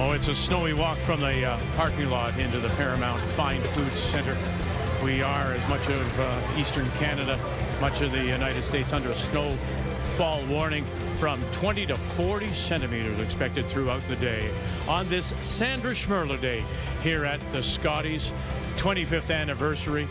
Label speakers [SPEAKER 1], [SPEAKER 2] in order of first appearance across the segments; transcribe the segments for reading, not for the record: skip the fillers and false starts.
[SPEAKER 1] Oh, it's a snowy walk from the parking lot into the Paramount Fine Foods Centre. We are, as much of eastern Canada, much of the United States, under a snowfall warning from 20 to 40 centimeters expected throughout the day. On this Sandra Schmerler Day here at the Scotties 25th anniversary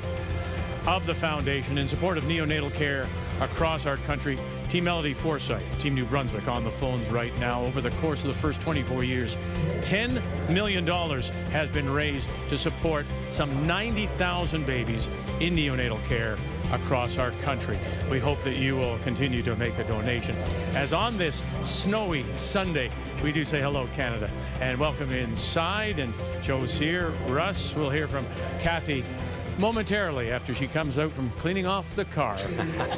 [SPEAKER 1] of the foundation in support of neonatal care across our country. Team Melody Forsyth, Team New Brunswick on the phones right now. Over the course of the first 24 years, $10 million has been raised to support some 90,000 babies in neonatal care across our country. We hope that you will continue to make a donation. As on this snowy Sunday, we do say hello, Canada, and welcome inside. And Joe's here. Russ, we'll hear from Kathy momentarily after she comes out from cleaning off the car.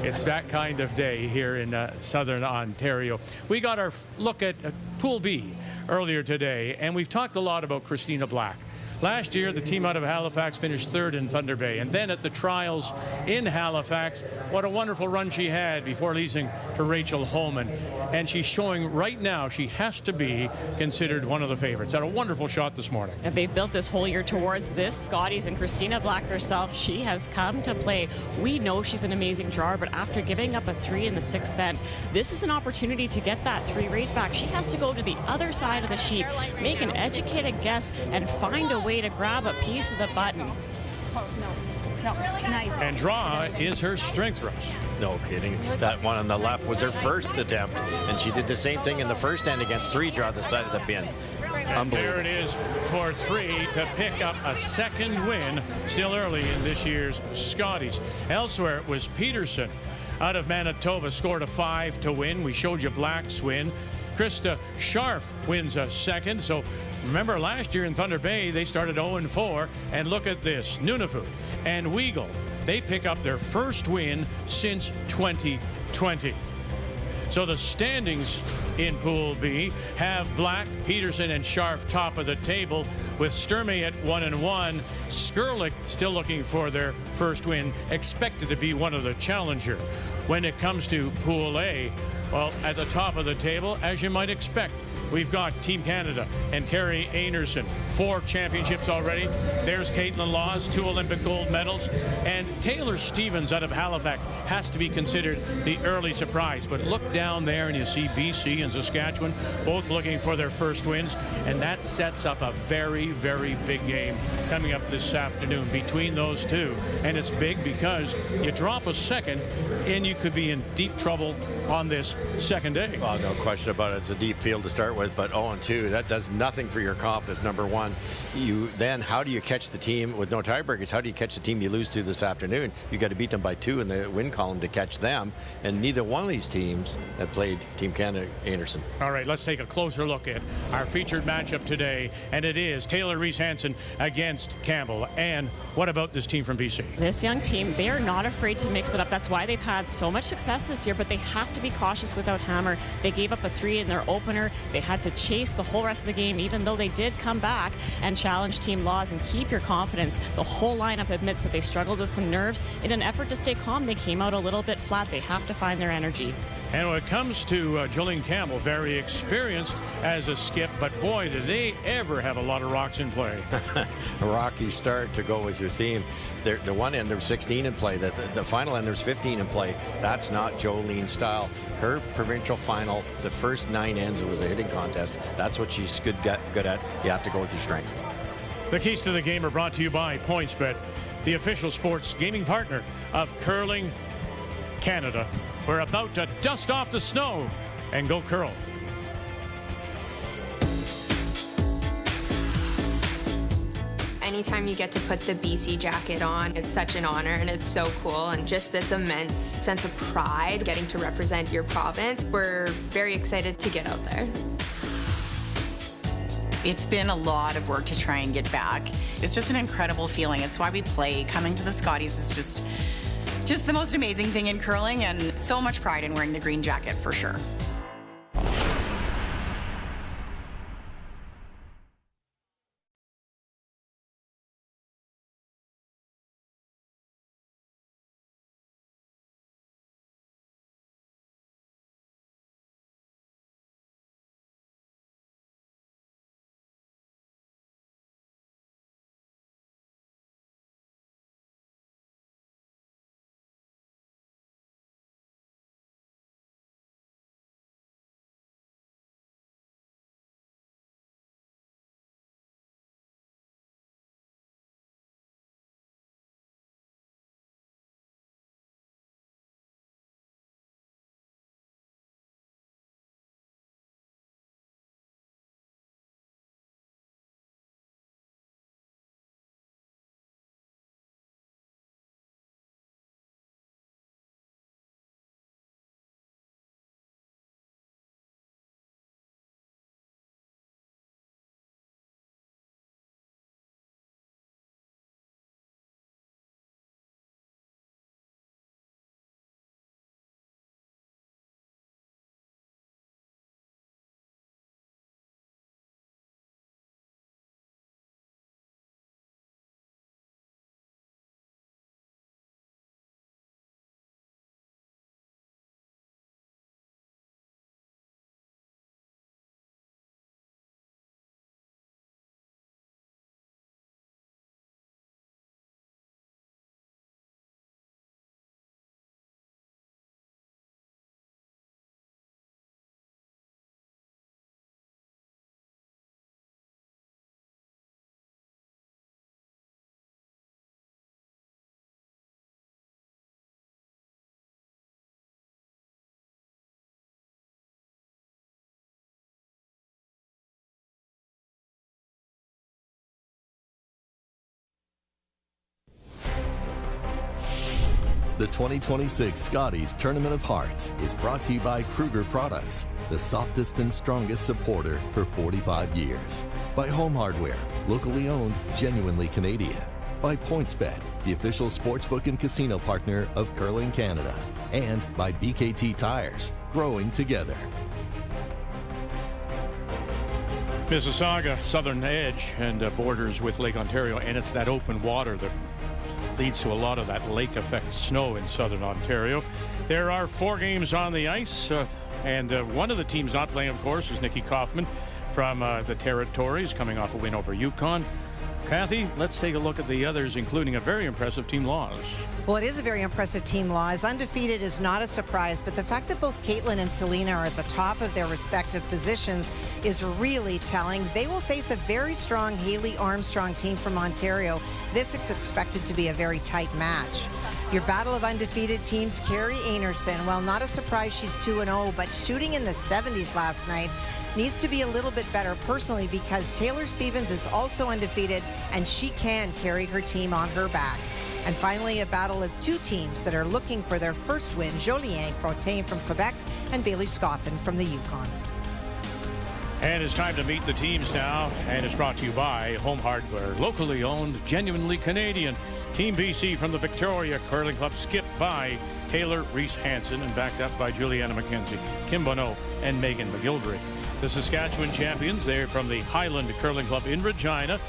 [SPEAKER 1] It's that kind of day here in southern Ontario. We got our look at Pool B earlier today, and we've talked a lot about Christina Black. Last year, the team out of Halifax finished third in Thunder Bay, and then at the trials in Halifax, what a wonderful run she had before losing to Rachel Holman. And she's showing right now she has to be considered one of the favorites. Had a wonderful shot this morning.
[SPEAKER 2] And they've built this whole year towards this. Scotties and Christina Black herself, she has come to play. We know she's an amazing drawer, but after giving up a 3 in the 6th end, this is an opportunity to get that 3 rate back. She has to go to the other side of the sheet, make an educated guess, and find a way to grab a piece of the button.
[SPEAKER 3] No, nice.
[SPEAKER 1] And draw is her strength, Rush.
[SPEAKER 4] No kidding. That one on the left was her first attempt, and she did the same thing in the first end against 3, draw the side of the pin.
[SPEAKER 1] And there it is for 3 to pick up a second win still early in this year's Scotties. Elsewhere, it was Peterson out of Manitoba scored a 5 to win. We showed you Black's win. Krista Scharf wins a second. So remember last year in Thunder Bay, they started 0-4. And look at this, Nunavut and Weagle, they pick up their first win since 2020. So the standings in Pool B have Black, Peterson, and Scharf top of the table, with Sturmey at 1-1. Skurlik still looking for their first win, expected to be one of the challenger. When it comes to Pool A, well, at the top of the table, as you might expect, we've got Team Canada and Carrie Anerson, 4 championships already. There's Caitlin Laws, 2 Olympic gold medals. And Taylor Stevens out of Halifax has to be considered the early surprise. But look down there and you see BC and Saskatchewan both looking for their first wins. And that sets up a very, very big game coming up this afternoon between those two. And it's big because you drop a second and you could be in deep trouble on this second day.
[SPEAKER 4] Well, no question about it. It's a deep field to start with, but 0-2, that does nothing for your confidence. Number one, then how do you catch the team with no tiebreakers? How do you catch the team you lose to this afternoon? You got to beat them by 2 in the win column to catch them, and neither one of these teams have played Team Canada Anderson.
[SPEAKER 1] All right, let's take a closer look at our featured matchup today, and it is Taylor Reese-Hansen against Campbell. And what about this team from BC?
[SPEAKER 2] This young team, they are not afraid to mix it up. That's why they've had so much success this year, but they have to be cautious without Hammer. They gave up a 3 in their opener. They had to chase the whole rest of the game, even though they did come back and challenge Team Laws and keep your confidence. The whole lineup admits that they struggled with some nerves. In an effort to stay calm, they came out a little bit flat. They have to find their energy.
[SPEAKER 1] And when it comes to Jolene Campbell, very experienced as a skip, but boy, did they ever have a lot of rocks in play.
[SPEAKER 4] A rocky start to go with your theme. The one end, there's 16 in play. The final end, there's 15 in play. That's not Jolene's style. Her provincial final, the first 9 ends, it was a hitting contest. That's what she's good at. You have to go with your strength.
[SPEAKER 1] The keys to the game are brought to you by PointsBet, the official sports gaming partner of Curling Canada. We're about to dust off the snow and go curl.
[SPEAKER 5] Anytime you get to put the BC jacket on, it's such an honor and it's so cool, and just this immense sense of pride getting to represent your province. We're very excited to get out there.
[SPEAKER 3] It's been a lot of work to try and get back. It's just an incredible feeling. It's why we play. Coming to the Scotties is just the most amazing thing in curling, and so much pride in wearing the green jacket for sure.
[SPEAKER 6] The 2026 Scotties Tournament of Hearts is brought to you by Kruger Products, the softest and strongest supporter for 45 years. By Home Hardware, locally owned, genuinely Canadian. By PointsBet, the official sportsbook and casino partner of Curling Canada. And by BKT Tires, growing together.
[SPEAKER 1] Mississauga, southern edge, and borders with Lake Ontario, and it's that open water that leads to a lot of that lake effect snow in southern Ontario. There are 4 games on the ice, and one of the teams not playing, of course, is Nikki Kaufman from the Territories, coming off a win over Yukon. Kathy, let's take a look at the others, including a very impressive Team Laws.
[SPEAKER 7] Well, it is a very impressive Team Laws. Undefeated is not a surprise, but the fact that both Caitlin and Selena are at the top of their respective positions is really telling. They will face a very strong Haley Armstrong team from Ontario. This is expected to be a very tight match. Your battle of undefeated teams, Carrie Anerson. Well, not a surprise she's 2-0, but shooting in the 70s last night. Needs to be a little bit better personally because Taylor Stevens is also undefeated and she can carry her team on her back. And finally, a battle of 2 teams that are looking for their first win, Jolien Fortin from Quebec and Bailey Scoffin from the Yukon.
[SPEAKER 1] And it's time to meet the teams now, and it's brought to you by Home Hardware, locally owned, genuinely Canadian. Team BC from the Victoria Curling Club, skipped by Taylor Reese Hansen and backed up by Juliana McKenzie, Kim Bonneau, and Megan McGilvery. The Saskatchewan champions, they're from the Highland Curling Club in Regina.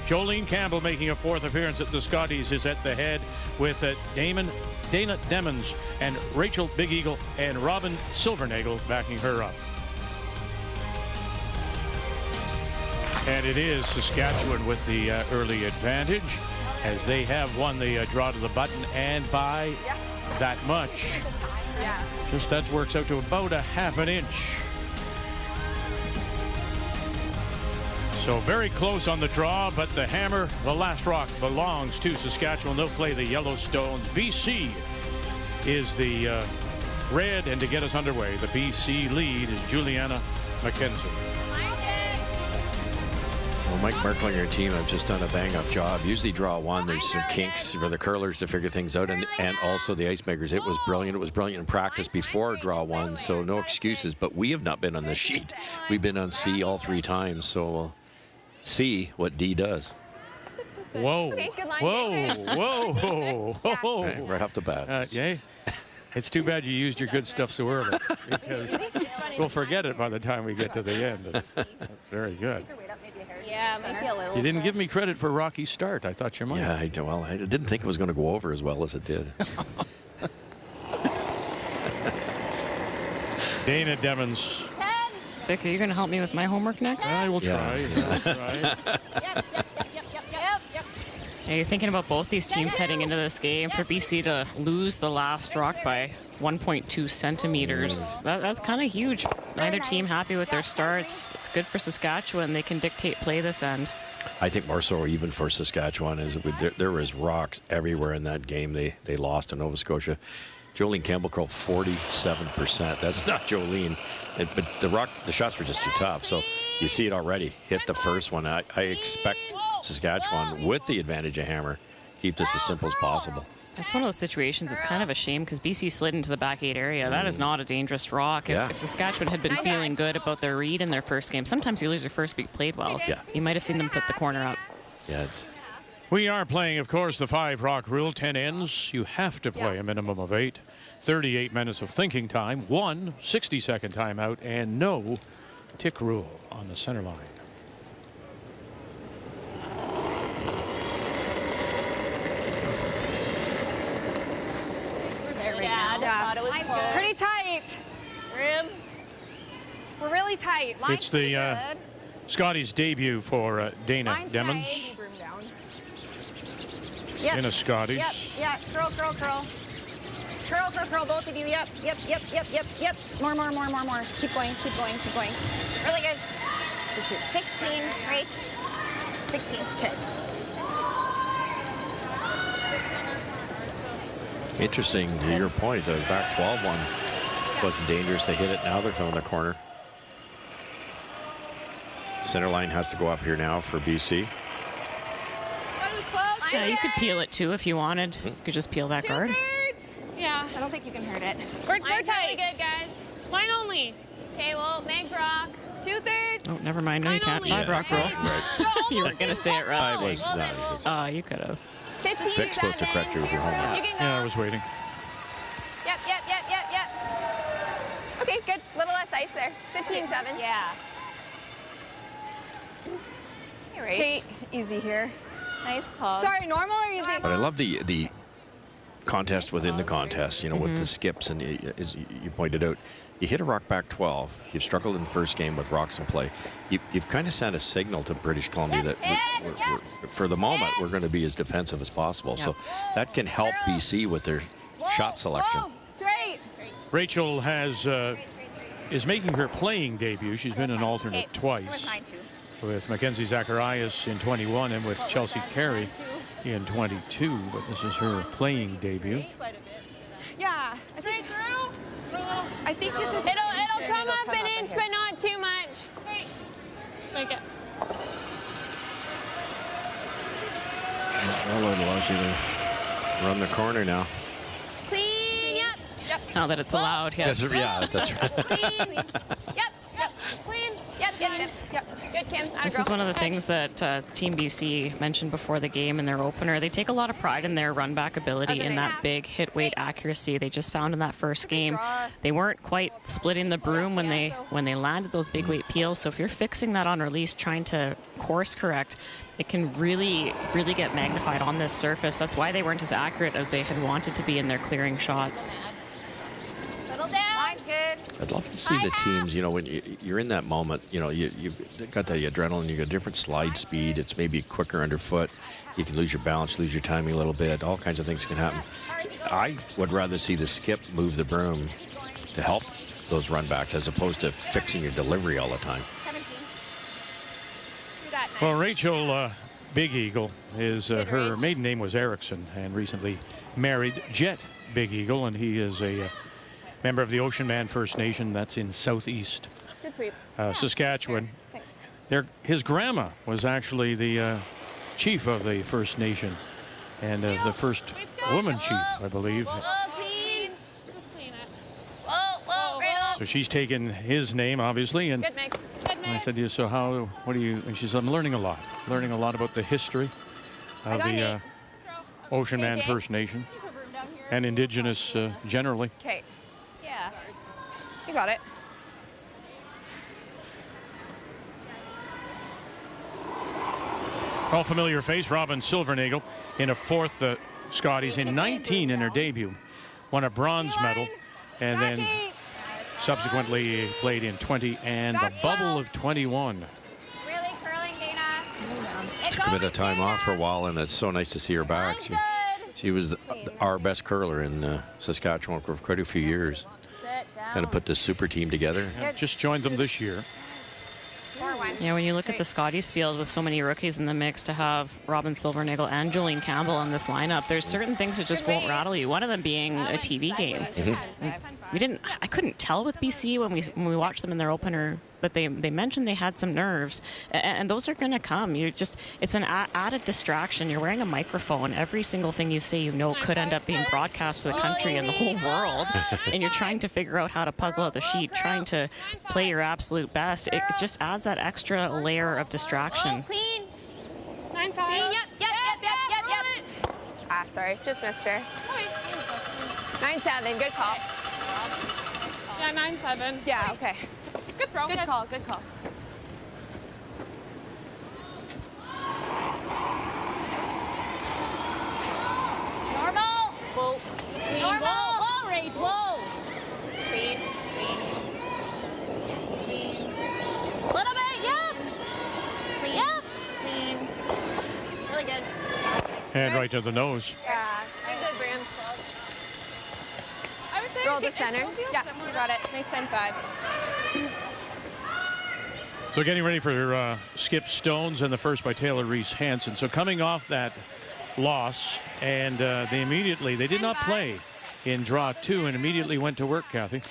[SPEAKER 1] Jolene Campbell, making a 4th appearance at the Scotties, is at the head with Dana Demmons and Rachel Big Eagle and Robin Silvernagel backing her up. And it is Saskatchewan with the early advantage, as they have won the draw to the button, and by that much. Just that works out to about a half an inch. So very close on the draw, but the hammer, the last rock, belongs to Saskatchewan. They'll play the Yellowstones. BC is the red, and to get us underway, the BC lead is Juliana McKenzie.
[SPEAKER 4] Well, Mike Merkle and your team have just done a bang-up job. Usually draw 1, there's some kinks for the curlers to figure things out, and also the ice makers. It was brilliant. It was brilliant in practice before draw 1, so no excuses. But we have not been on this sheet. We've been on C all 3 times, so we'll see what D does.
[SPEAKER 1] Whoa.
[SPEAKER 5] Okay, good line.
[SPEAKER 1] Whoa. Whoa.
[SPEAKER 4] Right off the bat.
[SPEAKER 1] Yay. It's too bad you used your good stuff so early, because we'll forget it by the time we get to the end. That's very good.
[SPEAKER 8] Yeah, maybe a little.
[SPEAKER 1] You didn't give me credit for Rocky's start. I thought you might.
[SPEAKER 4] Yeah, I didn't think it was going to go over as well as it did.
[SPEAKER 1] Dana Demmons.
[SPEAKER 2] Vic, are you going to help me with my homework next?
[SPEAKER 1] I will try.
[SPEAKER 8] Yep.
[SPEAKER 2] Are you thinking about both these teams heading into this game? For BC to lose the last rock by 1.2 centimeters, that's kind of huge. Neither team happy with their starts. It's good for Saskatchewan. They can dictate play this end.
[SPEAKER 4] I think more so even for Saskatchewan. There was rocks everywhere in that game. They lost to Nova Scotia. Jolene Campbell curled 47%. That's not Jolene. But the shots were just too tough. So you see it already. Hit the first one. I expect Saskatchewan, with the advantage of hammer, keep this as simple as possible.
[SPEAKER 2] It's one of those situations. It's kind of a shame because BC slid into the back 8 area. That is not a dangerous rock. If Saskatchewan had been feeling good about their read in their first game, sometimes you lose your first, but you played well. You might have seen them put the corner up.
[SPEAKER 1] We are playing, of course, the 5 rock rule. 10 ends. You have to play a minimum of 8. 38 minutes of thinking time. 1 60-second timeout, and no tick rule on the center line.
[SPEAKER 8] Pretty tight. We're really tight. Line's
[SPEAKER 1] it's the Scotties debut for Dana Demmons. In a Scotties.
[SPEAKER 8] Yep. Curl. Curl, both of you. Yep. More. Keep going. Really good. 16, right? 16. Okay.
[SPEAKER 4] Interesting, to your point, the back 12 one wasn't dangerous. They hit it. Now they're throwing the corner. Center line has to go up here now for BC.
[SPEAKER 2] Yeah, you could peel it too if you wanted. You could just peel that guard.
[SPEAKER 8] don't think you can hurt it.
[SPEAKER 9] We're tight. Really good, guys. Line only. Okay, well, Meg's rock.
[SPEAKER 8] 2/3.
[SPEAKER 2] Oh, never mind. No, you can't. 5 rock roll.
[SPEAKER 4] Right.
[SPEAKER 2] You weren't going to say it, Russ.
[SPEAKER 4] No,
[SPEAKER 2] You could have.
[SPEAKER 5] 15,
[SPEAKER 4] Vic's supposed to correct you with your homework.
[SPEAKER 5] You can go.
[SPEAKER 1] Yeah, I was waiting.
[SPEAKER 5] Yep. Okay, good. Little less ice there. 15-7.
[SPEAKER 8] Yeah.
[SPEAKER 5] Okay, easy here.
[SPEAKER 8] Nice pause.
[SPEAKER 5] Sorry, normal or easy?
[SPEAKER 4] But I love the contest within the contest, you know, with the skips. And as you pointed out, you hit a rock back 12. You've struggled in the first game with rocks in play. You've kind of sent a signal to British Columbia that we're, for the moment, we're going to be as defensive as possible. So that can help BC with their shot selection.
[SPEAKER 5] Straight.
[SPEAKER 1] Rachel is making her playing debut. She's been an alternate twice with Mackenzie Zacharias in 21 and with Chelsea Carey in 22. But this is her playing debut.
[SPEAKER 5] Yeah. I think it'll come up an inch, but not too much.
[SPEAKER 9] Let's make it.
[SPEAKER 4] Well, it allows you to run the corner now.
[SPEAKER 5] Clean. Yep.
[SPEAKER 2] Now that it's allowed, yes.
[SPEAKER 4] Yeah, that's right.
[SPEAKER 5] Clean. Yep. Clean. Yep. Good, Kim.
[SPEAKER 2] This is one of the things that Team BC mentioned before the game in their opener. They take a lot of pride in their run-back ability and that big hit-weight accuracy they just found in that first game. They weren't quite splitting the broom when they landed those big weight peels. So if you're fixing that on release, trying to course correct, it can really, really get magnified on this surface. That's why they weren't as accurate as they had wanted to be in their clearing shots.
[SPEAKER 4] I'd love to see the teams, you know, when you're in that moment, you know, you've got the adrenaline, you got different slide speed. It's maybe quicker underfoot. You can lose your balance, lose your timing a little bit. All kinds of things can happen. I would rather see the skip move the broom to help those run backs as opposed to fixing your delivery all the time.
[SPEAKER 1] Well, Rachel Big Eagle is her maiden name was Erickson and recently married Jet Big Eagle, and he is a member of the Ocean Man First Nation. That's in southeast Saskatchewan. His grandma was actually the chief of the First Nation and the first woman chief, I believe. So she's taken his name, obviously, and I said to you, so what do you, and she said, I'm learning a lot about the history of the Ocean Man First Nation and Indigenous generally.
[SPEAKER 5] Okay. You got it.
[SPEAKER 1] All familiar face, Robin Silvernagle in a fourth Scotties in 19 in her debut. Won a bronze medal and then subsequently played in 20 and the bubble of 21.
[SPEAKER 8] Really curling, Dana.
[SPEAKER 4] Took a bit of time off for a while, and it's so nice to see her back. She was our best curler in Saskatchewan for quite a few years. Kind of put this super team together.
[SPEAKER 1] Just joined them this year.
[SPEAKER 2] Yeah, when you look at the Scotties field with so many rookies in the mix, to have Robin Silvernagle and Jolene Campbell on this lineup, there's certain things that just won't rattle you. One of them being a TV game. I couldn't tell with BC when we watched them in their opener, but they mentioned they had some nerves, and those are going to come. It's an added distraction. You're wearing a microphone. Every single thing you say, could end up being broadcast to the country and the whole world, and you're trying to figure out how to puzzle out the sheet, trying to play your absolute best. It just adds that extra layer of distraction.
[SPEAKER 5] Clean. 9-5. Yep. Ah, sorry, just missed her. 9-7, good call.
[SPEAKER 9] Yeah, 9-7.
[SPEAKER 5] Yeah, okay.
[SPEAKER 9] Good throw.
[SPEAKER 5] Good call.
[SPEAKER 8] Normal.
[SPEAKER 5] Whoa.
[SPEAKER 8] Normal.
[SPEAKER 5] Whoa, Rage, whoa.
[SPEAKER 8] Clean.
[SPEAKER 5] Little bit, yep.
[SPEAKER 8] Clean. Really good.
[SPEAKER 1] And right to the nose.
[SPEAKER 8] Yeah.
[SPEAKER 5] Good, Bram.
[SPEAKER 9] I would say
[SPEAKER 5] Roll the center. Yeah, you got it. Nice 10-5.
[SPEAKER 1] So getting ready for Skip Stones and the first by Taylor Reese Hansen. So coming off that loss, and they did not play in draw 2 and immediately went to work, Kathy.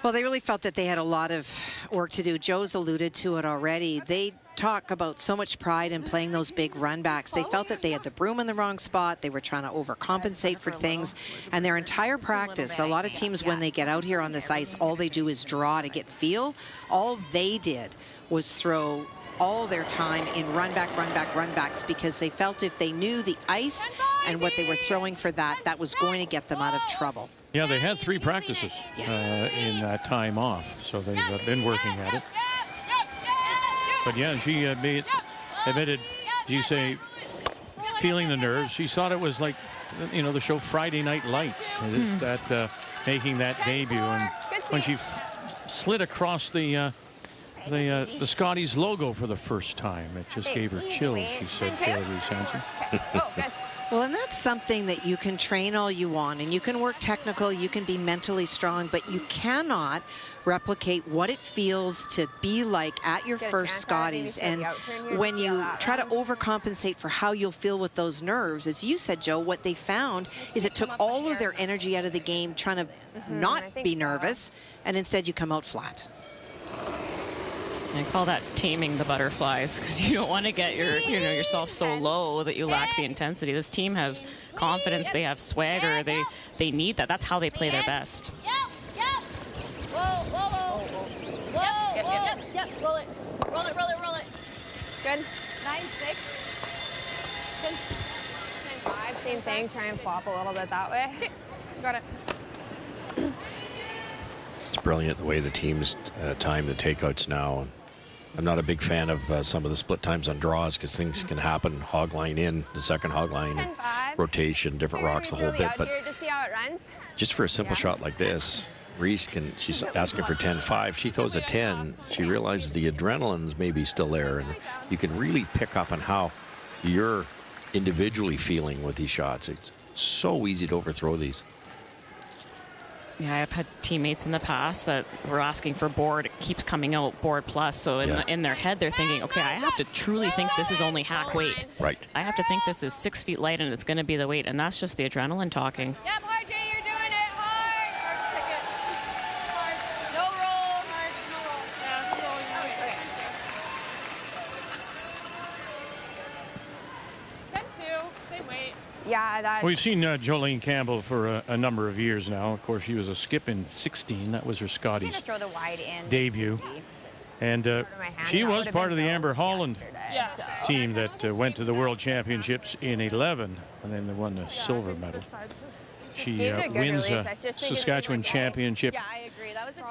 [SPEAKER 7] Well, they really felt that they had a lot of work to do. Joe's alluded to it already. They talk about so much pride in playing those big run backs. They felt that they had the broom in the wrong spot. They were trying to overcompensate for things. And their entire practice, a lot of teams when they get out here on this ice, all they do is draw to get feel. All they did was throw all their time in run back, run back, run backs, because they felt if they knew the ice and what they were throwing for that, that was going to get them out of trouble.
[SPEAKER 1] Yeah, they had 3 practices in that time off, so they've been working at it. But yeah, she admitted, you say, feeling the nerves. She thought it was like, you know, the show Friday Night Lights. It's that making that debut, and when she slid across the Scotties logo for the first time, it just gave her chills, she said to Reese Hansen.
[SPEAKER 7] Well, and that's something that you can train all you want, and you can work technical, you can be mentally strong, but you cannot replicate what it feels to be like at your first Scotties. And when you try to overcompensate for how you'll feel with those nerves, as you said, Joe, what they found is it took all of their energy out of the game trying to not be nervous, and instead you come out flat.
[SPEAKER 2] I call that taming the butterflies, because you don't want to get yourself so low that you lack the intensity. This team has confidence, they have swagger, they need that. That's how they play their best.
[SPEAKER 8] Whoa. Yep. Roll it. Good. 9-6. Good.
[SPEAKER 5] 10-5. Same thing. Try and flop a little bit that way.
[SPEAKER 8] Got it.
[SPEAKER 4] It's brilliant the way the team's time the takeouts now. I'm not a big fan of some of the split times on draws, because things can happen. Hog line in, the second hog line, and rotation, different rocks, the whole bit. But just for a simple shot like this, Reese she's asking for 10-5. She throws a 10. She realizes the adrenaline's maybe still there, and you can really pick up on how you're individually feeling with these shots. It's so easy to overthrow these.
[SPEAKER 2] Yeah, I've had teammates in the past that were asking for board. It keeps coming out board plus. So in their head, they're thinking, okay, I have to truly think this is only hack weight.
[SPEAKER 4] Right.
[SPEAKER 2] I have to think this is 6 feet light and it's going to be the weight. And that's just the adrenaline talking.
[SPEAKER 8] Yep, hard, Jay, you're doing it. Hard. Hard. No roll. Hard. No roll. Yeah, no roll. Okay.
[SPEAKER 9] 10-2. Same weight.
[SPEAKER 5] Yeah, that's...
[SPEAKER 1] We've seen Jolene Campbell for a number of years now. Of course, she was a skip in 16. That was her Scotties
[SPEAKER 8] throw the wide in
[SPEAKER 1] debut. And she was part of the Amber Holland team that went to the World Championships in 11, and then they won the silver medal. She wins a Saskatchewan championship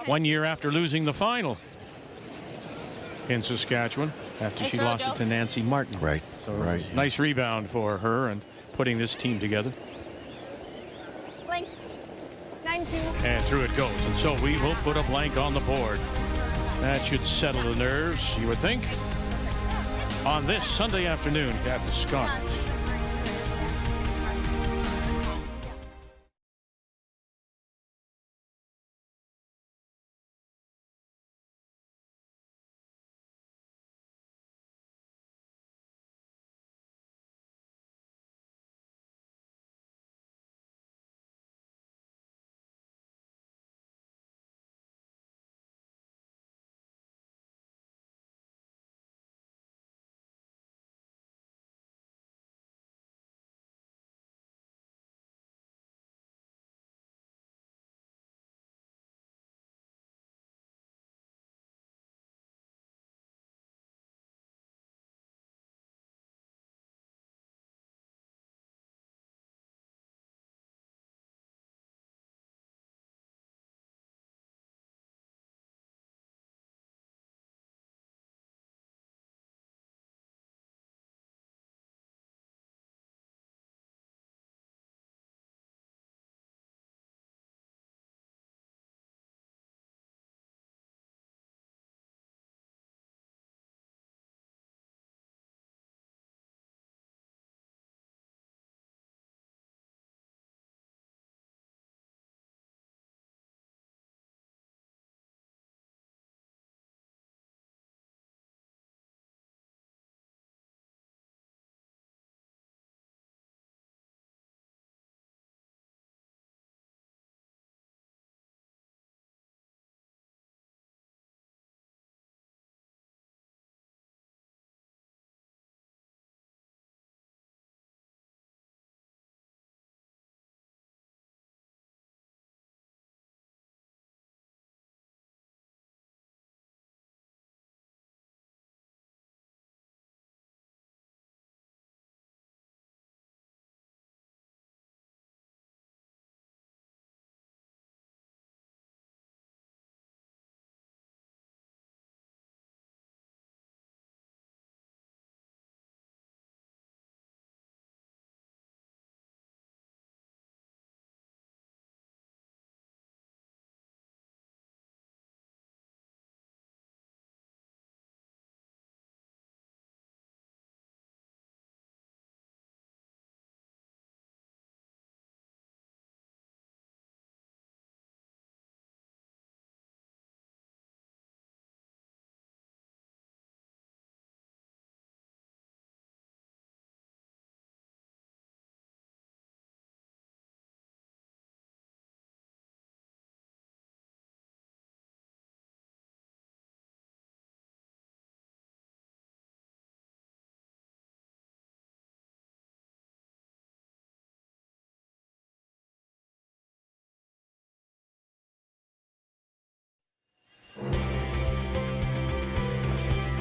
[SPEAKER 1] 1 year after losing the final in Saskatchewan, after she lost it to Nancy Martin.
[SPEAKER 4] Right.
[SPEAKER 1] So nice rebound for her and putting this team together.
[SPEAKER 8] Blank. 9-2.
[SPEAKER 1] And through it goes. And so we will put a blank on the board. That should settle the nerves, you would think, on this Sunday afternoon at the Scotties.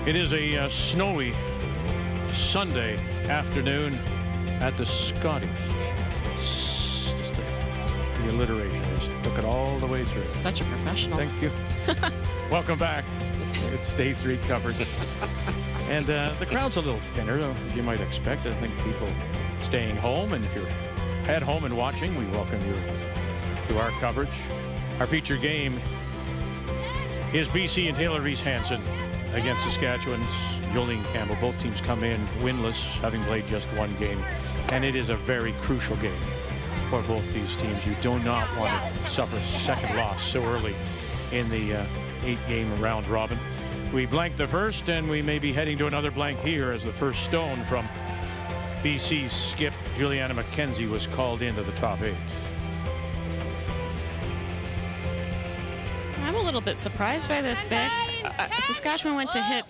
[SPEAKER 1] It is a snowy Sunday afternoon at the Scotties. Just the alliteration. Just took it all the way through.
[SPEAKER 2] Such a professional.
[SPEAKER 1] Thank you. Welcome back. It's day 3 coverage. And the crowd's a little thinner, as you might expect. I think people staying home. And if you're at home and watching, we welcome you to our coverage. Our featured game is BC and Taylor Reese Hansen against Saskatchewan's Jolene Campbell. Both teams come in winless, having played just one game. And it is a very crucial game for both these teams. You do not want to suffer a second loss so early in the 8-game round robin. We blanked the first, and we may be heading to another blank here as the first stone from BC's skip Juliana McKenzie was called into the top 8.
[SPEAKER 2] I'm a little bit surprised by this, Vic. Saskatchewan went to hit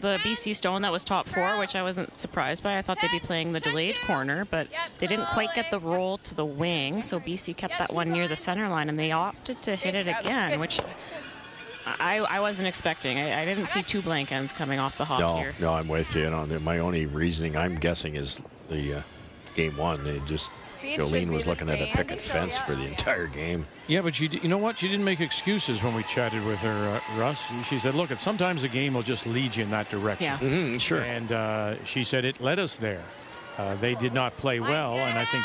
[SPEAKER 2] the BC stone that was top 4, which I wasn't surprised by. I thought they'd be playing the delayed corner, but they didn't quite get the roll to the wing, so BC kept that one near the center line, and they opted to hit it again, which I wasn't expecting. I didn't see 2 blank ends coming off the hop here.
[SPEAKER 4] No, I'm with you. And my only reasoning, I'm guessing, is the game 1. They just Jolene was looking at a picket fence for the entire game.
[SPEAKER 1] Yeah, but you know what? She didn't make excuses when we chatted with her, Russ. She said, look, sometimes a game will just lead you in that direction.
[SPEAKER 2] Yeah.
[SPEAKER 4] Sure.
[SPEAKER 1] And she said it led us there. They did not play well, and I think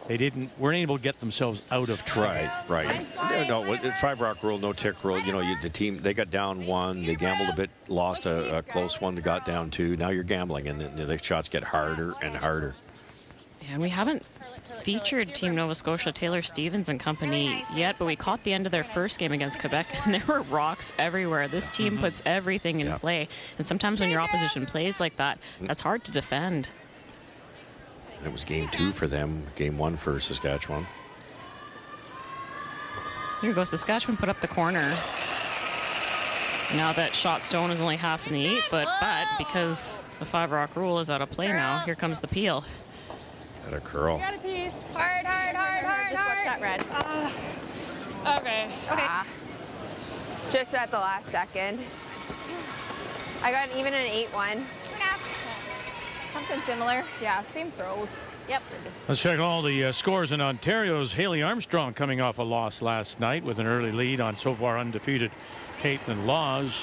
[SPEAKER 1] they weren't able to get themselves out of trouble.
[SPEAKER 4] Right. No, 5-rock rule, no tick rule. You know, the team, they got down 1. They gambled a bit, lost a close one. They got down 2. Now you're gambling, and the shots get harder and harder.
[SPEAKER 2] Yeah, and we haven't featured Team Nova Scotia, Taylor Stevens and company yet, but we caught the end of their first game against Quebec, and there were rocks everywhere. This team puts everything in play, and sometimes when your opposition plays like that, that's hard to defend.
[SPEAKER 4] It was game 2 for them, game 1 for Saskatchewan.
[SPEAKER 2] Here goes Saskatchewan, put up the corner. Now that shot stone is only half in the 8-foot, but because the 5-rock rule is out of play now, here comes the peel.
[SPEAKER 4] Got a curl.
[SPEAKER 9] Got a piece.
[SPEAKER 8] Hard. Just watch that red.
[SPEAKER 9] Okay.
[SPEAKER 5] Just at the last second. I got even an 8-1.
[SPEAKER 8] Something similar.
[SPEAKER 9] Yeah, same throws.
[SPEAKER 8] Yep.
[SPEAKER 1] Let's check all the scores in Ontario's Haley Armstrong coming off a loss last night with an early lead on so far undefeated Caitlin Laws.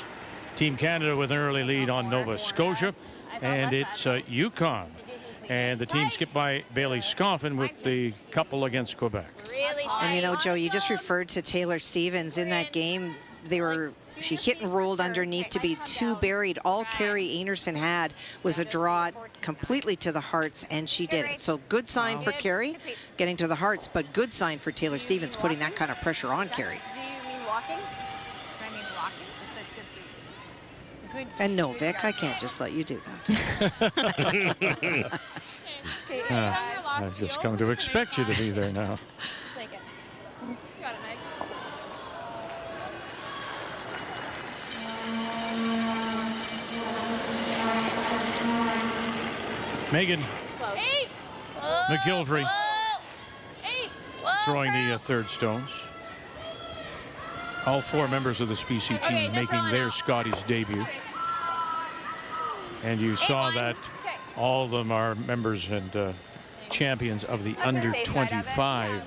[SPEAKER 1] Team Canada with an early lead on Nova Scotia. And it's Yukon. And the team skipped by Bailey Scoffin with the couple against Quebec.
[SPEAKER 7] And you know, Joe, you just referred to Taylor Stevens in that game. She hit and rolled underneath to be 2 buried. All Carrie Anderson had was a draw completely to the hearts, and she did it. So good sign for Carrie getting to the hearts, but good sign for Taylor Stevens putting that kind of pressure on Carrie.
[SPEAKER 8] Do you mean walking? I mean walking?
[SPEAKER 7] And no, Vic, I can't just let you do that.
[SPEAKER 1] I've just come to expect you to be there now.
[SPEAKER 9] Take it. You got it, Meg.
[SPEAKER 1] Megan
[SPEAKER 9] 8.
[SPEAKER 1] McGilvery
[SPEAKER 9] 8.
[SPEAKER 1] throwing the 3rd stones. All 4 members of the BC team making their Scotties debut. And you saw that all of them are members and champions of the under 25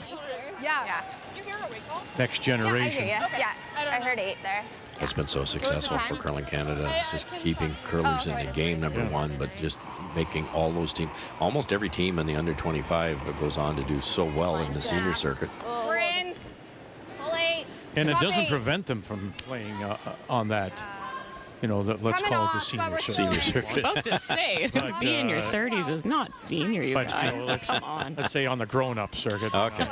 [SPEAKER 1] next generation.
[SPEAKER 5] Yeah, I heard 8 there.
[SPEAKER 4] That's been so successful for Curling Canada. It's just keeping curlers in the game, number 1, but just making all those teams, almost every team in the under 25 goes on to do so well in the senior circuit.
[SPEAKER 9] We're in. Full 8.
[SPEAKER 1] And it doesn't prevent them from playing on that, you know, let's call it the senior circuit.
[SPEAKER 2] I was about to say, being in your 30s is not senior, you guys. Come on.
[SPEAKER 1] Let's say on the grown-up circuit.
[SPEAKER 4] Okay.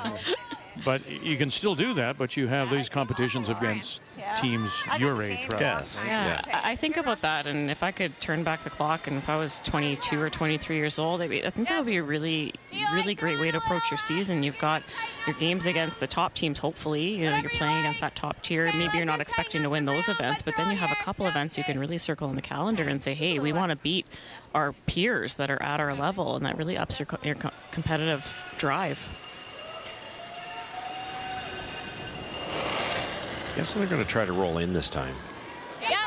[SPEAKER 1] But you can still do that, but you have these competitions against teams your age, right?
[SPEAKER 4] Yes.
[SPEAKER 2] Yeah, I think about that, and if I could turn back the clock, and if I was 22 or 23 years old, I think that would be a really great way to approach your season. You've got your games against the top teams, hopefully. You know, you're playing against that top tier. Maybe you're not expecting to win those events, but then you have a couple events you can really circle in the calendar and say, hey, we want to beat our peers that are at our level, and that really ups your competitive drive.
[SPEAKER 4] Guess they're going to try to roll in this time.
[SPEAKER 9] Yep.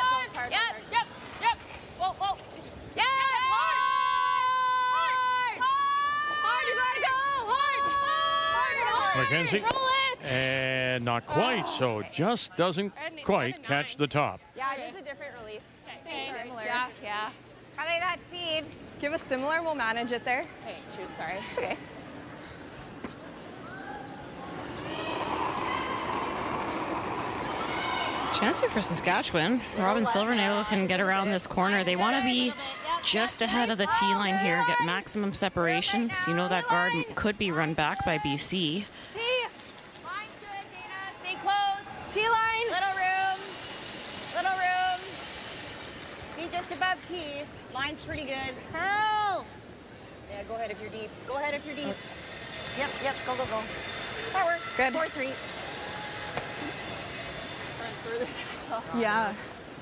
[SPEAKER 1] Mackenzie.
[SPEAKER 9] Roll it!
[SPEAKER 1] And not quite, so just doesn't quite catch the top.
[SPEAKER 5] Yeah, it is a different release.
[SPEAKER 8] Similar. Yeah. Probably that speed.
[SPEAKER 10] Give us similar, we'll manage it there.
[SPEAKER 8] Okay, shoot, sorry.
[SPEAKER 5] Okay.
[SPEAKER 2] Chance here for Saskatchewan. Robin Silvernail can get around this corner. They want to be just ahead of the tee line here, get maximum separation, because you know that guard could be run back by BC.
[SPEAKER 8] Tee. Line's good, Dana. Stay close. Tee line. Little room. Little room. Be just above tee. Line's pretty good. Curl. Yeah, go ahead if you're deep. Go ahead if you're deep. Yep, go, go, go. That works.
[SPEAKER 10] Good.
[SPEAKER 8] 4-3.
[SPEAKER 10] Yeah.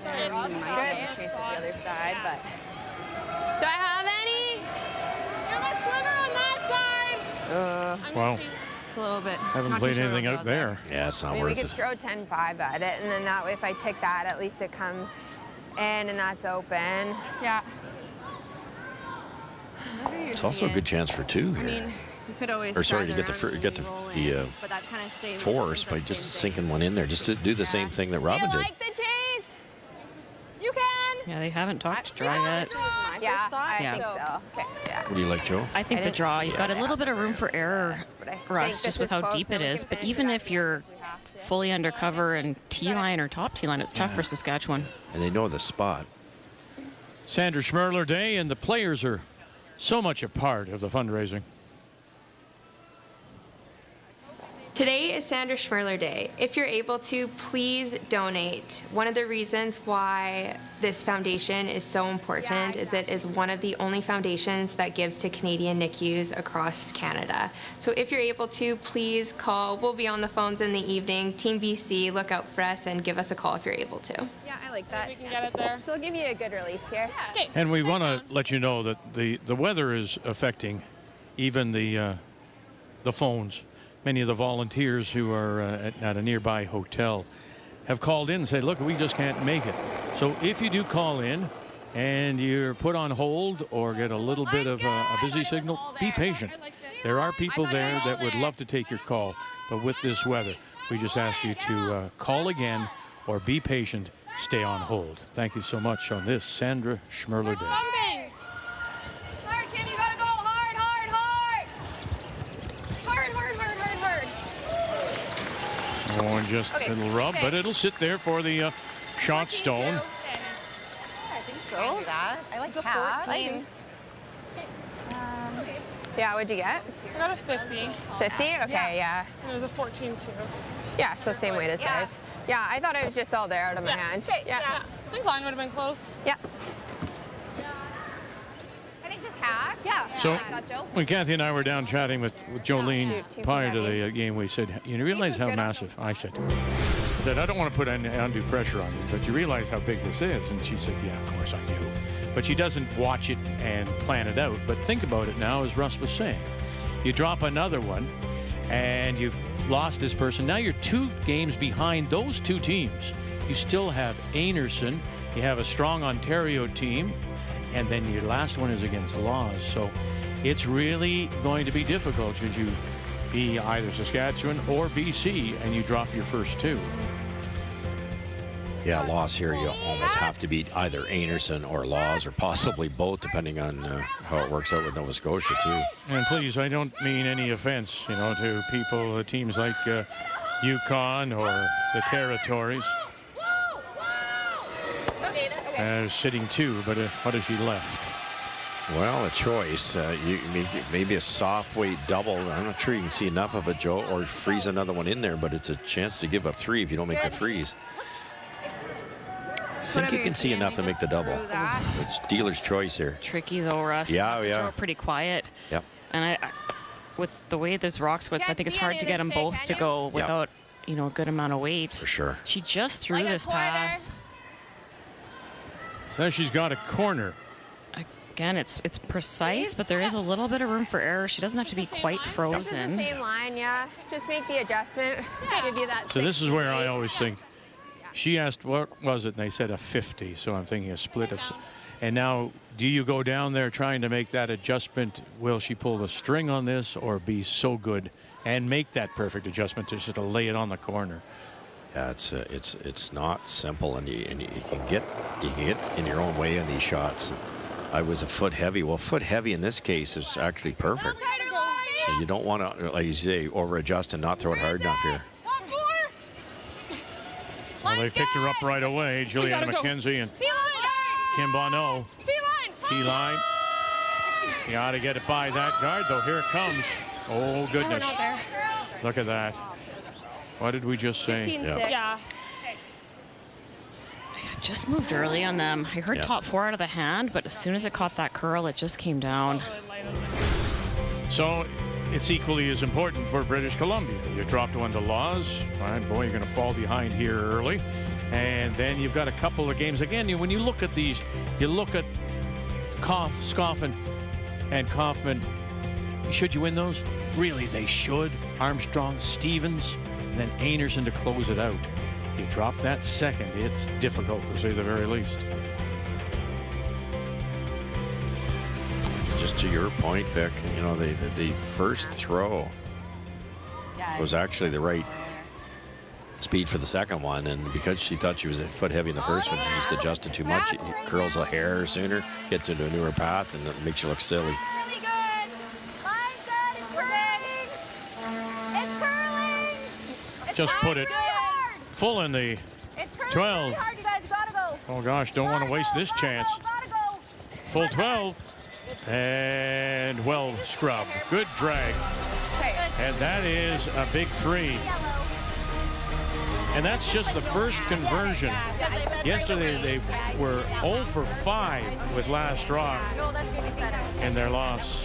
[SPEAKER 8] Sorry, Rob. Might have chased it the other side, but.
[SPEAKER 9] Do I have any? You have a sliver on that side.
[SPEAKER 1] Wow.
[SPEAKER 10] It's a little bit.
[SPEAKER 1] Haven't played anything out there.
[SPEAKER 4] Yeah, it's not
[SPEAKER 5] I mean, we
[SPEAKER 4] worth
[SPEAKER 5] could
[SPEAKER 4] it.
[SPEAKER 5] throw 10-5 at it, and then that way if I tick that, at least it comes in and that's open.
[SPEAKER 10] Yeah.
[SPEAKER 4] It's also a good chance for 2 here.
[SPEAKER 10] I mean, you could always.
[SPEAKER 4] Or sorry, to
[SPEAKER 10] drive
[SPEAKER 4] get
[SPEAKER 10] around and
[SPEAKER 4] the
[SPEAKER 10] roll in, but that kind of saves
[SPEAKER 4] force by
[SPEAKER 10] the
[SPEAKER 4] just
[SPEAKER 10] same
[SPEAKER 4] sinking one in there, just to do the same thing that Robin
[SPEAKER 9] You
[SPEAKER 4] did.
[SPEAKER 9] like the chase? You can.
[SPEAKER 2] Yeah, they haven't talked dry yet.
[SPEAKER 5] Yeah, I
[SPEAKER 2] Yeah.
[SPEAKER 5] think so. Okay, yeah.
[SPEAKER 4] What do you like, Joe?
[SPEAKER 2] I think the
[SPEAKER 5] didn't
[SPEAKER 2] draw,
[SPEAKER 5] see
[SPEAKER 2] you've
[SPEAKER 5] it.
[SPEAKER 2] got a little bit of room for error,
[SPEAKER 5] But I
[SPEAKER 2] Russ,
[SPEAKER 5] think
[SPEAKER 2] just
[SPEAKER 5] this
[SPEAKER 2] with
[SPEAKER 5] is
[SPEAKER 2] how
[SPEAKER 5] close,
[SPEAKER 2] deep it
[SPEAKER 5] then we
[SPEAKER 2] is.
[SPEAKER 5] can
[SPEAKER 2] But
[SPEAKER 5] finish
[SPEAKER 2] even
[SPEAKER 5] it
[SPEAKER 2] if
[SPEAKER 5] up
[SPEAKER 2] you're
[SPEAKER 5] if we have to.
[SPEAKER 2] fully undercover and tee line or top tee line, it's tough for Saskatchewan.
[SPEAKER 4] And they know the spot.
[SPEAKER 1] Sandra Schmerler Day, and the players are so much a part of the fundraising.
[SPEAKER 5] Today is Sandra Schmerler Day. If you're able to, please donate. One of the reasons why this foundation is so important is it is one of the only foundations that gives to Canadian NICUs across Canada. So if you're able to, please call. We'll be on the phones in the evening. Team BC, look out for us and give us a call if you're able to. Yeah, I like that.
[SPEAKER 9] We can get it there.
[SPEAKER 5] Still give you a good release here.
[SPEAKER 9] Okay.
[SPEAKER 1] And we
[SPEAKER 9] sit
[SPEAKER 1] want
[SPEAKER 9] down.
[SPEAKER 1] to let you know that the weather is affecting even the phones. Many of the volunteers who are at a nearby hotel have called in and said, look, we just can't make it. So if you do call in and you're put on hold or get a little bit of a busy signal, be patient. There are people there that would love to take your call, but with this weather, we just ask you to call again or be patient, stay on hold. Thank you so much on this Sandra Schmerler Day.
[SPEAKER 9] Bumping.
[SPEAKER 8] Hard, Kim, you gotta go hard, hard, hard. Hard, hard, hard, hard, hard.
[SPEAKER 1] Oh, and just a little rub, but it'll sit there for the shot stone.
[SPEAKER 8] I think so. Do that. I like
[SPEAKER 10] a
[SPEAKER 8] that.
[SPEAKER 10] 14.
[SPEAKER 5] Yeah, what'd you get?
[SPEAKER 9] I got a 50.
[SPEAKER 5] 50? Okay, yeah.
[SPEAKER 9] And it was a 14 too.
[SPEAKER 5] Yeah, so same weight as
[SPEAKER 8] Yeah.
[SPEAKER 5] theirs. Yeah, I thought it was just all there out of my hand.
[SPEAKER 9] Okay, yeah. I think line would have been close.
[SPEAKER 5] Yeah.
[SPEAKER 8] I think just hack.
[SPEAKER 10] Yeah.
[SPEAKER 1] So
[SPEAKER 10] That, Joe.
[SPEAKER 1] when Kathy and I were down chatting with Jolene
[SPEAKER 5] shoot, too
[SPEAKER 1] prior to
[SPEAKER 5] heavy.
[SPEAKER 1] the game, we said, you realize
[SPEAKER 10] was
[SPEAKER 1] how
[SPEAKER 10] good on
[SPEAKER 1] massive, I said, I don't want to put undue pressure on you, but you realize how big this is? And she said, yeah, of course I do. But she doesn't watch it and plan it out. But think about it now, as Russ was saying. You drop another one, and you've lost this person. Now you're 2 games behind those 2 teams. You still have Anerson. You have a strong Ontario team. And then your last one is against Laws. So it's really going to be difficult should you be either Saskatchewan or BC and you drop your first 2.
[SPEAKER 4] Yeah, loss here, you almost have to beat either Anerson or Laws, or possibly both, depending on how it works out with Nova Scotia, too.
[SPEAKER 1] And please, I don't mean any offense, to people, teams like Yukon or the Territories. Sitting 2, but what has she left?
[SPEAKER 4] Well, a choice. Maybe a soft weight double. I'm not sure you can see enough of it, Joe, or freeze another one in there, but it's a chance to give up 3 if you don't make the freeze. I think you can see enough to make the double. It's dealer's choice here.
[SPEAKER 2] Tricky though, Russ.
[SPEAKER 4] Yeah,
[SPEAKER 2] You have to
[SPEAKER 4] yeah.
[SPEAKER 2] throw it pretty quiet.
[SPEAKER 4] Yep.
[SPEAKER 2] And I with the way this rock squats, I think it's hard to get them both to go without, a good amount of weight.
[SPEAKER 4] For sure.
[SPEAKER 2] She just threw
[SPEAKER 9] Like a
[SPEAKER 2] this
[SPEAKER 9] quarter.
[SPEAKER 2] path.
[SPEAKER 1] Says she's got a corner.
[SPEAKER 2] Again, it's precise, but there is a little bit of room for error. She doesn't have to be quite
[SPEAKER 5] This is the
[SPEAKER 2] frozen.
[SPEAKER 5] same line, yeah. Just make the adjustment. Give you that.
[SPEAKER 1] So this is
[SPEAKER 5] 16
[SPEAKER 1] where I
[SPEAKER 5] weight.
[SPEAKER 1] always think. She asked, what was it? And they said a 50. So I'm thinking a split of. And now, do you go down there trying to make that adjustment? Will she pull the string on this, or be so good and make that perfect adjustment to just to lay it on the corner?
[SPEAKER 4] Yeah, it's not simple, and you can get in your own way in these shots. I was a foot heavy. Well, foot heavy in this case is actually perfect. So you don't want to, like you say, over adjust and not throw it hard enough here.
[SPEAKER 1] Well, they picked her up right away. Juliana McKenzie and Kim Bonneau. T-line. You ought to get it by that guard, though. Here it comes. Oh, goodness. Look at that. What did we just say?
[SPEAKER 10] 15-6. Yeah.
[SPEAKER 2] Just moved early on them. I heard top 4 out of the hand, but as soon as it caught that curl, it just came down.
[SPEAKER 1] So it's equally as important for British Columbia. You dropped one to Laws. Fine, boy, you're going to fall behind here early. And then you've got a couple of games. Again, when you look at these, you look at Scoffin and Kaufman. Should you win those? Really, they should. Armstrong, Stevens, and then Einarson to close it out. You drop that second, it's difficult to say the very least.
[SPEAKER 4] Just to your point, Vic, you know, the first throw was actually the right speed for the second one, and because she thought she was a foot heavy in the first one, she just adjusted too much. It curls a hair sooner, gets into a newer path, and it makes you look silly.
[SPEAKER 8] Really good. Line's good. It's curling. It's curling. It's
[SPEAKER 1] Just put it full in the
[SPEAKER 8] It's curling
[SPEAKER 1] 12.
[SPEAKER 8] really hard. You guys gotta go.
[SPEAKER 1] Oh gosh, don't want to waste this chance.
[SPEAKER 8] Gotta go.
[SPEAKER 1] Full 12. And well scrubbed. Good drag. And that is a big 3. And that's just the first conversion. Yesterday they were 0 for 5 with last draw in their loss.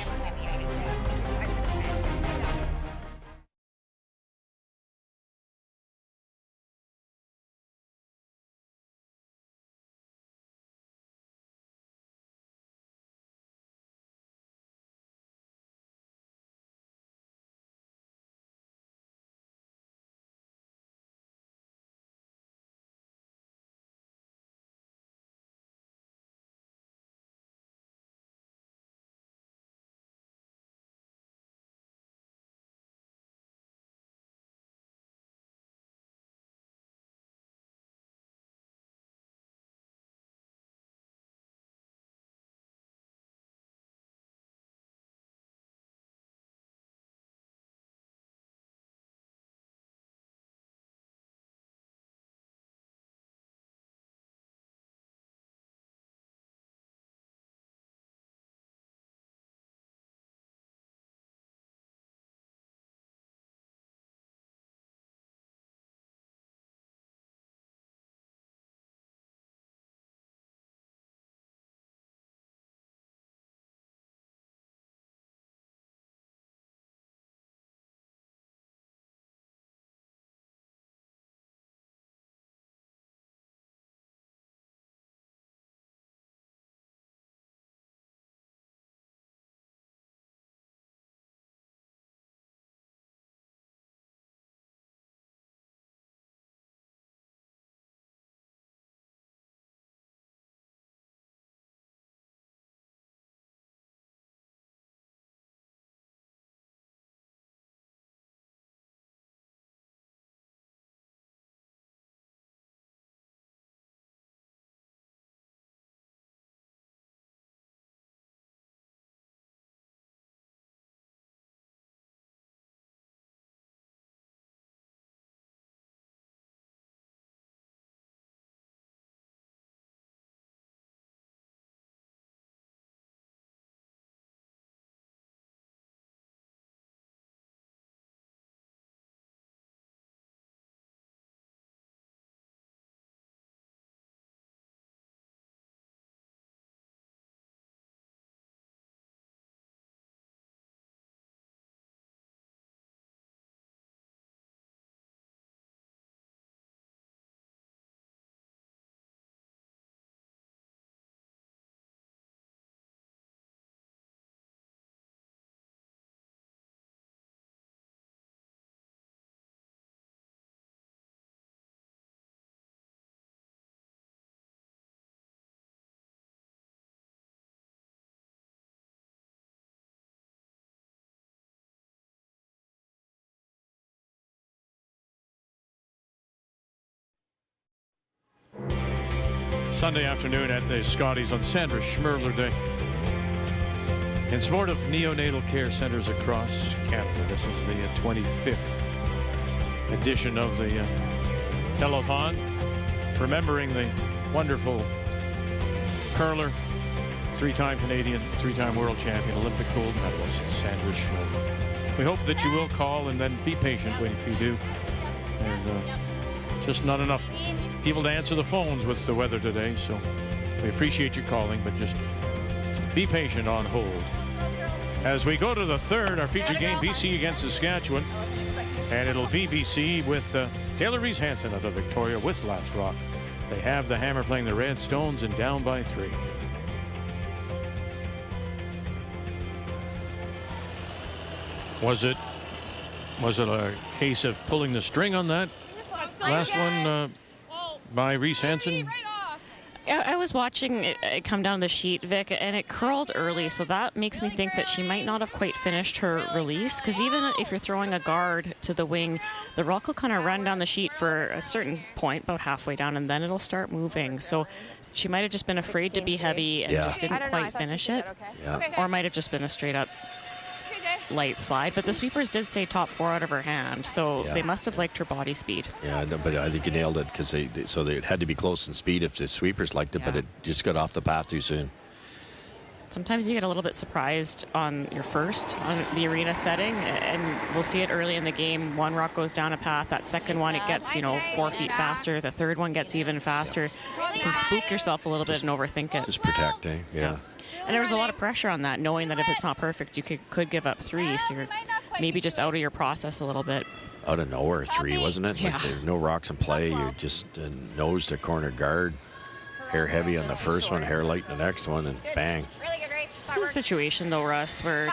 [SPEAKER 1] Sunday afternoon at the Scotties on Sandra Schmerler Day. In support of neonatal care centers across Canada, this is the 25th edition of the telethon, remembering the wonderful curler, three-time Canadian, three-time world champion, Olympic gold medalist, Sandra Schmerler. We hope that you will call and then be patient if you do. There's just not enough people to answer the phones with the weather today, so we appreciate you calling, but just be patient on hold. As we go to the third, our feature game, BC against Saskatchewan, and it'll be BC with Taylor Reese Hansen out of Victoria with Last Rock. They have the Hammer playing the Redstones and down by 3. Was it a case of pulling the string on that last one by Reese Hansen?
[SPEAKER 2] I was watching it come down the sheet, Vic, and it curled early, so that makes me think that she might not have quite finished her release, because even if you're throwing a guard to the wing, the rock will kind of run down the sheet for a certain point, about halfway down, and then it'll start moving. So she might have just been afraid to be heavy and just didn't quite finish it, or might have just been a straight-up light slide, but the sweepers did say top 4 out of her hand, so they must have liked her body speed.
[SPEAKER 4] Yeah, but I think you nailed it, because they had to be close in speed if the sweepers liked it, but it just got off the path too soon.
[SPEAKER 2] Sometimes you get a little bit surprised on your first on the arena setting, and we'll see it early in the game. One rock goes down a path, that second one it gets 4 feet faster, the third one gets even faster. You can spook yourself a little bit and overthink it.
[SPEAKER 4] Just protect, yeah.
[SPEAKER 2] And there was a lot of pressure on that, knowing that if it's not perfect, you could give up 3, so you're maybe just out of your process a little bit.
[SPEAKER 4] Out of nowhere, 3, wasn't it?
[SPEAKER 2] Yeah.
[SPEAKER 4] Like there's no rocks in play. You just nose to corner guard, hair heavy on the first one, hair light in the next one, and bang.
[SPEAKER 2] This is a situation, though, Russ, where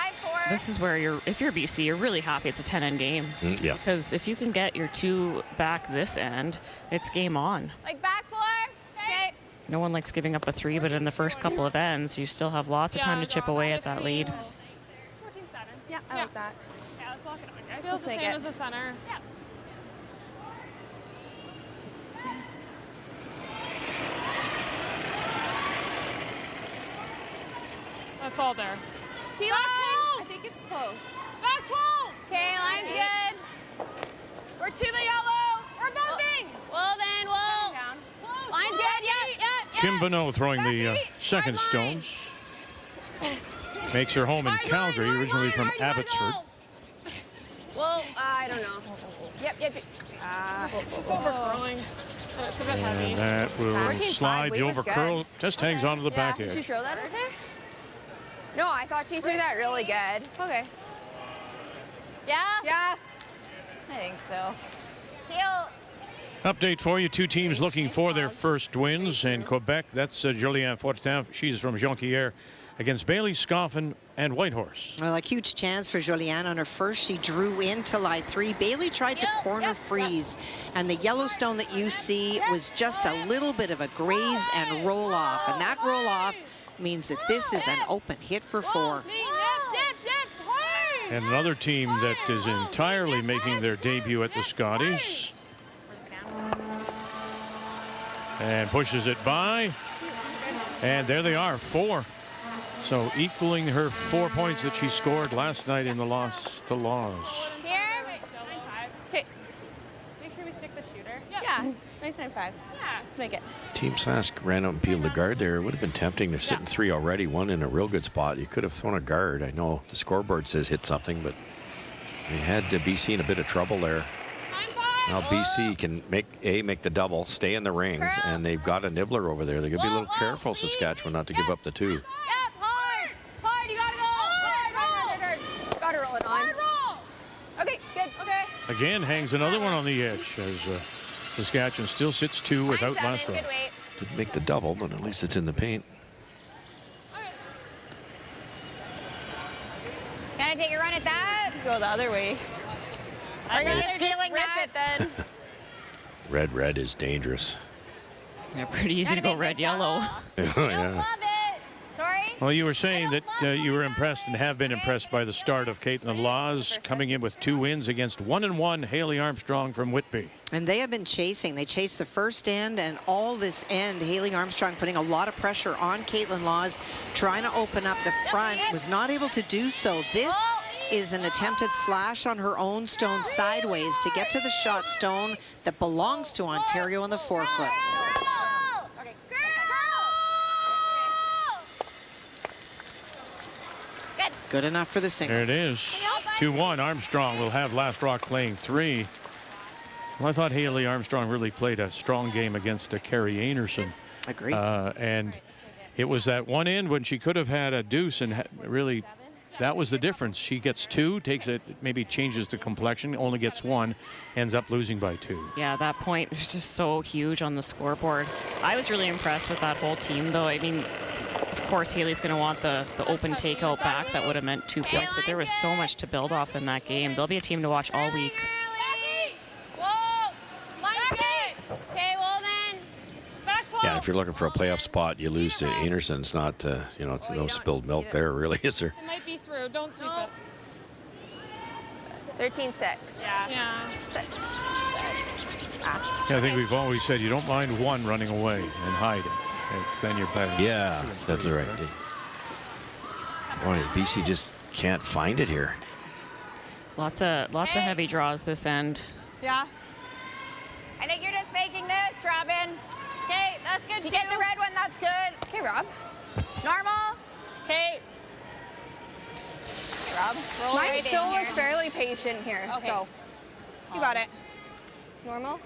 [SPEAKER 2] this is where if you're BC, you're really happy it's a 10-end game.
[SPEAKER 4] Yeah.
[SPEAKER 2] Because if you can get your 2 back this end, it's game on.
[SPEAKER 9] Like back 4. Okay.
[SPEAKER 2] No one likes giving up a 3, but in the first couple of ends, you still have lots of time to chip away at that lead.
[SPEAKER 9] 14-7.
[SPEAKER 10] Yeah, I like that.
[SPEAKER 9] Yeah, let's lock it on, guys.
[SPEAKER 10] Feels
[SPEAKER 9] Feels the same as the center. Yeah. That's all there.
[SPEAKER 10] T-line! I think it's close.
[SPEAKER 9] Back 12! Okay, line's good.
[SPEAKER 10] We're to the yellow!
[SPEAKER 9] We're moving! Well then, we'll... Line's good, yep.
[SPEAKER 1] Kim Bonneau throwing the second stones. Makes her home in Calgary, originally from Abbotsford.
[SPEAKER 10] Well, I don't know. Yep.
[SPEAKER 9] It's just overcurling. It's a bit heavy.
[SPEAKER 1] And that will slide. The overcurl just hangs onto the back
[SPEAKER 10] Did she
[SPEAKER 1] edge.
[SPEAKER 10] throw that okay? No, I thought she threw that really good. Okay.
[SPEAKER 9] Yeah?
[SPEAKER 10] Yeah.
[SPEAKER 9] I think so.
[SPEAKER 1] Update for you, 2 teams looking for their first wins. In Quebec, that's Julianne Fortin. She's from Jonquière against Bailey Scoffin and Whitehorse.
[SPEAKER 7] Well, a huge chance for Julianne on her first. She drew into line 3. Bailey tried to corner freeze, and the Yellowstone that you see was just a little bit of a graze and roll off, and that roll off means that this is an open hit for 4.
[SPEAKER 1] And another team that is entirely making their debut at the Scotties. And pushes it by. And there they are, 4. So equaling her 4 points that she scored last night in the loss to Laws.
[SPEAKER 9] Here. Okay. Make sure we stick the shooter.
[SPEAKER 10] Yeah. Nice 9-5.
[SPEAKER 9] Yeah.
[SPEAKER 10] Let's make it.
[SPEAKER 4] Team Sask ran out and peeled the guard there. It would have been tempting. They're sitting 3 already, 1 in a real good spot. You could have thrown a guard. I know the scoreboard says hit something, but they had BC in a bit of trouble there. Now BC can make the double, stay in the rings, and they've got a nibbler over there. They're going to be a little careful, Saskatchewan, not to give up the 2.
[SPEAKER 9] Yep, hard. Hard, you gotta go.
[SPEAKER 10] Hard. Gotta roll it on. Okay, good. Okay.
[SPEAKER 1] Again, hangs another one on the edge as Saskatchewan still sits 2 without last round.
[SPEAKER 4] Didn't make the double, but at least it's in the paint.
[SPEAKER 8] Can I take a run at that?
[SPEAKER 10] Go the other way.
[SPEAKER 8] Are you just feeling
[SPEAKER 10] Rip
[SPEAKER 8] that?
[SPEAKER 10] it then.
[SPEAKER 4] Red is dangerous.
[SPEAKER 2] Yeah, pretty easy to go red-yellow.
[SPEAKER 4] Yeah.
[SPEAKER 8] Love it. Sorry?
[SPEAKER 1] Well, you were saying that you were impressed and have been impressed by the start of Caitlin Laws, coming in with 2 wins against 1-1 Haley Armstrong from Whitby.
[SPEAKER 7] And they have been chasing. They chased the first end and all this end. Haley Armstrong putting a lot of pressure on Caitlin Laws, trying to open up the front, was not able to do so. This is an attempted slash on her own stone sideways to get to the shot stone that belongs to Ontario on the forefoot. Good enough for the single.
[SPEAKER 1] There it is. 2-1. Armstrong will have Last Rock playing 3. Well, I thought Haley Armstrong really played a strong game against Carrie Anderson.
[SPEAKER 7] Agreed.
[SPEAKER 1] And it was that one end when she could have had a deuce, and really that was the difference. She gets 2, takes it, maybe changes the complexion, only gets 1, ends up losing by 2.
[SPEAKER 2] Yeah, that point was just so huge on the scoreboard. I was really impressed with that whole team, though. I mean, of course, Haley's going to want the open takeout back. That would have meant 2 points, but there was so much to build off in that game. They'll be a team to watch all week.
[SPEAKER 4] Yeah, if you're looking for a playoff spot, you lose to Anderson. It's not, you know, it's no spilled milk there, really, is there?
[SPEAKER 9] It might be through. Don't sweep it.
[SPEAKER 10] 13-6.
[SPEAKER 9] Yeah.
[SPEAKER 10] 6.
[SPEAKER 1] Yeah, I think we've always said you don't mind one running away and hiding. It's then you're better.
[SPEAKER 4] Yeah, that's right. Boy, BC just can't find it here.
[SPEAKER 2] Lots of heavy draws this end.
[SPEAKER 8] Yeah. I think you're just making this, Robin. Okay, that's good. If you get the red one, that's good. Okay, Rob. Normal. Okay. Okay, Rob. Roll
[SPEAKER 10] Mine
[SPEAKER 8] right
[SPEAKER 10] still
[SPEAKER 8] in
[SPEAKER 10] was fairly patient here,
[SPEAKER 8] Okay.
[SPEAKER 10] so you got it. Normal.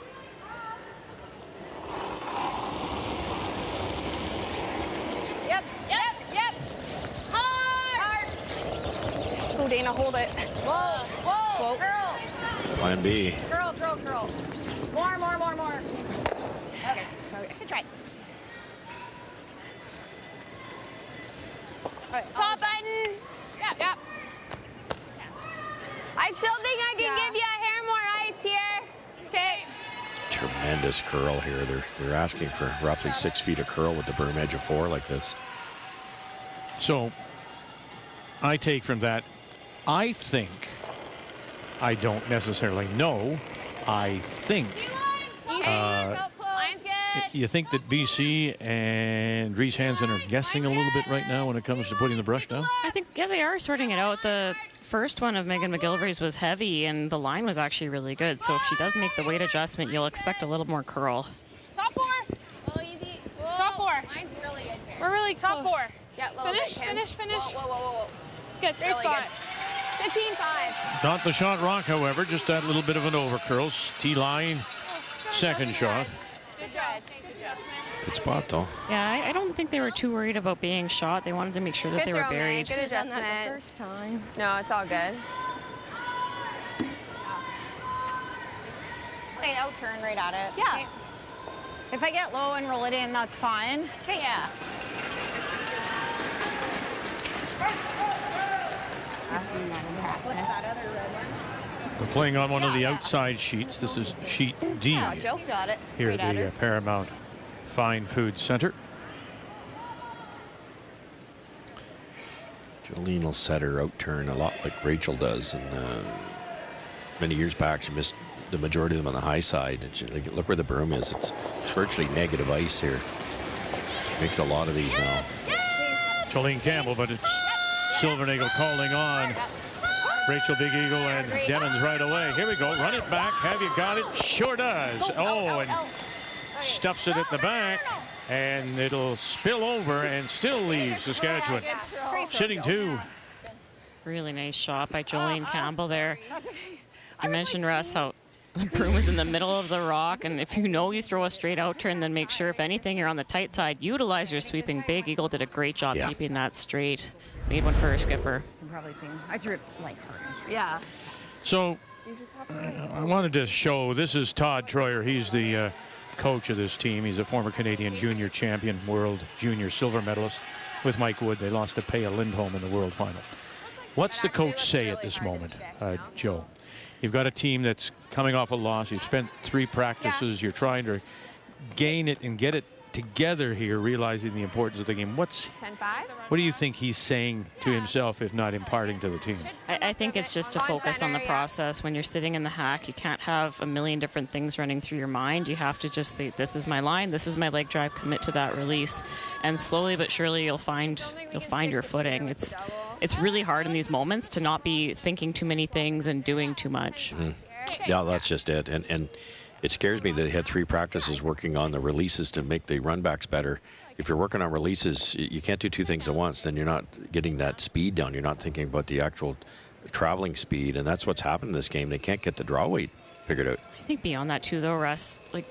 [SPEAKER 8] Yep. Hard.
[SPEAKER 10] Oh, Dana, hold it.
[SPEAKER 8] Whoa. Curl.
[SPEAKER 4] Plan B.
[SPEAKER 8] Curl. More. Okay. Good try.
[SPEAKER 9] Top button.
[SPEAKER 8] Yep.
[SPEAKER 10] I still think I can give you a hair more ice here.
[SPEAKER 8] Okay.
[SPEAKER 4] Tremendous curl here. They're asking for roughly 6 feet of curl with the berm edge of 4 like this.
[SPEAKER 1] So I take from that, I think, I don't necessarily know, I think, you think that BC and Reese Hansen are guessing a little bit right now when it comes to putting the brush down?
[SPEAKER 2] I think, yeah, they are sorting it out. The first one of Megan McGillivray's was heavy, and the line was actually really good. So if she does make the weight adjustment, you'll expect a little more curl.
[SPEAKER 9] Top 4. Oh, easy. Top 4.
[SPEAKER 10] Mine's really good here.
[SPEAKER 9] We're really top 4.
[SPEAKER 10] Yeah,
[SPEAKER 9] Finish.
[SPEAKER 10] Whoa.
[SPEAKER 9] Good. Great
[SPEAKER 10] Really
[SPEAKER 9] spot.
[SPEAKER 10] good. 15-5.
[SPEAKER 1] Not the shot rock, however, just that little bit of an overcurl. T-line, second shot.
[SPEAKER 9] Good job.
[SPEAKER 4] Good spot, though.
[SPEAKER 2] Yeah, I don't think they were too worried about being shot. They wanted to make sure that
[SPEAKER 10] Good
[SPEAKER 2] they were
[SPEAKER 10] throw, Meg.
[SPEAKER 2] buried.
[SPEAKER 10] Good adjustment.
[SPEAKER 8] First time.
[SPEAKER 10] No, it's all good.
[SPEAKER 8] Okay, I'll turn right at it.
[SPEAKER 10] Yeah.
[SPEAKER 8] Okay. If I get low and roll it in, that's fine.
[SPEAKER 10] Okay. Yeah.
[SPEAKER 1] We're playing on one of the outside sheets. This is sheet D
[SPEAKER 10] Yeah, Joe. You got it.
[SPEAKER 1] here
[SPEAKER 10] Right
[SPEAKER 1] at the Paramount Fine Foods Centre.
[SPEAKER 4] Jolene will set her out turn a lot like Rachel does. And many years back, she missed the majority of them on the high side. And she, look where the berm is. It's virtually negative ice here. She makes a lot of these now.
[SPEAKER 1] Jolene Campbell, but it's Silvernagle calling on Rachel Big Eagle and Devons right away. Here we go. Run it back. Have you got it? Sure does. Oh, and stuffs it at the back. And it'll spill over and still leaves Saskatchewan. Sitting 2.
[SPEAKER 2] Really nice shot by Jolene Campbell there. You mentioned, Russ, how the broom was in the middle of the rock, and if you know you throw a straight out turn, then make sure, if anything, you're on the tight side. Utilize your sweeping. Big Eagle did a great job keeping that straight. Made one for her skipper.
[SPEAKER 8] I threw it like hard.
[SPEAKER 10] Yeah.
[SPEAKER 1] So I wanted to show, this is Todd Troyer. He's the coach of this team. He's a former Canadian junior champion, world junior silver medalist with Mike Wood. They lost to Paya Lindholm in the world final. What's the coach say at this moment, Joe? You've got a team that's coming off a loss. You've spent 3 practices. You're trying to gain it and get it together here, realizing the importance of the game.
[SPEAKER 10] 10-5.
[SPEAKER 1] What do you think he's saying to himself, if not imparting to the team?
[SPEAKER 2] I think it's just to focus on the process. When you're sitting in the hack, you can't have a million different things running through your mind. You have to just say, this is my line, this is my leg drive, commit to that release. And slowly but surely you'll find your footing. It's really hard in these moments to not be thinking too many things and doing too much.
[SPEAKER 4] Yeah, that's just it. And it scares me that they had 3 practices working on the releases to make the runbacks better. If you're working on releases, you can't do 2 things at once. Then you're not getting that speed down. You're not thinking about the actual traveling speed, and that's what's happened in this game. They can't get the draw weight figured out.
[SPEAKER 2] I think beyond that too, though, Russ, like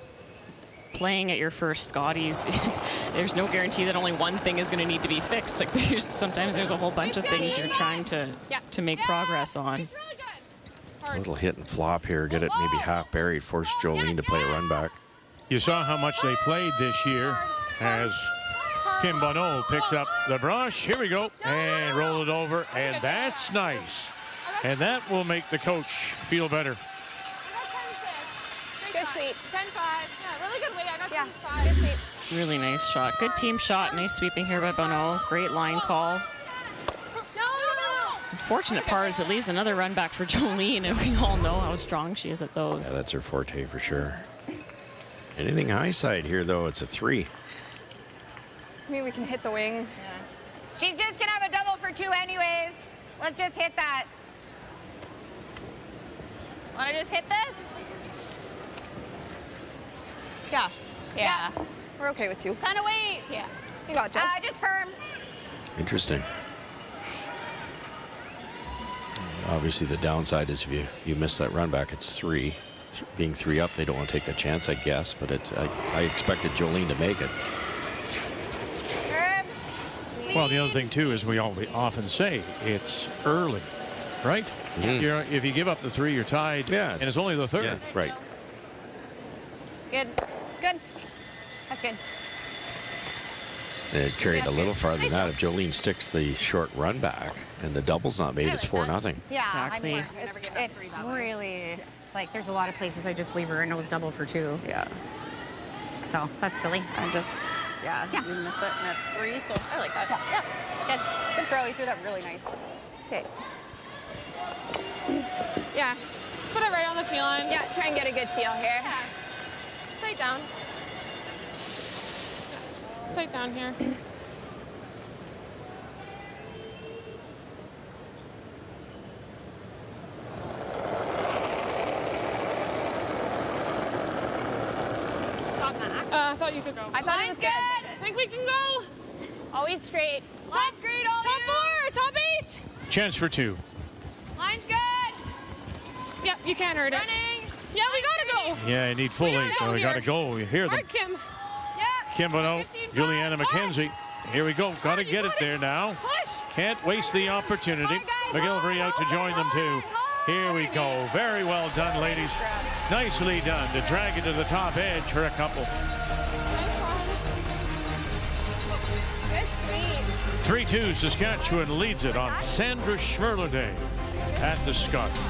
[SPEAKER 2] playing at your first Scotties, there's no guarantee that only one thing is going to need to be fixed. Like sometimes there's a whole bunch of things you're trying to make progress on.
[SPEAKER 4] A little hit and flop here, get it maybe half buried, force Jolene to play a run back.
[SPEAKER 1] You saw how much they played this year as Kim Bonneau picks up the brush. Here we go, and roll it over, and that's nice. And that will make the coach feel better.
[SPEAKER 10] Good sweep.
[SPEAKER 9] 10-5. Yeah, really good weight. I got 10-5. Good sweep.
[SPEAKER 2] Really nice shot. Good team shot. Nice sweeping here by Bonneau. Great line call. Unfortunate part is it leaves another run back for Jolene, and we all know how strong she is at those.
[SPEAKER 4] Yeah, that's her forte for sure. Anything high side here, though, it's a 3.
[SPEAKER 10] Maybe we can hit the wing.
[SPEAKER 8] Yeah. She's just going to have a double for 2 anyways. Let's just hit that.
[SPEAKER 9] Want to just hit this?
[SPEAKER 10] Yeah.
[SPEAKER 9] Yeah.
[SPEAKER 10] We're okay with 2.
[SPEAKER 9] Kind of weight. Yeah.
[SPEAKER 10] You got it,
[SPEAKER 8] Just firm.
[SPEAKER 4] Interesting. Obviously, the downside is if you miss that run back, it's 3. Being 3 up, they don't want to take the chance, I guess. But I expected Jolene to make it.
[SPEAKER 1] Well, the other thing, too, is we often say it's early, right? If you give up the 3, you're tied, and it's only the 3rd.
[SPEAKER 4] Yeah, right.
[SPEAKER 8] Good. Good. That's good.
[SPEAKER 4] It carried a little farther than that. If Jolene sticks the short run back and the double's not made, it's 4-0.
[SPEAKER 3] Yeah,
[SPEAKER 2] Exactly.
[SPEAKER 3] It's really, like, there's a lot of places I just leave her a nose double for 2.
[SPEAKER 10] Yeah.
[SPEAKER 3] So that's silly.
[SPEAKER 10] I just, you miss it, and it's 3, so I like that. Yeah. Good throw. You threw that really nice. Okay.
[SPEAKER 9] Yeah. Just put it right on the tee line.
[SPEAKER 10] Yeah, try and get a good feel here.
[SPEAKER 9] Yeah. Sight down. Sight down here. I thought you could go.
[SPEAKER 10] I thought it was good.
[SPEAKER 9] I think we can go.
[SPEAKER 10] Always straight.
[SPEAKER 8] Line's great, all
[SPEAKER 9] Top 4, top 8.
[SPEAKER 1] Chance for 2.
[SPEAKER 8] Line's good.
[SPEAKER 9] Yep, you can't hurt it.
[SPEAKER 8] Running.
[SPEAKER 9] Yeah, we gotta go.
[SPEAKER 1] Yeah, you need full 8, so we got to
[SPEAKER 9] here.
[SPEAKER 1] go. You hear them.
[SPEAKER 9] Hard, Kim.
[SPEAKER 8] Yeah.
[SPEAKER 1] Kim Bonneau, Juliana McKenzie. Here we go. Got to get it there now.
[SPEAKER 9] Push.
[SPEAKER 1] Can't waste the opportunity. McGilvery out to join them, too. Here we go. Very well done, ladies. Nicely done to drag it to the top edge for a couple. 3-2, Saskatchewan leads it on Sandra Schmerler Day at the Scotties.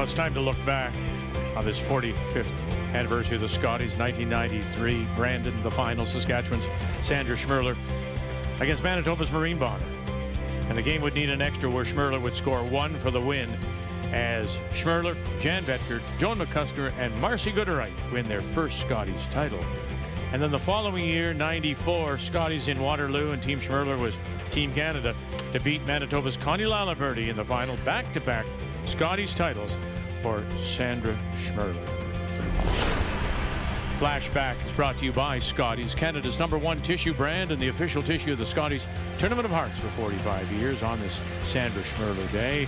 [SPEAKER 1] Well, it's time to look back on this 45th anniversary of the Scotties. 1993, Brandon, the final, Saskatchewan's Sandra Schmerler against Manitoba's Maureen Bonner. And the game would need an extra where Schmerler would score 1 for the win, as Schmerler, Jan Betker, Joan McCusker, and Marcy Gooderite win their first Scotties title. And then the following year, 94, Scotties in Waterloo, and Team Schmerler was Team Canada to beat Manitoba's Connie Lalaverty in the final. Back-to-back Scotties titles for Sandra Schmerler. Flashback is brought to you by Scotties, Canada's #1 tissue brand and the official tissue of the Scotties Tournament of Hearts for 45 years on this Sandra Schmerler Day.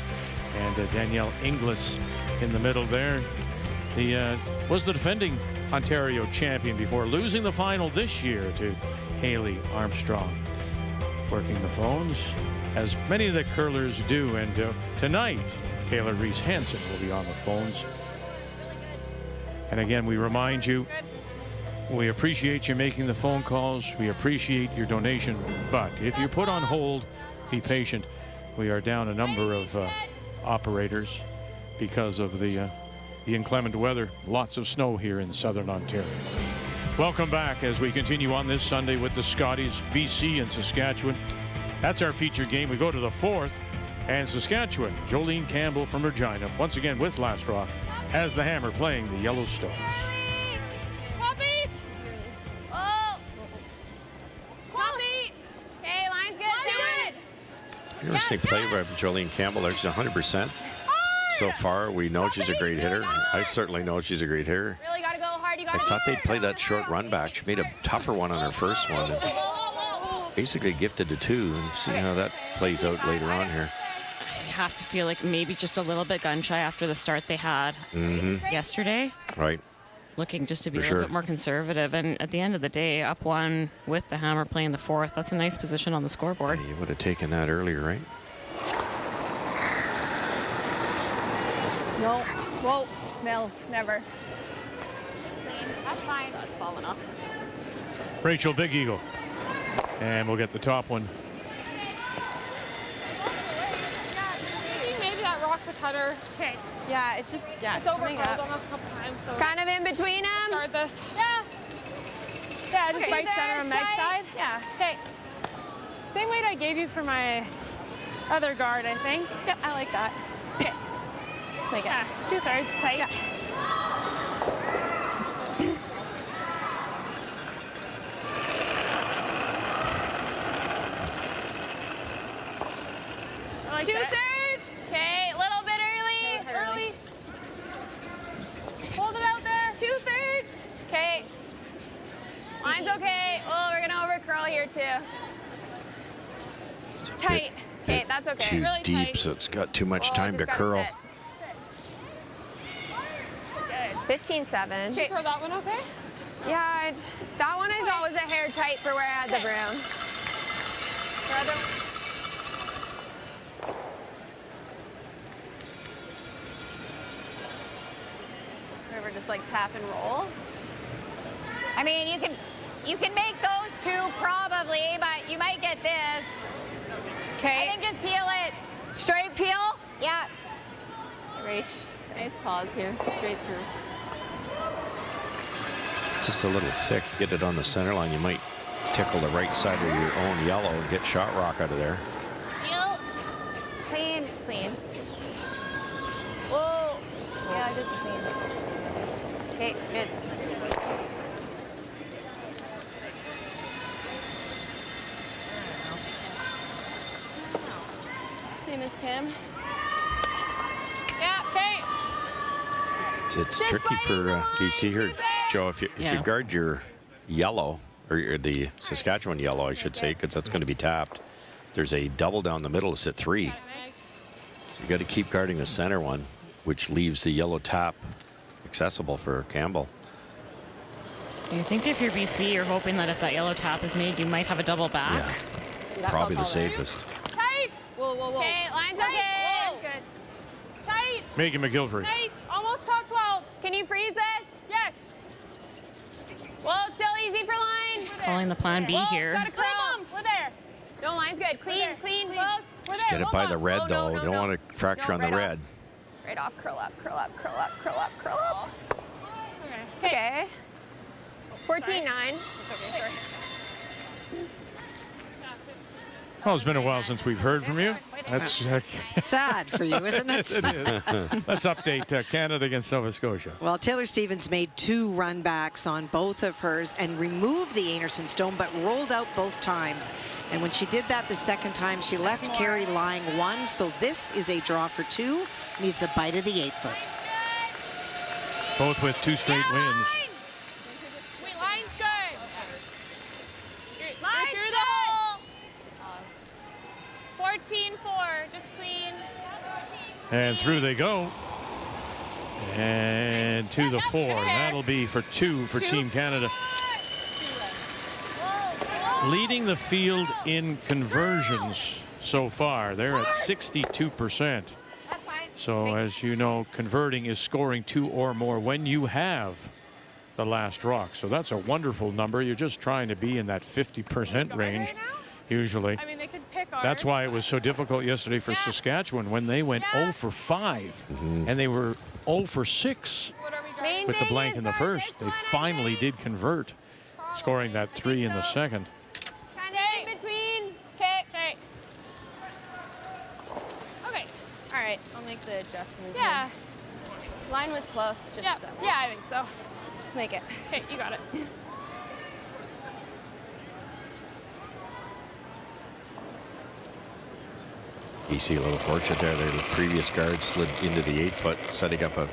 [SPEAKER 1] And Danielle Inglis in the middle there. Was the defending Ontario champion before losing the final this year to Haley Armstrong. Working the phones, as many of the curlers do. And tonight, Taylor Reese Hansen will be on the phones. And again, we remind you, we appreciate you making the phone calls. We appreciate your donation. But if you're put on hold, be patient. We are down a number of operators because of the inclement weather. Lots of snow here in southern Ontario. Welcome back as we continue on this Sunday with the Scotties, BC and Saskatchewan. That's our feature game. We go to the 4th, and Saskatchewan, Jolene Campbell from Regina, once again with Last Rock, has the hammer playing the Yellowstones.
[SPEAKER 9] Top 8! Oh! Top 8! Okay, line's good.
[SPEAKER 4] Interesting play by Jolene Campbell. There's 100%. So far, we know she's a great hitter. I certainly know she's a great hitter.
[SPEAKER 9] Really gotta go hard. You
[SPEAKER 4] I thought they'd play that short run back. She made a tougher one on her first one. And basically gifted to 2. And see how that plays out later on here.
[SPEAKER 2] I have to feel like maybe just a little bit gun shy after the start they had yesterday.
[SPEAKER 4] Right.
[SPEAKER 2] Looking just to be a little bit more conservative. And at the end of the day, up 1 with the hammer playing the 4th. That's a nice position on the scoreboard.
[SPEAKER 4] Yeah, you would have taken that earlier, right?
[SPEAKER 10] No. Whoa. No, never.
[SPEAKER 8] That's fine.
[SPEAKER 10] That's falling off.
[SPEAKER 1] Rachel Big Eagle. And we'll get the top one.
[SPEAKER 9] Maybe that rock's a cutter. Okay.
[SPEAKER 10] Yeah, it's just,
[SPEAKER 9] It's overcurled almost a couple times. So
[SPEAKER 5] Kind of in between them.
[SPEAKER 9] start this. Yeah. Yeah, just right center on Meg's side.
[SPEAKER 10] yeah.
[SPEAKER 9] Okay. Same weight I gave you for my other guard, I think.
[SPEAKER 10] Yep, I like that.
[SPEAKER 9] Okay.
[SPEAKER 10] Let's make it.
[SPEAKER 9] Yeah, 2/3 tight.
[SPEAKER 10] Yeah.
[SPEAKER 9] I like
[SPEAKER 5] 2/3.
[SPEAKER 9] Okay, a little bit early. Hold it out there.
[SPEAKER 5] 2/3.
[SPEAKER 9] Okay. Line's okay. Oh, we're gonna overcurl here too.
[SPEAKER 4] It's
[SPEAKER 9] tight. Okay, that's okay.
[SPEAKER 4] Too
[SPEAKER 9] Really
[SPEAKER 4] deep,
[SPEAKER 9] tight.
[SPEAKER 4] so it's got too much time to curl.
[SPEAKER 5] 15-7.
[SPEAKER 9] Did you throw that one okay?
[SPEAKER 5] Yeah, that one is always a hair tight for where I had the broom.
[SPEAKER 10] Ever just like tap and roll?
[SPEAKER 8] I mean, you can make those 2 probably, but you might get this.
[SPEAKER 5] Okay.
[SPEAKER 8] I think just peel it.
[SPEAKER 5] Straight peel?
[SPEAKER 8] Yeah.
[SPEAKER 10] Rach, nice pause here, straight through.
[SPEAKER 4] It's just a little thick. Get it on the center line. You might tickle the right side of your own yellow and get shot rock out of there.
[SPEAKER 8] Peel. Clean.
[SPEAKER 10] Clean.
[SPEAKER 8] Whoa.
[SPEAKER 10] Yeah, just clean.
[SPEAKER 8] Okay, good.
[SPEAKER 10] See, Miss Kim.
[SPEAKER 8] Yeah.
[SPEAKER 9] Okay.
[SPEAKER 4] It's tricky for, do you see her, Joe, if you guard your yellow, or the Saskatchewan yellow, I should say, because that's going to be tapped, there's a double down the middle. It's at 3. So you got to keep guarding the center one, which leaves the yellow tap accessible for Campbell.
[SPEAKER 2] I think if you're BC, you're hoping that if that yellow tap is made, you might have a double back.
[SPEAKER 4] Yeah, probably the safest.
[SPEAKER 9] Tight.
[SPEAKER 10] Whoa, whoa, whoa.
[SPEAKER 9] Okay, line's okay. Line's good. Tight.
[SPEAKER 1] Megan McGilvery.
[SPEAKER 9] Tight. Almost top 12.
[SPEAKER 5] Can you freeze this?
[SPEAKER 9] Yes.
[SPEAKER 5] Well, it's still easy for line.
[SPEAKER 2] Calling the plan B here.
[SPEAKER 9] Gotta curl. We're there.
[SPEAKER 5] No, line's good. Clean, clean. Close.
[SPEAKER 9] We're
[SPEAKER 4] Just
[SPEAKER 9] there.
[SPEAKER 4] get it by the red,
[SPEAKER 5] Oh,
[SPEAKER 4] though.
[SPEAKER 5] no,
[SPEAKER 4] You don't want to fracture on the
[SPEAKER 5] right
[SPEAKER 4] red.
[SPEAKER 5] Right right off. Curl up, curl up, curl up, curl up, curl up. Okay. 14-9.
[SPEAKER 1] Well, it's been a while since we've heard from you. That's
[SPEAKER 7] sad for you, isn't it?
[SPEAKER 1] Yes, it is. Let's update Canada against Nova Scotia.
[SPEAKER 7] Well, Taylor Stevens made 2 run-backs on both of hers and removed the Anderson stone, but rolled out both times. And when she did that the second time, she left Carey lying 1. So this is a draw for 2. Needs a bite of the 8-foot.
[SPEAKER 1] Both with 2 straight wins.
[SPEAKER 9] Wait, line's good. Line's through the hole. 14-4, just clean.
[SPEAKER 1] And through they go. And to the 4. That'll be for 2 for Team Canada. Leading the field in conversions so far. They're at 62%. So as you know, converting is scoring 2 or more when you have the last rock. So that's a wonderful number. You're just trying to be in that 50% range usually.
[SPEAKER 9] I mean, they could pick ours.
[SPEAKER 1] That's why it was so difficult yesterday for Saskatchewan when they went 0 for 5 and they were 0 for 6 with the blank in the first. They finally did convert, scoring that 3 in the second.
[SPEAKER 5] All right, I'll make the adjustment.
[SPEAKER 9] Yeah.
[SPEAKER 5] Line was close. Just
[SPEAKER 9] Yeah, I think so.
[SPEAKER 5] Let's make it.
[SPEAKER 9] Okay, you got it.
[SPEAKER 4] BC a little fortunate there. The previous guard slid into the 8-foot, setting up a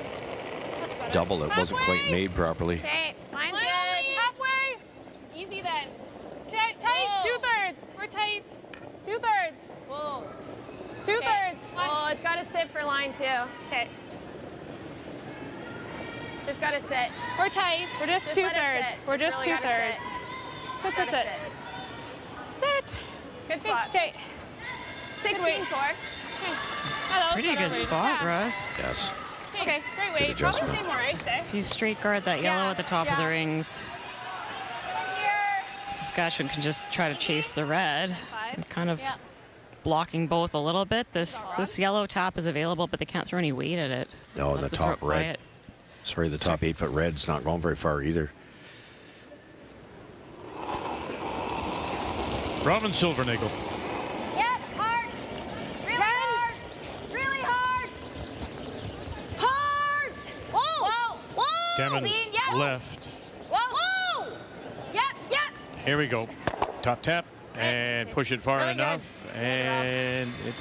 [SPEAKER 4] double that wasn't quite made properly.
[SPEAKER 5] Okay, line good.
[SPEAKER 9] Halfway.
[SPEAKER 5] Easy then.
[SPEAKER 9] Tight.
[SPEAKER 5] Whoa.
[SPEAKER 9] 2/3. We're tight. 2/3.
[SPEAKER 5] Whoa.
[SPEAKER 9] 2/3.
[SPEAKER 5] Oh, it's got to sit for line 2.
[SPEAKER 9] Okay.
[SPEAKER 5] Just got to sit.
[SPEAKER 9] We're tight. We're just
[SPEAKER 5] Just let it
[SPEAKER 9] 2/3.
[SPEAKER 5] sit.
[SPEAKER 9] We're just
[SPEAKER 5] Really gotta
[SPEAKER 9] 2/3.
[SPEAKER 5] sit.
[SPEAKER 9] Sit. Sit.
[SPEAKER 5] Good spot.
[SPEAKER 9] Okay.
[SPEAKER 5] 16-4.
[SPEAKER 2] Pretty good spot, Russ.
[SPEAKER 4] Yes.
[SPEAKER 9] Okay. Great weight. Probably
[SPEAKER 4] adjustment.
[SPEAKER 9] say more ice, eh?
[SPEAKER 2] If you straight guard that yellow at the top of the rings, Saskatchewan can just try to chase the red. And kind of blocking both a little bit. This yellow top is available, but they can't throw any weight at it.
[SPEAKER 4] No, and the top red. Sorry, the top 8-foot red's not going very far either.
[SPEAKER 1] Robin Silvernagle.
[SPEAKER 8] Yep, hard. Really hard. Really hard. Hard. Whoa. Whoa.
[SPEAKER 1] Demons
[SPEAKER 8] Yep.
[SPEAKER 1] left.
[SPEAKER 8] Whoa. Yep.
[SPEAKER 1] Here we go. Top tap and push it far
[SPEAKER 8] Really
[SPEAKER 1] enough. And it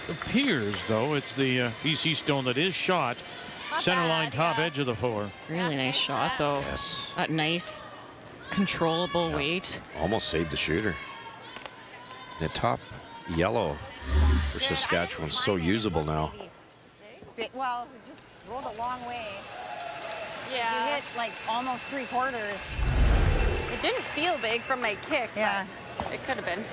[SPEAKER 1] appears, though, it's the BC stone that is shot. Center line, top edge of the 4.
[SPEAKER 2] Really nice shot, though.
[SPEAKER 4] Yes.
[SPEAKER 2] That nice, controllable weight.
[SPEAKER 4] Almost saved the shooter. The top yellow for Saskatchewan's so usable now.
[SPEAKER 8] Well, we just rolled a long way.
[SPEAKER 10] Yeah.
[SPEAKER 8] You hit like almost 3/4.
[SPEAKER 10] It didn't feel big from my kick.
[SPEAKER 8] Yeah.
[SPEAKER 10] But it could have been.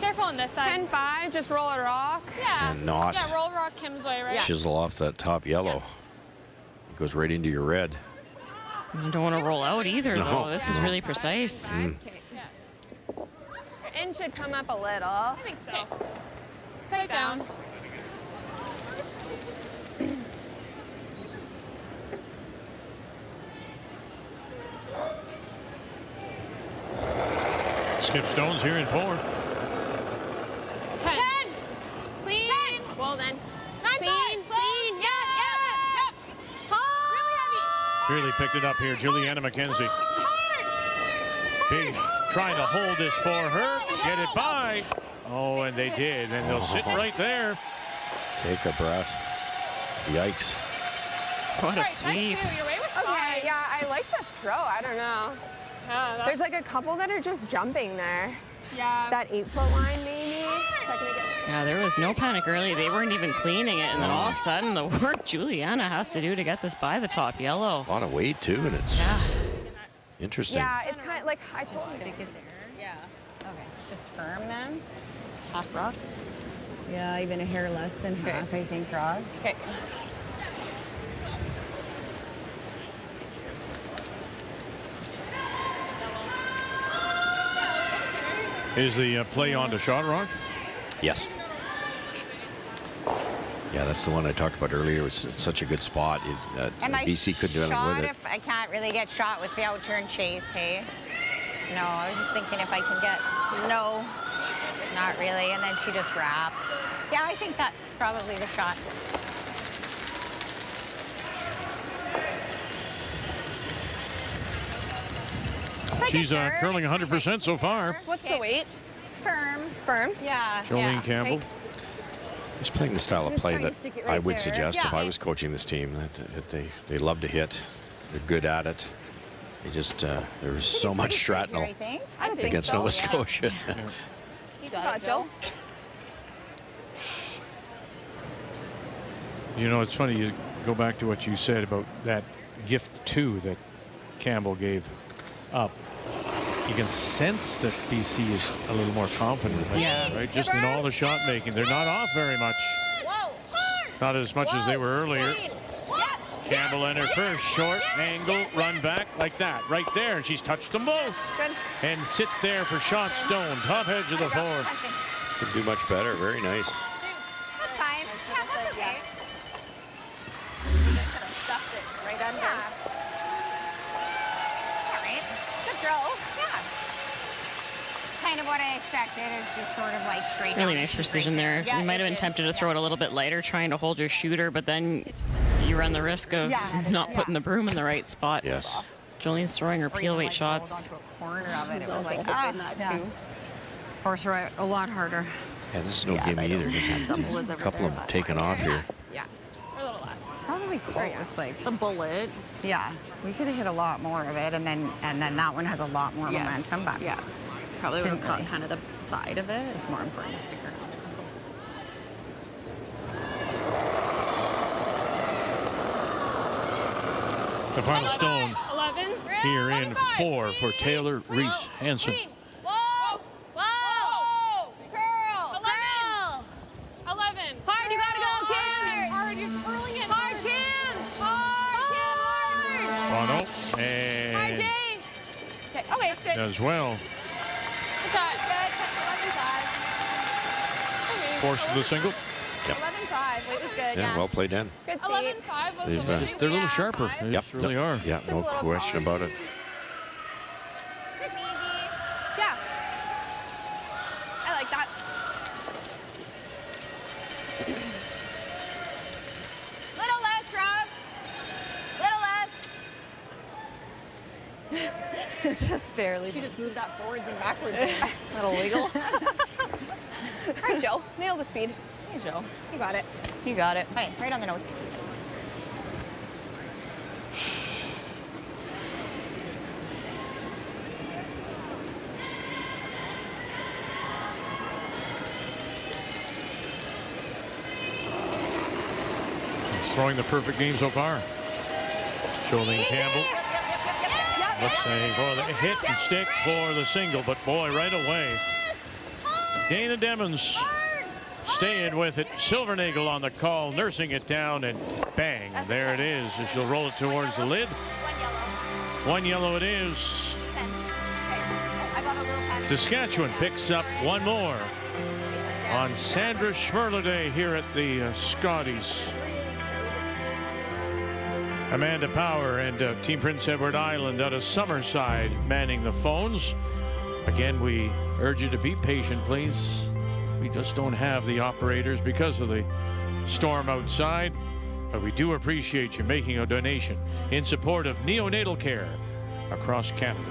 [SPEAKER 9] Careful on this side.
[SPEAKER 5] 10-5, just roll a rock.
[SPEAKER 9] Yeah.
[SPEAKER 4] And not
[SPEAKER 9] Yeah, roll rock Kim's way, right?
[SPEAKER 4] chisel off that top yellow. It goes right into your red.
[SPEAKER 2] You don't want to roll out either,
[SPEAKER 4] No.
[SPEAKER 2] though. This is really precise.
[SPEAKER 5] In should come up a little.
[SPEAKER 9] I think so. Set it down.
[SPEAKER 1] Skip stones here in 4.
[SPEAKER 9] 10.
[SPEAKER 5] Clean.
[SPEAKER 9] 10.
[SPEAKER 5] Well then.
[SPEAKER 9] 9-5.
[SPEAKER 5] Clean. Yep. Hard.
[SPEAKER 1] Really picked it up here, Juliana McKenzie. Big, trying to hold this for her. Get it by. Oh, and they did. And they'll sit right there.
[SPEAKER 4] Take a breath. Yikes.
[SPEAKER 2] What a sweep.
[SPEAKER 5] Okay, yeah, I like the throw. I don't know.
[SPEAKER 9] Yeah,
[SPEAKER 5] There's like a couple that are just jumping there.
[SPEAKER 9] yeah.
[SPEAKER 5] That 8-foot line, maybe.
[SPEAKER 2] Yeah, there was no panic early. They weren't even cleaning it. And then all of a sudden, the work Juliana has to do to get this by the top yellow.
[SPEAKER 4] A lot of weight, too, and it's interesting.
[SPEAKER 5] Yeah, it's kind of like I told you.
[SPEAKER 8] Yeah. Okay. Just firm then. Half rock. Yeah, even a hair less than half, I think, Rob.
[SPEAKER 5] Okay.
[SPEAKER 1] Is the play on to shot rock?
[SPEAKER 4] Yes. Yeah, that's the one I talked about earlier. It was such a good spot.
[SPEAKER 8] Am I
[SPEAKER 4] BC couldn't do anything with it.
[SPEAKER 8] if I can't really get shot with the out-turn chase, hey? No, I was just thinking if I can get... No, not really. And then she just wraps. Yeah, I think that's probably the shot.
[SPEAKER 1] She's curling 100% so far.
[SPEAKER 11] What's the weight?
[SPEAKER 8] Firm.
[SPEAKER 11] Firm?
[SPEAKER 8] Yeah.
[SPEAKER 1] Jolene Campbell.
[SPEAKER 4] He's playing the style of play
[SPEAKER 11] trying to
[SPEAKER 4] that
[SPEAKER 11] stick it
[SPEAKER 4] I
[SPEAKER 11] right
[SPEAKER 4] would
[SPEAKER 11] there.
[SPEAKER 4] suggest if
[SPEAKER 11] Yeah.
[SPEAKER 4] I was coaching this team, that they love to hit. They're good at it. They just, there's so much shrapnel
[SPEAKER 8] I think.
[SPEAKER 11] I think
[SPEAKER 4] against
[SPEAKER 11] so.
[SPEAKER 4] Nova Scotia.
[SPEAKER 10] You got it, Joe.
[SPEAKER 1] You know, it's funny, you go back to what you said about that gift two that Campbell gave up. You can sense that BC is a little more confident, right? Just in all the shot making. They're not off very much. Not as much as they were earlier. Campbell in her first short angle, run back like that, right there. And she's touched them both.
[SPEAKER 11] Good.
[SPEAKER 1] And sits there for shot stone, top edge of the fourth.
[SPEAKER 4] Could do much better. Very nice.
[SPEAKER 8] That's fine. Yeah, that's okay.
[SPEAKER 10] Stuffed it right under.
[SPEAKER 8] Yeah. All right. Good throw. Yeah. Kind of what I expected. It's just sort of like straight
[SPEAKER 2] Really
[SPEAKER 8] down
[SPEAKER 2] nice
[SPEAKER 8] and
[SPEAKER 2] precision
[SPEAKER 8] straight
[SPEAKER 2] there.
[SPEAKER 8] Yeah,
[SPEAKER 2] You might have
[SPEAKER 8] it
[SPEAKER 2] been
[SPEAKER 8] is.
[SPEAKER 2] tempted to throw it a little bit lighter, trying to hold your shooter, but then you run the risk of not putting the broom in the right spot.
[SPEAKER 4] Yes.
[SPEAKER 2] Jolene's throwing her
[SPEAKER 8] Or
[SPEAKER 2] peel
[SPEAKER 8] even,
[SPEAKER 2] weight
[SPEAKER 8] like,
[SPEAKER 2] shots.
[SPEAKER 8] rolled onto a corner of it. It was
[SPEAKER 10] Also
[SPEAKER 8] like,
[SPEAKER 10] hoping that
[SPEAKER 8] yeah.
[SPEAKER 10] too.
[SPEAKER 8] Or throw it a lot harder.
[SPEAKER 4] Yeah, this is no gimme either. Just a couple of them taken off here.
[SPEAKER 8] Yeah.
[SPEAKER 10] Or a little less.
[SPEAKER 8] It's probably close. Like,
[SPEAKER 10] It's a bullet.
[SPEAKER 8] yeah, we could have hit a lot more of it, and then that one has a lot more momentum. But
[SPEAKER 10] Yeah. Probably would have
[SPEAKER 8] Didn't
[SPEAKER 10] caught
[SPEAKER 8] really.
[SPEAKER 10] kind of the side of it.
[SPEAKER 8] it's more important to stick around.
[SPEAKER 1] The final stone
[SPEAKER 9] 11.
[SPEAKER 1] here in 4 for Taylor Reese Hansen.
[SPEAKER 9] Whoa! Whoa! Curl! 11. 11. Hard, you gotta go, Kim. Hard, you're curling it. Hard, Kim. Hard,
[SPEAKER 1] Bono
[SPEAKER 9] Hi,
[SPEAKER 1] and
[SPEAKER 9] Dave. Okay, that's good.
[SPEAKER 1] as well.
[SPEAKER 9] Good shot.
[SPEAKER 1] Forced the single.
[SPEAKER 11] 11-5. Weight was good.
[SPEAKER 4] Yeah, well played, Dan.
[SPEAKER 11] Good
[SPEAKER 9] 11-5 was
[SPEAKER 4] They've,
[SPEAKER 9] the winning.
[SPEAKER 1] They're a little sharper. They
[SPEAKER 4] Yep.
[SPEAKER 1] just really are.
[SPEAKER 4] Yeah, no question about it.
[SPEAKER 11] Yeah. I like that.
[SPEAKER 8] Little less, Rob. Little less.
[SPEAKER 10] Just barely.
[SPEAKER 11] She just moved that forwards and backwards.
[SPEAKER 10] Little wiggle.
[SPEAKER 11] All right, Joe. Nail the speed.
[SPEAKER 10] Hey, Joe.
[SPEAKER 11] You got it.
[SPEAKER 10] You got it.
[SPEAKER 8] Fine, right on the nose.
[SPEAKER 1] Throwing the perfect game so far. Jolene Campbell. Let's say for the hit and stick for the single, but boy, right away. Dana Demmons staying with it. Silvernagle on the call, nursing it down, and bang, there it is. As she'll roll it towards the lid. 1 yellow it is. Saskatchewan picks up one more on Sandra Schmerler Day here at the Scotties. Amanda Power and Team Prince Edward Island out of Summerside manning the phones. Again, we urge you to be patient, please. We just don't have the operators because of the storm outside. But we do appreciate you making a donation in support of neonatal care across Canada.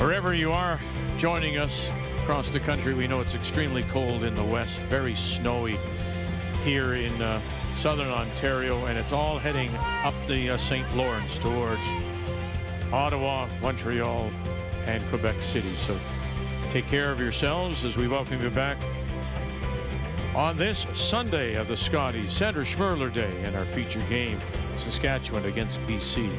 [SPEAKER 1] Wherever you are joining us across the country, we know it's extremely cold in the west, very snowy here in southern Ontario, and it's all heading up the St. Lawrence towards Ottawa, Montreal, and Quebec City. So take care of yourselves as we welcome you back on this Sunday of the Scotties Sandra Schmerler Day, and our feature game, Saskatchewan against BC.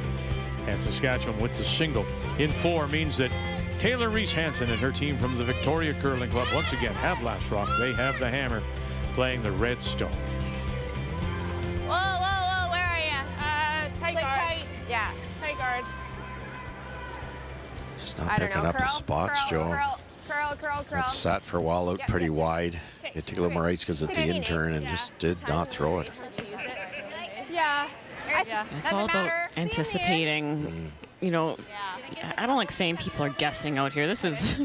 [SPEAKER 1] And Saskatchewan with the single in 4 means that Taylor Reese-Hansen and her team from the Victoria Curling Club once again have last rock. They have the hammer, playing the red stone.
[SPEAKER 9] Whoa, whoa, whoa, where are you? Tight guard.
[SPEAKER 11] Tight.
[SPEAKER 9] Yeah, tight guard.
[SPEAKER 4] Just not picking up the spots, Joe.
[SPEAKER 9] Curl.
[SPEAKER 4] That's sat for a while out pretty wide. You take a little more ice because of the in-turn and just did not throw it.
[SPEAKER 9] Yeah.
[SPEAKER 2] It's all about anticipating. You know, I don't like saying people are guessing out here. This is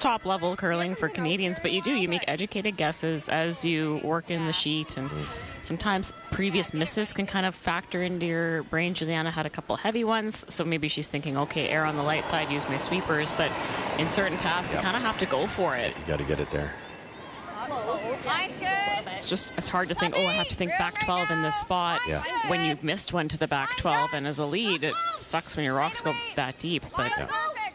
[SPEAKER 2] top level curling for Canadians, but you make educated guesses as you work in the sheet, and sometimes previous misses can kind of factor into your brain. Juliana had a couple heavy ones, so maybe she's thinking, okay, err on the light side, use my sweepers, but in certain paths, you kind of have to go for it.
[SPEAKER 4] You got to get it there.
[SPEAKER 11] Line's good.
[SPEAKER 2] It's hard to think, oh, I have to think back 12 in this spot when you've missed one to the back 12, and as a lead, it sucks when your rocks go that deep, but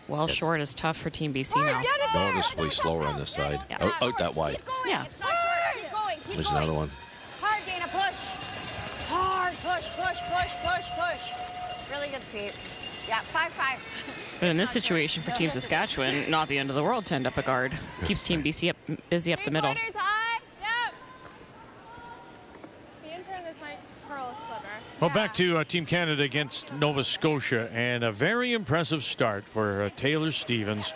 [SPEAKER 2] well short is tough for Team BC now.
[SPEAKER 4] Noticeably slower on this side. Out that wide.
[SPEAKER 2] Yeah.
[SPEAKER 4] There's another one.
[SPEAKER 11] Hard, Dana, push. Hard, push. Really good sweep. Yeah, 5-5.
[SPEAKER 2] But in this situation for Team Saskatchewan, not the end of the world to end up a guard. Keeps Team BC busy up the middle.
[SPEAKER 1] Well, back to Team Canada against Nova Scotia, and a very impressive start for Taylor Stevens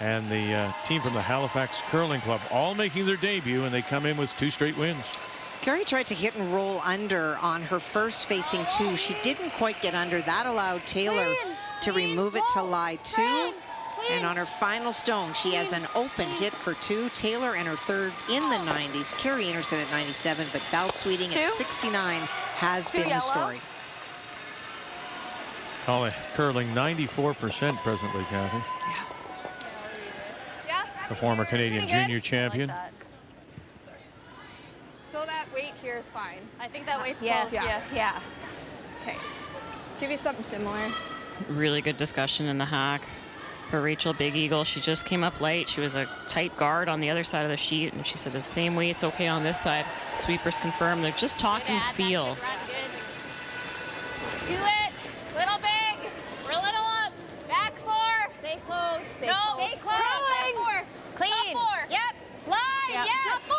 [SPEAKER 1] and the team from the Halifax Curling Club, all making their debut, and they come in with 2 straight wins.
[SPEAKER 7] Carey tried to hit and roll under on her first facing 2. She didn't quite get under. That allowed Taylor to remove it to lie 2. And on her final stone, she has an open hit for 2. Taylor and her third in the 90s. Carey Anderson at 97, but Val Sweeting at 69 has been the story.
[SPEAKER 1] Call it curling 94% presently, Kathy.
[SPEAKER 11] Yeah.
[SPEAKER 1] The former Canadian junior champion.
[SPEAKER 11] So that weight here is fine.
[SPEAKER 10] I think that weight's
[SPEAKER 11] Yes.
[SPEAKER 10] close.
[SPEAKER 11] Yeah. Okay. Give you something similar.
[SPEAKER 2] Really good discussion in the hack for Rachel Big Eagle. She just came up late. She was a tight guard on the other side of the sheet, and she said the same weight's okay on this side. Sweepers confirm. They're just talking feel.
[SPEAKER 9] To it. Little big. We're a little up. Back 4.
[SPEAKER 11] Stay close.
[SPEAKER 9] Stay
[SPEAKER 11] Stay close.
[SPEAKER 9] Back 4.
[SPEAKER 11] Clean.
[SPEAKER 9] Top 4.
[SPEAKER 11] Yep. Line.
[SPEAKER 9] Yep.
[SPEAKER 11] Yes.
[SPEAKER 9] Top 4.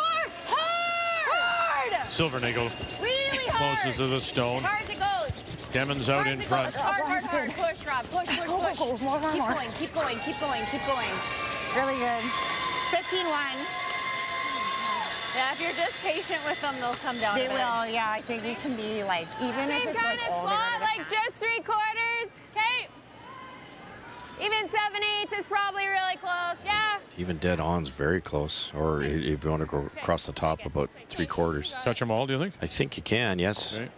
[SPEAKER 11] Hard.
[SPEAKER 1] Silvernagel
[SPEAKER 11] Really hard.
[SPEAKER 1] closest to the stone.
[SPEAKER 11] As hard as it goes.
[SPEAKER 1] Demons out in front.
[SPEAKER 11] Hard. Push, Rob. Push. Keep going. Really good. 15-1.
[SPEAKER 10] Yeah, if you're just patient with them, they'll come down.
[SPEAKER 11] They will, yeah. I think we can be like, even if it's like, oh,
[SPEAKER 9] spot, like just 3/4. Okay. Even 7/8 is probably really close. Yeah.
[SPEAKER 4] Even dead on's very close, or if you want to go across the top, about 3/4.
[SPEAKER 1] Touch them all, do you think?
[SPEAKER 4] I think you can, yes.
[SPEAKER 1] Okay.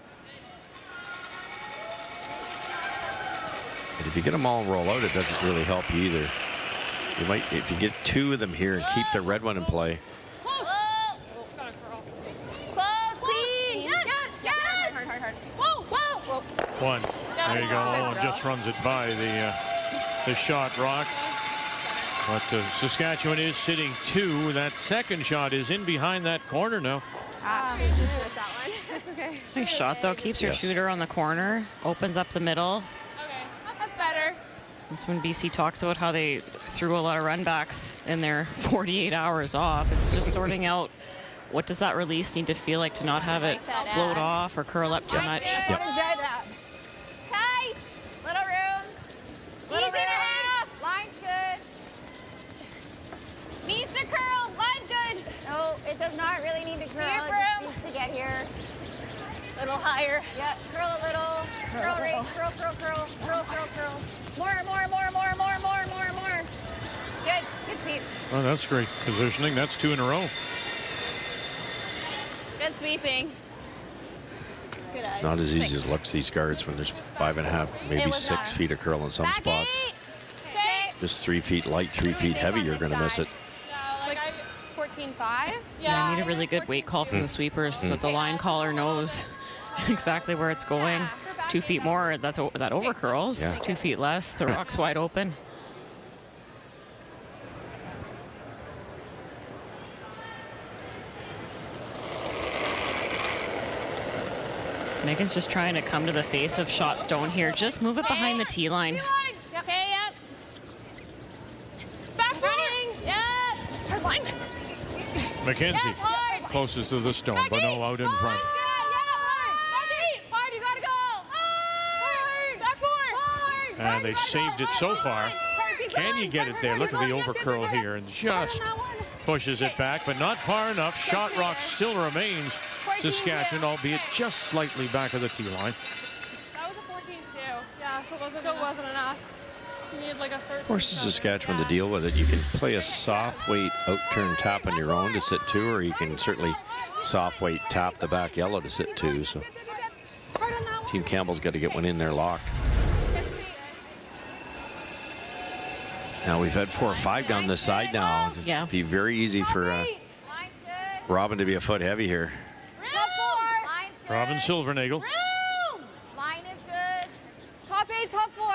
[SPEAKER 4] But if you get them all roll out, it doesn't really help you either. You might, if you get 2 of them here and keep the red one in play.
[SPEAKER 11] Hard.
[SPEAKER 9] Whoa.
[SPEAKER 1] 1. There you go. Oh, and just runs it by the shot rock. But Saskatchewan is sitting 2. That second shot is in behind that corner now.
[SPEAKER 11] Just missed that one. That's okay.
[SPEAKER 2] Nice shot, though. Keeps your shooter on the corner. Opens up the middle.
[SPEAKER 9] Okay. That's better.
[SPEAKER 2] That's when BC talks about how they threw a lot of runbacks in their 48 hours off. It's just sorting out what does that release need to feel like to not have it float off or curl up too much.
[SPEAKER 11] Yep.
[SPEAKER 9] Tight. Little room. Little bit and a half.
[SPEAKER 11] Line's good.
[SPEAKER 9] Needs to curl. Line's good.
[SPEAKER 11] No, it does not really need to curl. It just needs to get here.
[SPEAKER 9] A little higher.
[SPEAKER 11] Yeah, curl a little. Curl, Ray. Curl. More. Good sweep.
[SPEAKER 1] Oh, that's great positioning. That's 2 in a row.
[SPEAKER 10] Good sweeping.
[SPEAKER 11] Good eyes.
[SPEAKER 4] Not as easy as it looks, these guards, when there's 5.5, maybe 6 feet of curl in some spots.
[SPEAKER 9] Okay.
[SPEAKER 4] just 3 feet light, 3 feet heavy, you're going to miss it.
[SPEAKER 8] Like 14.5?
[SPEAKER 2] Yeah, I need a really good weight call from the sweepers so that the line caller knows exactly where it's going. 2 feet more, that overcurls.
[SPEAKER 4] Yeah.
[SPEAKER 2] 2 feet less, the rock's wide open. Megan's just trying to come to the face of shot stone here. Just move it behind the tee line.
[SPEAKER 9] Okay, yep. Back running. Yep. Hard line.
[SPEAKER 1] Mackenzie closest to the stone, but no out in front.
[SPEAKER 9] Hard, you gotta go. Hard. Back forward.
[SPEAKER 1] And they saved it so far. Can you get it there? Look at the overcurl here, and just pushes it back, but not far enough. Shot rock still remains Saskatchewan, albeit just slightly back of the tee line.
[SPEAKER 9] That was a 14-2. Yeah, so it wasn't enough. You need like a 13.
[SPEAKER 4] Forces Saskatchewan to deal with it. You can play a soft weight out turn tap on your own to sit 2, or you can certainly soft weight tap the back yellow to sit 2. So Team Campbell's got to get one in there locked. Now we've had 4 or 5 down this side now.
[SPEAKER 2] Yeah.
[SPEAKER 4] It'd be very easy for Robin to be a foot heavy here.
[SPEAKER 1] Robin Silvernagel.
[SPEAKER 11] Line is good.
[SPEAKER 8] Top 8, top 4.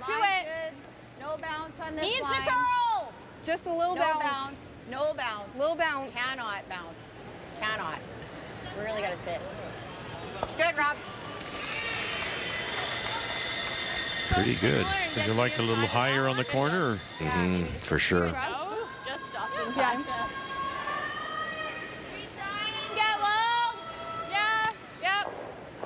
[SPEAKER 8] To it.
[SPEAKER 11] Good. No bounce on this
[SPEAKER 8] Needs
[SPEAKER 11] line.
[SPEAKER 8] the curl. Just a little
[SPEAKER 11] No
[SPEAKER 8] bounce.
[SPEAKER 11] bounce. No bounce.
[SPEAKER 8] Little bounce.
[SPEAKER 11] Cannot bounce. Cannot. Really got to sit. Good, Rob.
[SPEAKER 4] Pretty good.
[SPEAKER 1] Would you like a little higher on the corner?
[SPEAKER 4] For sure.
[SPEAKER 9] Oh, just stop in
[SPEAKER 8] Yeah.
[SPEAKER 9] time. Get low. Yeah.
[SPEAKER 8] Yep.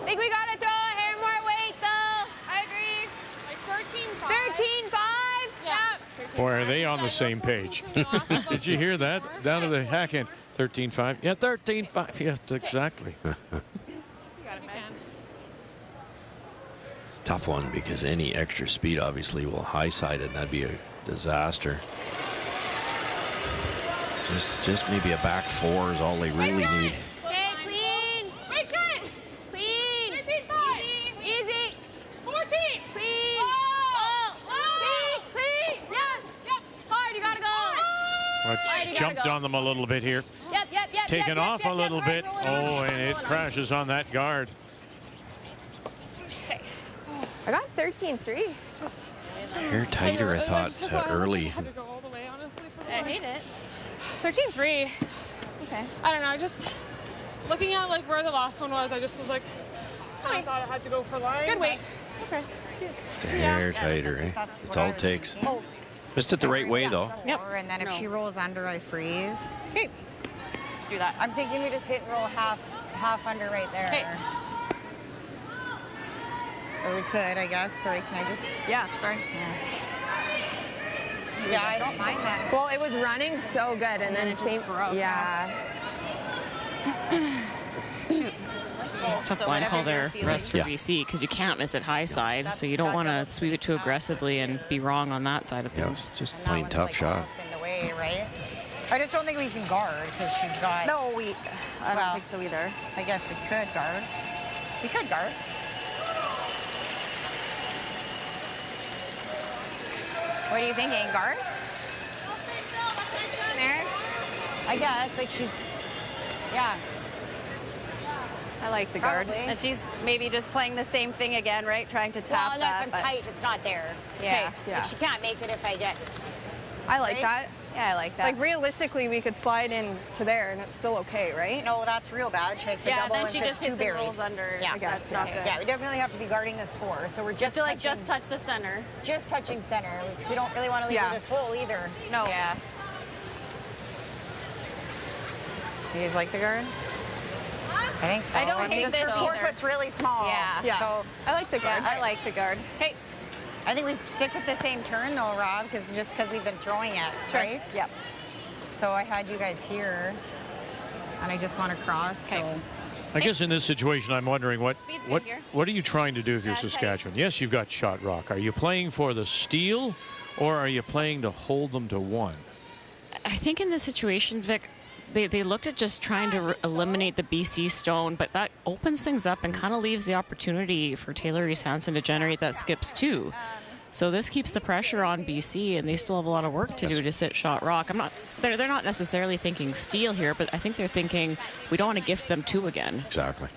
[SPEAKER 9] Think we gotta throw a hair more weight though.
[SPEAKER 8] I agree.
[SPEAKER 9] Like 13.5. Yeah.
[SPEAKER 1] Boy, are they on the same page. Did you hear that? Down to the hack end. 13.5. Yeah, 13.5. Yeah, exactly.
[SPEAKER 9] You got it, man.
[SPEAKER 4] Tough one because any extra speed obviously will high side it, and that'd be a disaster. Just maybe a back 4 is all they really need.
[SPEAKER 9] Okay, clean. Right good. Clean. 13.5. Easy. 14. Clean. Oh. Clean. Yes. Yep. Hard. You gotta go.
[SPEAKER 1] Let's jumped on them a little bit here.
[SPEAKER 9] Yep.
[SPEAKER 1] Taken off a little bit. Oh, and it crashes on that guard.
[SPEAKER 8] I got 13.3.
[SPEAKER 4] Hair tighter, I thought, early.
[SPEAKER 9] Had to go all the way, honestly, for I hate it. 13.3. Okay. I don't know. Just looking at like where the last one was, I just was like, I thought I had to go for line. Good weight. Okay.
[SPEAKER 4] Hair tighter, eh?
[SPEAKER 3] That's
[SPEAKER 4] That's
[SPEAKER 3] what I
[SPEAKER 4] all it
[SPEAKER 3] was
[SPEAKER 4] takes.
[SPEAKER 3] thinking.
[SPEAKER 4] Missed it the right way, though.
[SPEAKER 2] Yep.
[SPEAKER 3] And then if she rolls under, I freeze.
[SPEAKER 10] Okay. Let's do that.
[SPEAKER 11] I'm thinking we just hit and roll half under right there.
[SPEAKER 10] Okay.
[SPEAKER 3] Or we could, I guess. Sorry, can I just?
[SPEAKER 10] Yeah, sorry.
[SPEAKER 3] Yeah, I don't mind that.
[SPEAKER 8] Well, it was running so good, and then it seemed. Yeah.
[SPEAKER 2] Tough
[SPEAKER 10] So
[SPEAKER 2] line
[SPEAKER 10] whatever
[SPEAKER 2] call
[SPEAKER 10] you're
[SPEAKER 2] there,
[SPEAKER 10] feeling.
[SPEAKER 2] rest for
[SPEAKER 4] Yeah.
[SPEAKER 2] BC, because you can't miss it high side, so you don't want to sweep it too aggressively and be wrong on that side of
[SPEAKER 4] Yeah,
[SPEAKER 2] things.
[SPEAKER 4] just
[SPEAKER 3] And that
[SPEAKER 4] plain
[SPEAKER 3] one's,
[SPEAKER 4] tough
[SPEAKER 3] like,
[SPEAKER 4] shot.
[SPEAKER 3] almost in the way, right? I just don't think we can guard because she's got.
[SPEAKER 10] No, I don't
[SPEAKER 3] Well,
[SPEAKER 10] think so either.
[SPEAKER 3] I guess we could guard. We could guard. What are you thinking, guard? There?
[SPEAKER 11] I guess, like she's, yeah.
[SPEAKER 10] I like the guard.
[SPEAKER 11] Probably.
[SPEAKER 10] And she's maybe just playing the same thing again, right? Trying to tap
[SPEAKER 11] Well, and
[SPEAKER 10] that.
[SPEAKER 11] if I'm tight, it's not there.
[SPEAKER 10] Yeah.
[SPEAKER 11] Like, she can't make it if I get.
[SPEAKER 8] I like
[SPEAKER 11] Right?
[SPEAKER 8] that.
[SPEAKER 10] Yeah, I like that.
[SPEAKER 8] Like realistically, we could slide in to there, and it's still okay, right?
[SPEAKER 3] No, that's real bad. She makes a
[SPEAKER 10] yeah,
[SPEAKER 3] double
[SPEAKER 10] then
[SPEAKER 3] and
[SPEAKER 10] she
[SPEAKER 3] sits
[SPEAKER 10] just
[SPEAKER 3] too
[SPEAKER 10] hits and
[SPEAKER 3] buried.
[SPEAKER 10] rolls under.
[SPEAKER 3] Yeah,
[SPEAKER 10] That's not good.
[SPEAKER 3] Yeah, we definitely have to be guarding this 4. So we're just
[SPEAKER 10] Just to like
[SPEAKER 3] touching,
[SPEAKER 10] just touch the center.
[SPEAKER 3] just touching center because we don't really want to leave her this hole either.
[SPEAKER 10] No.
[SPEAKER 3] Yeah. You guys like the guard? I think so.
[SPEAKER 10] I don't hate
[SPEAKER 3] because
[SPEAKER 10] this
[SPEAKER 3] her
[SPEAKER 10] either.
[SPEAKER 3] forefoot's really small.
[SPEAKER 10] Yeah.
[SPEAKER 3] So
[SPEAKER 8] I like the guard.
[SPEAKER 10] I like the guard. Okay.
[SPEAKER 3] I think we stick with the same turn though, Rob, because we've been throwing it, right?
[SPEAKER 10] Yep.
[SPEAKER 3] So I had you guys here, and I just want to cross.
[SPEAKER 10] Okay.
[SPEAKER 3] So
[SPEAKER 1] I guess in this situation, I'm wondering what
[SPEAKER 10] good here.
[SPEAKER 1] are you trying to do if you're Saskatchewan? Yes, you've got shot rock. Are you playing for the steal, or are you playing to hold them to 1?
[SPEAKER 2] I think in this situation, Vic, they looked at just trying to eliminate the BC stone, but that opens things up and kind of leaves the opportunity for Taylor Reese Hansen to generate that skips too. So this keeps the pressure on BC, and they still have a lot of work to do to sit shot rock. They're not necessarily thinking steal here, but I think they're thinking we don't want to gift them 2 again.
[SPEAKER 4] Exactly.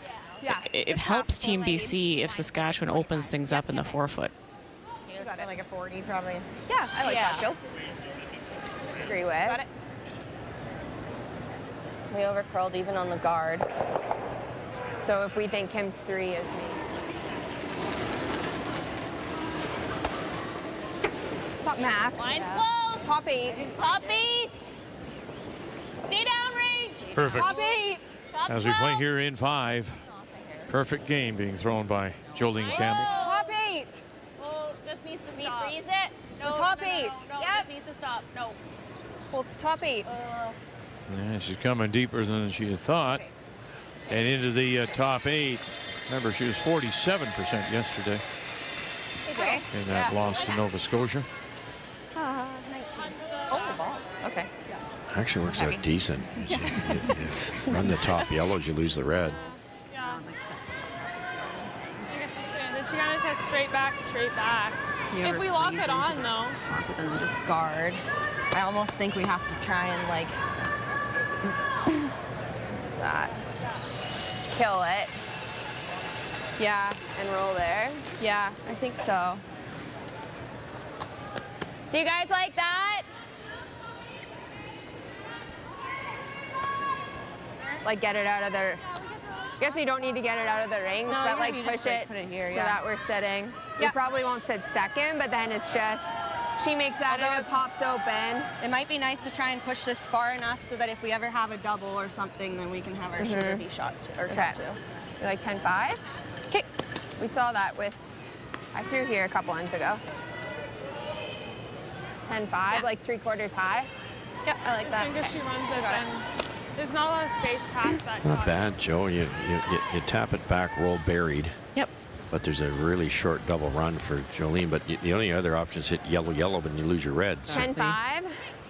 [SPEAKER 5] Yeah.
[SPEAKER 2] It helps Team BC if Saskatchewan opens things up in the 4-foot.
[SPEAKER 5] You got it like a 40 probably.
[SPEAKER 10] Yeah, I like that, Joe.
[SPEAKER 5] Agree with. Got it.
[SPEAKER 10] We overcurled even on the guard.
[SPEAKER 5] So if we think Kim's 3 is me. Top max.
[SPEAKER 8] Line's close.
[SPEAKER 5] Top 8.
[SPEAKER 8] Top 8. Stay down range.
[SPEAKER 1] Perfect.
[SPEAKER 5] Top 8.
[SPEAKER 8] Top
[SPEAKER 1] As we
[SPEAKER 8] 12.
[SPEAKER 1] play here in 5. Perfect game being thrown by Jolene Campbell.
[SPEAKER 5] Top 8.
[SPEAKER 8] Oh, just needs to stop. Freeze it. No,
[SPEAKER 5] top
[SPEAKER 8] no, no,
[SPEAKER 5] 8.
[SPEAKER 8] No,
[SPEAKER 5] Yep.
[SPEAKER 8] just needs to stop. No.
[SPEAKER 5] Well, it's top 8.
[SPEAKER 1] Yeah, she's coming deeper than she had thought. And into the top 8. Remember, she was 47% yesterday
[SPEAKER 5] Okay.
[SPEAKER 1] in that loss to Nova Scotia.
[SPEAKER 5] 19. Oh, the balls. Okay.
[SPEAKER 4] Actually works out decent. You run the top yellows, you lose the red.
[SPEAKER 9] Yeah. Then she kind of says straight back, straight back. If we lock it on, though.
[SPEAKER 10] Lock it and just guard. I almost think we have to try and like
[SPEAKER 5] That. Kill it.
[SPEAKER 10] yeah,
[SPEAKER 5] And roll there.
[SPEAKER 10] yeah, I think so.
[SPEAKER 5] Do you guys like that? Like get it out of the... I guess you don't need to get it out of the rings,
[SPEAKER 10] No,
[SPEAKER 5] but like
[SPEAKER 10] you
[SPEAKER 5] push
[SPEAKER 10] just,
[SPEAKER 5] it,
[SPEAKER 10] put it here,
[SPEAKER 5] so
[SPEAKER 10] yeah.
[SPEAKER 5] that we're sitting. We
[SPEAKER 10] Yeah.
[SPEAKER 5] probably won't sit second, but then it's just... She makes that and it pops open.
[SPEAKER 10] It might be nice to try and push this far enough so that if we ever have a double or something, then we can have our shoulder be shot or
[SPEAKER 5] Okay.
[SPEAKER 10] too.
[SPEAKER 5] You like 10-5? Okay. We saw that with... I threw here a couple ends ago. 10-5, like 3/4 high.
[SPEAKER 10] Yep, I like
[SPEAKER 9] I
[SPEAKER 10] that.
[SPEAKER 9] think if she runs it, then there's not a lot of space past that
[SPEAKER 4] Not
[SPEAKER 9] shot.
[SPEAKER 4] bad, Joe. You tap it back, roll buried.
[SPEAKER 2] Yep.
[SPEAKER 4] But there's a really short double run for Jolene. But the only other option is hit yellow, but you lose your red. So,
[SPEAKER 5] 10-5.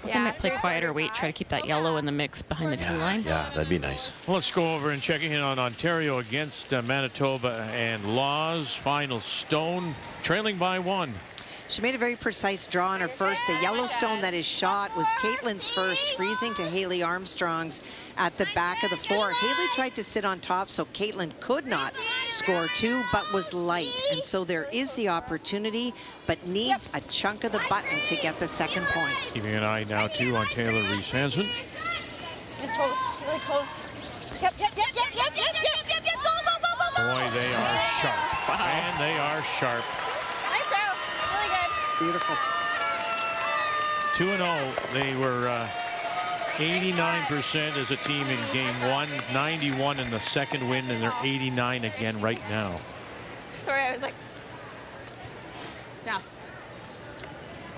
[SPEAKER 2] They might play quieter weight, try to keep that yellow in the mix behind the T line.
[SPEAKER 4] yeah, that'd be nice.
[SPEAKER 1] Well, let's go over and check in on Ontario against Manitoba and Laws. Final stone, trailing by 1.
[SPEAKER 7] She made a very precise draw on her first. The Yellowstone that is shot was Caitlin's first, freezing to Haley Armstrong's at the back of the 4. Haley tried to sit on top so Caitlin could not score 2, but was light. And so there is the opportunity, but needs a chunk of the button to get the second point.
[SPEAKER 1] Keeping an eye now, too, on Taylor Reese Hansen.
[SPEAKER 8] Really close. Really close. Yep. Go.
[SPEAKER 1] Boy, they are sharp. And they are sharp.
[SPEAKER 8] Nice out. Really good.
[SPEAKER 7] Beautiful.
[SPEAKER 1] 2-0. They were 89% as a team in game 1, 91 in the second win, and they're 89 again right now.
[SPEAKER 8] Sorry, I was like...
[SPEAKER 10] Yeah.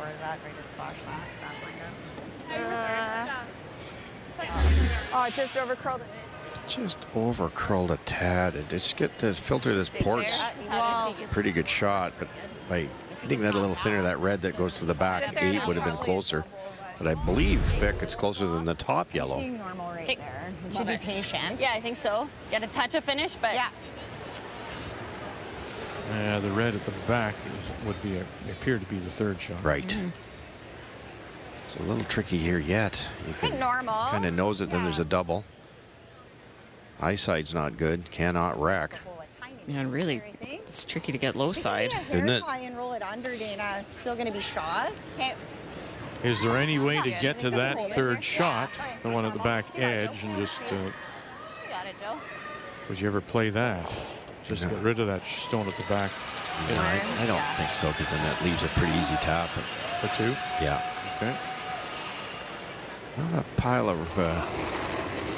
[SPEAKER 5] Or is that greatest slash
[SPEAKER 8] Uh,
[SPEAKER 5] Oh, it just overcurled it.
[SPEAKER 4] Just over curled a tad. And just get this filter this ports.
[SPEAKER 10] Well,
[SPEAKER 4] Pretty good shot, but by hitting that a little thinner, that red that goes to the back 8 would have been closer. But I believe, Vic, it's closer than the top yellow.
[SPEAKER 5] Normal right
[SPEAKER 10] Okay.
[SPEAKER 5] there. You should be patient.
[SPEAKER 10] yeah, I think so. Get a touch of finish, but
[SPEAKER 5] Yeah.
[SPEAKER 1] The red at the back would appear to be the third shot.
[SPEAKER 4] Right. It's a little tricky here yet. You can
[SPEAKER 5] normal.
[SPEAKER 4] kind of nose it, then there's a double. Eyesight's not good. Cannot rack.
[SPEAKER 2] Yeah, and really, it's tricky to get low side.
[SPEAKER 4] Isn't it?
[SPEAKER 11] And roll it under, Dana. It's still going to be shot.
[SPEAKER 5] Okay.
[SPEAKER 1] Is there any way to get to that third shot, the one at the back edge, and just,
[SPEAKER 10] you got it, Joe.
[SPEAKER 1] would you ever play that? Just
[SPEAKER 4] No.
[SPEAKER 1] get rid of that stone at the back.
[SPEAKER 4] Yeah, I don't think so, because then that leaves a pretty easy tap.
[SPEAKER 1] For 2?
[SPEAKER 4] Yeah.
[SPEAKER 1] Okay.
[SPEAKER 4] Not a pile of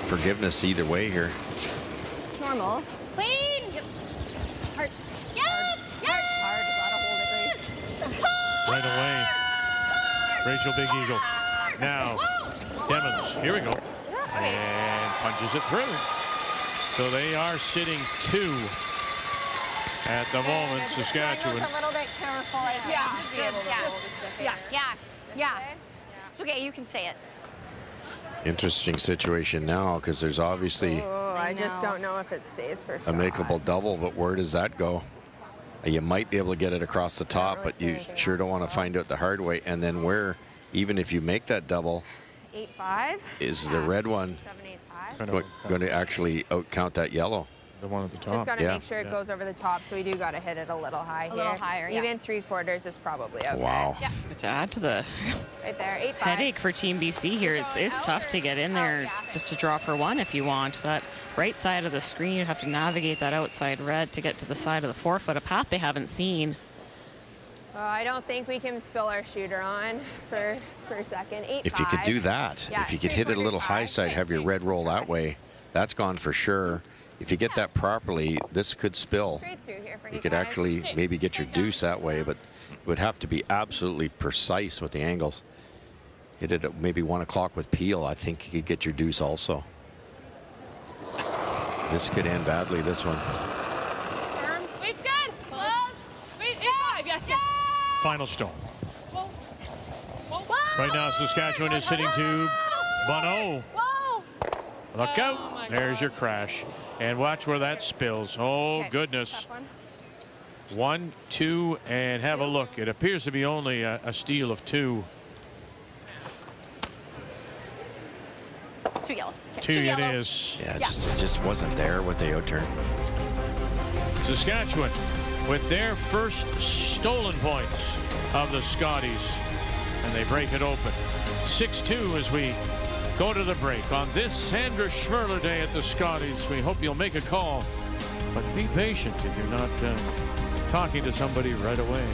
[SPEAKER 4] forgiveness either way here.
[SPEAKER 5] Normal.
[SPEAKER 8] Clean. Hard. Yes.
[SPEAKER 1] Right away. Rachel Big Eagle. Now, Demons. Here we go. And punches it through. So they are sitting 2 at the moment, Saskatchewan.
[SPEAKER 11] A little bit careful.
[SPEAKER 5] Yeah. It's okay. You can say it.
[SPEAKER 4] Interesting situation now, because there's obviously
[SPEAKER 5] Oh, I just don't know if it stays for
[SPEAKER 4] a makeable double, but where does that go? You might be able to get it across the top, but you sure don't want to find out the hard way. And then where, even if you make that double,
[SPEAKER 5] 8-5.
[SPEAKER 4] is the red one
[SPEAKER 5] 7-8-5.
[SPEAKER 4] going to actually outcount that yellow?
[SPEAKER 12] The one at the top.
[SPEAKER 5] Just got to make sure it goes over the top, so we do got to hit it a little high here.
[SPEAKER 2] A little higher, yeah.
[SPEAKER 5] Even 3/4 is probably okay.
[SPEAKER 4] Wow.
[SPEAKER 2] Yeah. To add to the
[SPEAKER 5] right there, 8-5.
[SPEAKER 2] headache for Team BC here, it's tough to get in there just to draw for one if you want. That right side of the screen, you have to navigate that outside red to get to the side of the 4-foot, a path they haven't seen.
[SPEAKER 5] I don't think we can spill our shooter on for a second. 8-5.
[SPEAKER 4] If you could do that, if you could hit it a little high side, have your red roll that way, that's gone for sure. If you get that properly, this could spill.
[SPEAKER 5] Straight through here for
[SPEAKER 4] You could actually maybe get your deuce that way, but it would have to be absolutely precise with the angles. Hit it at maybe 1 o'clock with Peel. I think you could get your deuce also. This could end badly, this one.
[SPEAKER 9] Weight's good. Close. Wait, 8-5. Yes.
[SPEAKER 1] Final stone. Right now, Saskatchewan is sitting to Bono. Look out. There's your crash. And watch where that spills. Oh, goodness. 1, 2, and have a look. It appears to be only a steal of 2.
[SPEAKER 10] 2 yellow.
[SPEAKER 1] 2 it is.
[SPEAKER 4] Yeah, it just wasn't there with the outturn.
[SPEAKER 1] Saskatchewan with their first stolen points of the Scotties. And they break it open. 6-2 as we go to the break on this Sandra Schmerler Day at the Scotties. We hope you'll make a call, but be patient if you're not talking to somebody right away.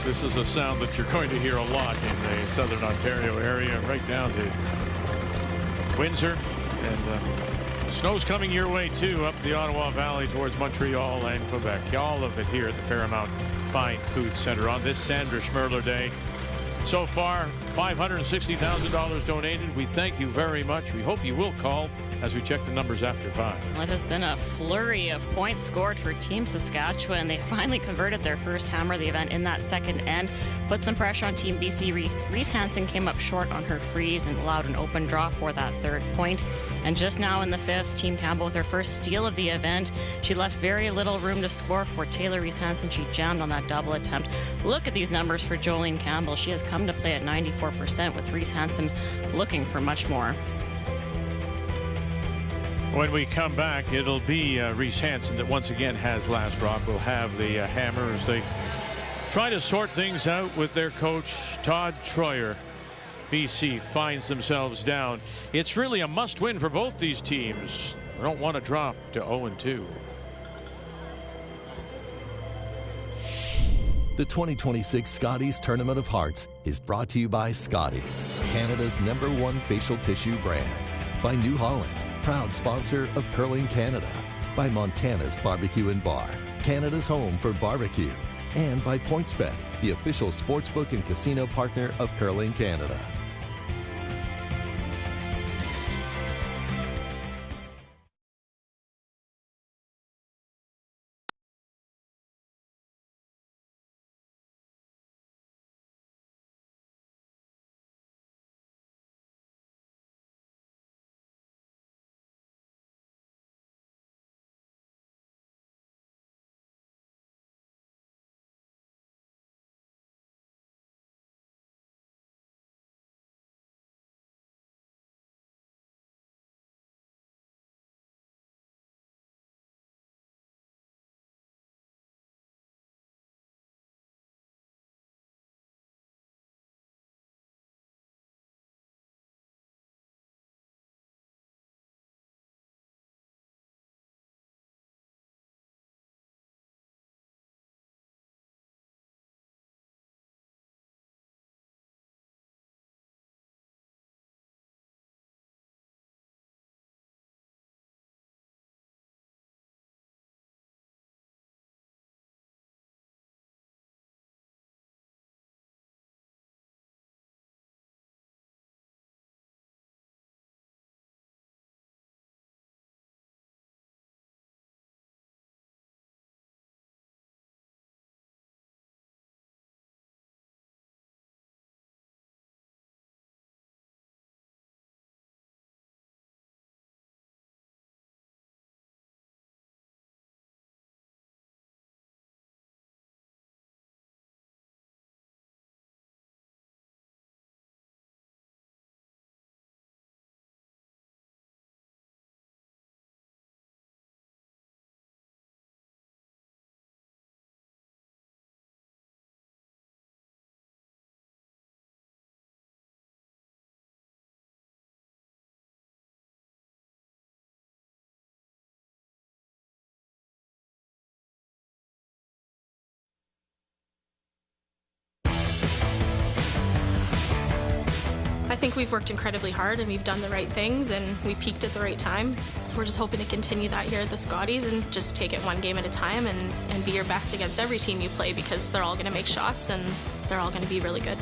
[SPEAKER 1] This is a sound that you're going to hear a lot in the southern Ontario area, right down to Windsor. And snow's coming your way, too, up the Ottawa Valley towards Montreal and Quebec. All of it here at the Paramount Fine Foods Centre on this Sandra Schmerler Day. So far, $560,000 donated. We thank you very much. We hope you will call as we check the numbers after 5.
[SPEAKER 2] Well, it has been a flurry of points scored for Team Saskatchewan. They finally converted their first hammer of the event in that second end, put some pressure on Team BC. Reese Hansen came up short on her freeze and allowed an open draw for that third point. And just now in the 5th, Team Campbell with their first steal of the event. She left very little room to score for Taylor Reese Hansen. She jammed on that double attempt. Look at these numbers for Jolene Campbell. She has come to play at 94% 44%, with Reese Hansen looking for much more.
[SPEAKER 1] When we come back, it'll be Reese Hansen that once again has last rock. We'll have the hammer as they try to sort things out with their coach, Todd Troyer. BC finds themselves down. It's really a must-win for both these teams. They don't want to drop to 0-2.
[SPEAKER 6] The 2026 Scotties Tournament of Hearts is brought to you by Scotties, Canada's #1 facial tissue brand. By New Holland, proud sponsor of Curling Canada. By Montana's Barbecue and Bar, Canada's home for barbecue. And by PointsBet, the official sportsbook and casino partner of Curling Canada.
[SPEAKER 12] I think we've worked incredibly hard and we've done the right things and we peaked at the right time. So we're just hoping to continue that here at the Scotties and just take it one game at a time and be your best against every team you play, because they're all going to make shots and they're all going to be really good.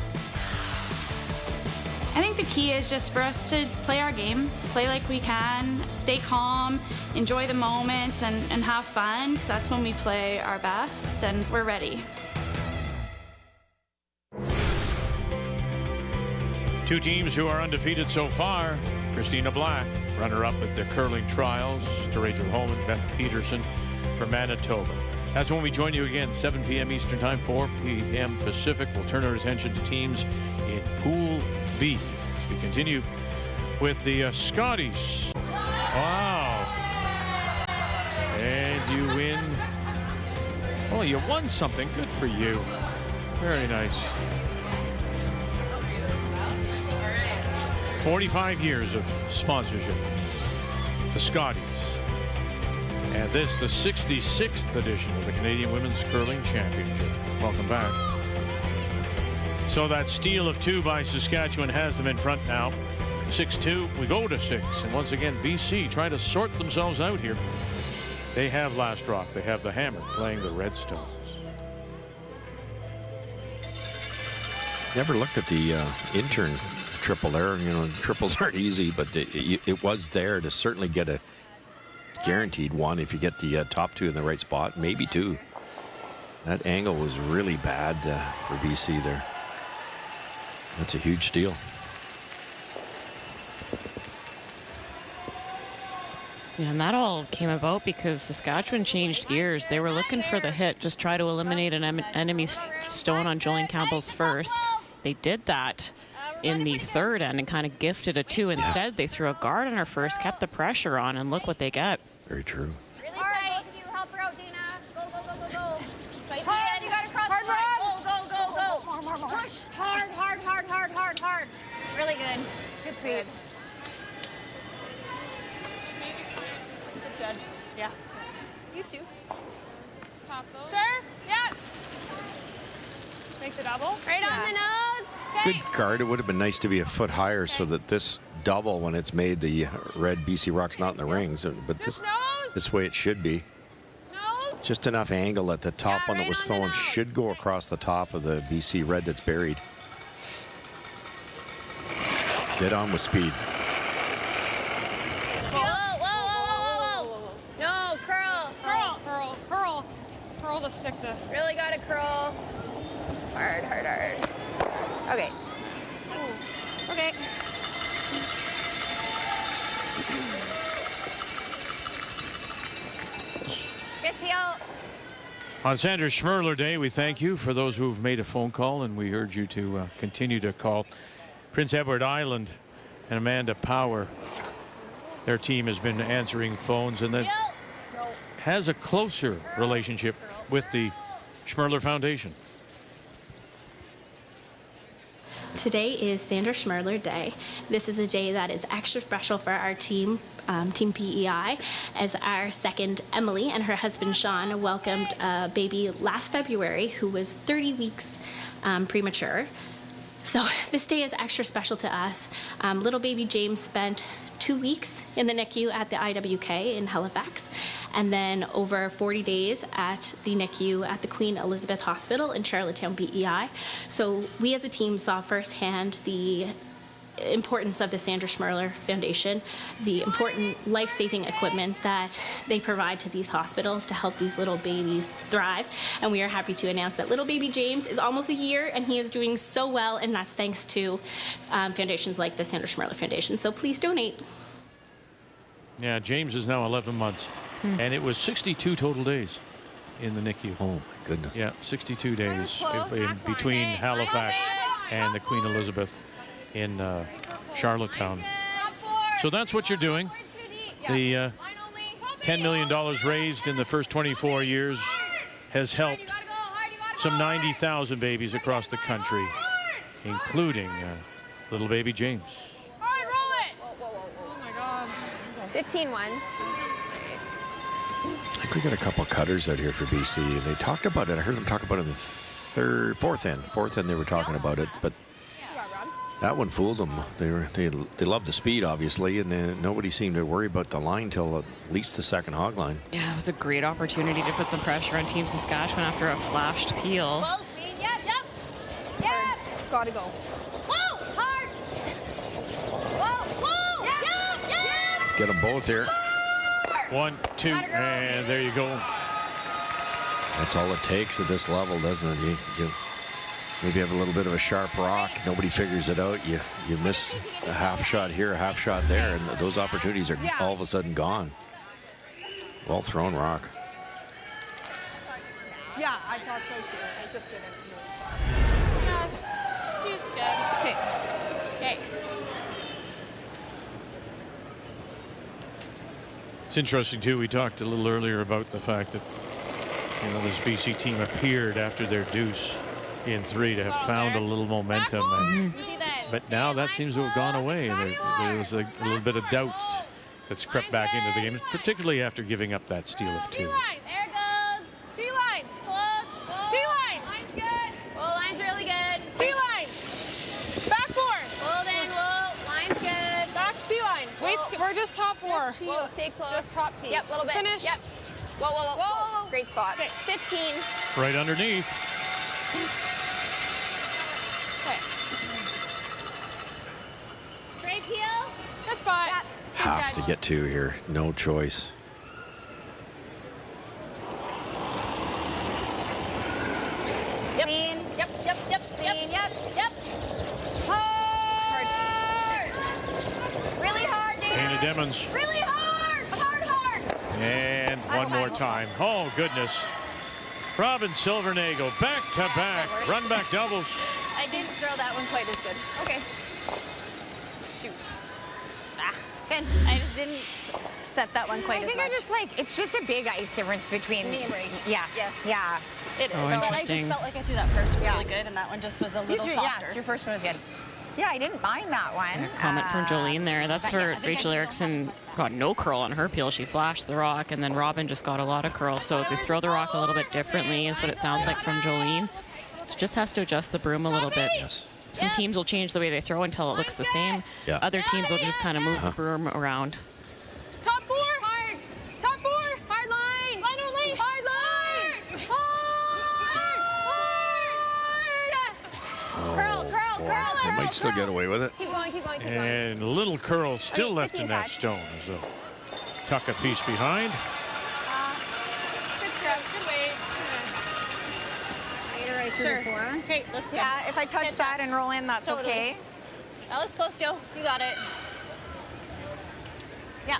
[SPEAKER 13] I think the key is just for us to play our game, play like we can, stay calm, enjoy the moment, and have fun, because that's when we play our best and we're ready.
[SPEAKER 1] Two teams who are undefeated so far. Christina Black, runner-up at the curling trials, to Rachel Holman, Beth Peterson for Manitoba. That's when we join you again, 7 p.m. Eastern Time, 4 p.m. Pacific. We'll turn our attention to teams in Pool B as we continue with the Scotties. Wow. And you win. Oh, you won something. Good for you. Very nice. 45 years of sponsorship. The Scotties. And this, the 66th edition of the Canadian Women's Curling Championship. Welcome back. So that steal of 2 by Saskatchewan has them in front now. 6-2. We go to 6. And once again, BC trying to sort themselves out here. They have last rock. They have the hammer playing the Redstones.
[SPEAKER 4] Never looked at the intern triple there. You know, triples aren't easy, but it was there to certainly get a guaranteed one if you get the top 2 in the right spot, maybe 2. That angle was really bad for BC there. That's a huge steal.
[SPEAKER 2] Yeah, and that all came about because Saskatchewan changed gears. They were looking for the hit, just try to eliminate an enemy stone on Jolene Campbell's first. They did that. in the third end and kind of gifted a 2. Instead, they threw a guard on her first, kept the pressure on, and look what they get.
[SPEAKER 4] Very true.
[SPEAKER 11] Really tight. You help her out, Dina. Go, go, go, go, go. Hard, you got to cross the line. Go, go, go, go. Push. Hard, hard, hard, hard, hard, hard. Really good. Good sweep.
[SPEAKER 10] Good judge. Yeah. You too.
[SPEAKER 9] Top those. Sure. Yeah. Make the double.
[SPEAKER 5] Right on the nose.
[SPEAKER 4] Good guard. It would have been nice to be a foot higher so that this double, when it's made, the red BC Rock's not in the rings. But this way it should be. Just enough angle at the top one that was thrown should go across the top of the BC red that's buried. Dead on with speed.
[SPEAKER 5] Whoa, whoa, whoa, whoa, whoa. No, curl.
[SPEAKER 9] Curl, curl, curl. Curl to stick this.
[SPEAKER 5] Really got to curl. Hard, hard, hard. Okay.
[SPEAKER 11] Okay. Yes, Pio.
[SPEAKER 1] On Sandra Schmerler Day, we thank you for those who've made a phone call, and we urge you to continue to call. Prince Edward Island and Amanda Power, their team has been answering phones and then has a closer relationship with the Schmerler Foundation.
[SPEAKER 14] Today is Sandra Schmerler Day. This is a day that is extra special for our team, Team PEI, as our second Emily and her husband Sean welcomed a baby last February who was 30 weeks premature. So this day is extra special to us. Little baby James spent 2 weeks in the NICU at the IWK in Halifax, and then over 40 days at the NICU at the Queen Elizabeth Hospital in Charlottetown, BEI. So we as a team saw firsthand the importance of the Sandra Schmerler Foundation, the important life-saving equipment that they provide to these hospitals to help these little babies thrive. And we are happy to announce that little baby James is almost a year and he is doing so well, and that's thanks to foundations like the Sandra Schmerler Foundation. So please donate.
[SPEAKER 1] Yeah, James is now 11 months, and it was 62 total days in the NICU.
[SPEAKER 4] Oh my goodness.
[SPEAKER 1] Yeah, 62 days between Halifax and the Queen Elizabeth in Charlottetown. So that's what you're doing. The $10 million raised in the first 24 years has helped some 90,000 babies across the country, including little baby James.
[SPEAKER 9] All right, roll it. Oh my God.
[SPEAKER 5] 15-1.
[SPEAKER 4] I think we got a couple cutters out here for BC, and they talked about it. I heard them talk about it in the fourth end they were talking about it, but that one fooled them. They loved the speed, obviously, and nobody seemed to worry about the line till at least the second hog line.
[SPEAKER 2] Yeah, it was a great opportunity to put some pressure on Team Saskatchewan after a flashed peel.
[SPEAKER 11] Close. Yep. Gotta go. Whoa, hard. Whoa. Yep.
[SPEAKER 4] Get them both here.
[SPEAKER 1] 1, 2, and there you go.
[SPEAKER 4] That's all it takes at this level, doesn't it? You maybe have a little bit of a sharp rock. Nobody figures it out. You miss a half shot here, a half shot there, and those opportunities are all of a sudden gone. Well thrown rock.
[SPEAKER 11] Yeah, I thought so too. I just didn't move.
[SPEAKER 9] Yes. Speed's good. Okay.
[SPEAKER 1] It's interesting too. We talked a little earlier about the fact that this BC team appeared after their deuce in 3 to have found a little momentum, but now that seems to have gone away. There's a little bit of doubt that's crept back into the game, particularly after giving up that steal of 2.
[SPEAKER 11] There it goes.
[SPEAKER 9] T-line.
[SPEAKER 11] Close.
[SPEAKER 9] T-line.
[SPEAKER 11] Line's good.
[SPEAKER 5] Whoa, line's really good.
[SPEAKER 9] T-line. Back 4.
[SPEAKER 5] Hold in, whoa. Line's good.
[SPEAKER 9] Back T-line. Wait, we're just top 4.
[SPEAKER 5] Whoa, stay close.
[SPEAKER 9] Just top T.
[SPEAKER 5] Yep, a little bit.
[SPEAKER 9] Finish.
[SPEAKER 5] Yep. Whoa. Great spot. 15.
[SPEAKER 1] Right underneath.
[SPEAKER 9] Okay.
[SPEAKER 11] Straight heel.
[SPEAKER 9] Good spot.
[SPEAKER 4] Have to get 2 here. No choice.
[SPEAKER 11] Yep. Clean. Yep. Clean. Yep. Hard. Really hard, Dana.
[SPEAKER 1] Dana Demmons.
[SPEAKER 11] Really hard.
[SPEAKER 1] And one more time. Oh, goodness. Robin Silvernagle back to back. Run back doubles.
[SPEAKER 10] I didn't throw that one quite as good.
[SPEAKER 11] Okay.
[SPEAKER 10] shoot. I just didn't set that one quite as much.
[SPEAKER 11] I think I just like, it's just a big ice difference between
[SPEAKER 10] me and Rach.
[SPEAKER 11] Yes.
[SPEAKER 10] Yeah. It is.
[SPEAKER 2] Oh,
[SPEAKER 10] so
[SPEAKER 2] interesting.
[SPEAKER 10] I just felt like I threw that first really good, and that one just was a little softer.
[SPEAKER 11] Yes, your first one was good. Yeah, I didn't mind that one.
[SPEAKER 2] A comment from Jolene there. That's where Rachel Erickson got no curl on her peel. She flashed the rock, and then Robin just got a lot of curl. So they throw the rock a little bit differently is what it sounds like from Jolene. So just has to adjust the broom a little bit.
[SPEAKER 4] Yes.
[SPEAKER 2] Some teams will change the way they throw until it looks the same.
[SPEAKER 4] Yeah.
[SPEAKER 2] Other teams will just kind of move the broom around.
[SPEAKER 9] Top 4. Hard. Top 4. Hard line. Line only. Hard line. Hard. Curl, curl, curl.
[SPEAKER 4] They might still get away with it.
[SPEAKER 9] Keep going, keep going, keep going.
[SPEAKER 1] And little curl still
[SPEAKER 9] Okay,
[SPEAKER 1] left in that
[SPEAKER 9] 55.
[SPEAKER 1] stone. So tuck a piece behind.
[SPEAKER 9] Good step. Good weight. Sure. Okay, let's go.
[SPEAKER 11] Yeah, if I touch that and roll in, that's okay.
[SPEAKER 10] That looks close, Joe. You got it.
[SPEAKER 11] Yeah.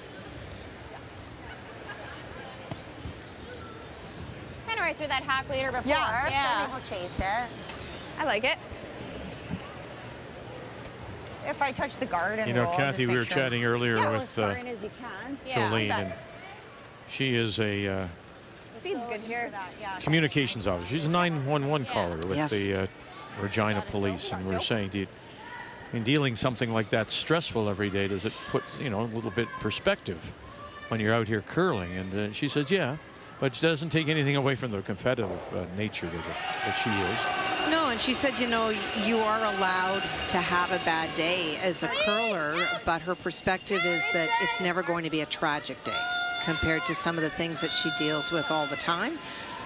[SPEAKER 11] It's kind of right through that half liter before.
[SPEAKER 8] Yeah.
[SPEAKER 11] So I think we'll chase it.
[SPEAKER 8] I like it.
[SPEAKER 11] If I touch the guard and
[SPEAKER 1] You know,
[SPEAKER 11] roll,
[SPEAKER 1] Kathy, we were chatting earlier with
[SPEAKER 11] as far in as you can.
[SPEAKER 1] Jolene, and she is a
[SPEAKER 11] Speed's good here.
[SPEAKER 1] communications officer. She's a 911 caller with the Regina Police, and we're saying, in dealing something like that stressful every day, does it put, you know, a little bit perspective when you're out here curling? And she says, yeah, but it doesn't take anything away from the competitive nature that she is.
[SPEAKER 7] No, and she said, you know, you are allowed to have a bad day as a curler, but her perspective is that it's never going to be a tragic day compared to some of the things that she deals with all the time.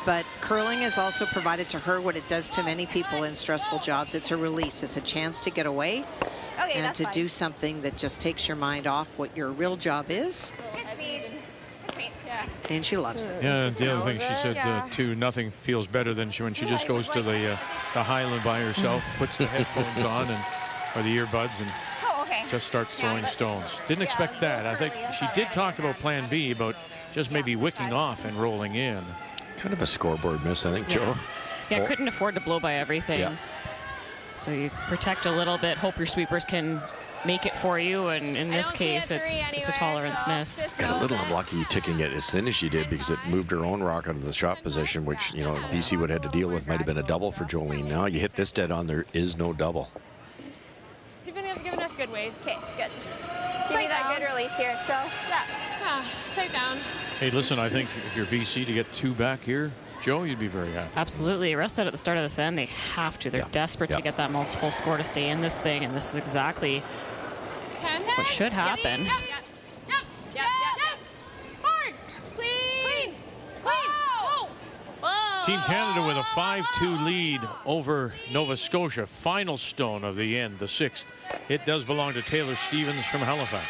[SPEAKER 7] But curling has also provided to her what it does to many people in stressful jobs. It's a release. It's a chance to get away and to do something that just takes your mind off what your real job is. And she loves it.
[SPEAKER 1] Yeah, the other thing she said, too, nothing feels better than when she just goes to the Highland by herself, puts the headphones on or the earbuds, and just starts throwing stones. Didn't expect that. I think she did talk about plan B, about just maybe wicking off and rolling in.
[SPEAKER 4] Kind of a scoreboard miss, I think, Joe.
[SPEAKER 2] Yeah, couldn't afford to blow by everything.
[SPEAKER 4] Yeah.
[SPEAKER 2] So you protect a little bit, hope your sweepers can make it for you, and in this case, it's a tolerance miss.
[SPEAKER 4] Got a little unlucky ticking it as thin as she did because it moved her own rock out of the shot position, which, you know, BC would have had to deal with. Might have been a double for Jolene. Now you hit this dead on, there is no double.
[SPEAKER 9] You've been giving us good weights.
[SPEAKER 8] Okay, good. Give me that good release here, so.
[SPEAKER 9] Yeah, sight down.
[SPEAKER 1] Hey, listen, I think if you're BC to get 2 back here, Joe, you'd be very happy.
[SPEAKER 2] Absolutely. Arrested at the start of this end. They have to. They're desperate to get that multiple score to stay in this thing, and this is exactly what should happen.
[SPEAKER 9] Hard. Clean. Whoa.
[SPEAKER 1] Team Canada with a 5-2 lead over Nova Scotia. Final stone of the end, the 6th. It does belong to Taylor Stevens from Halifax.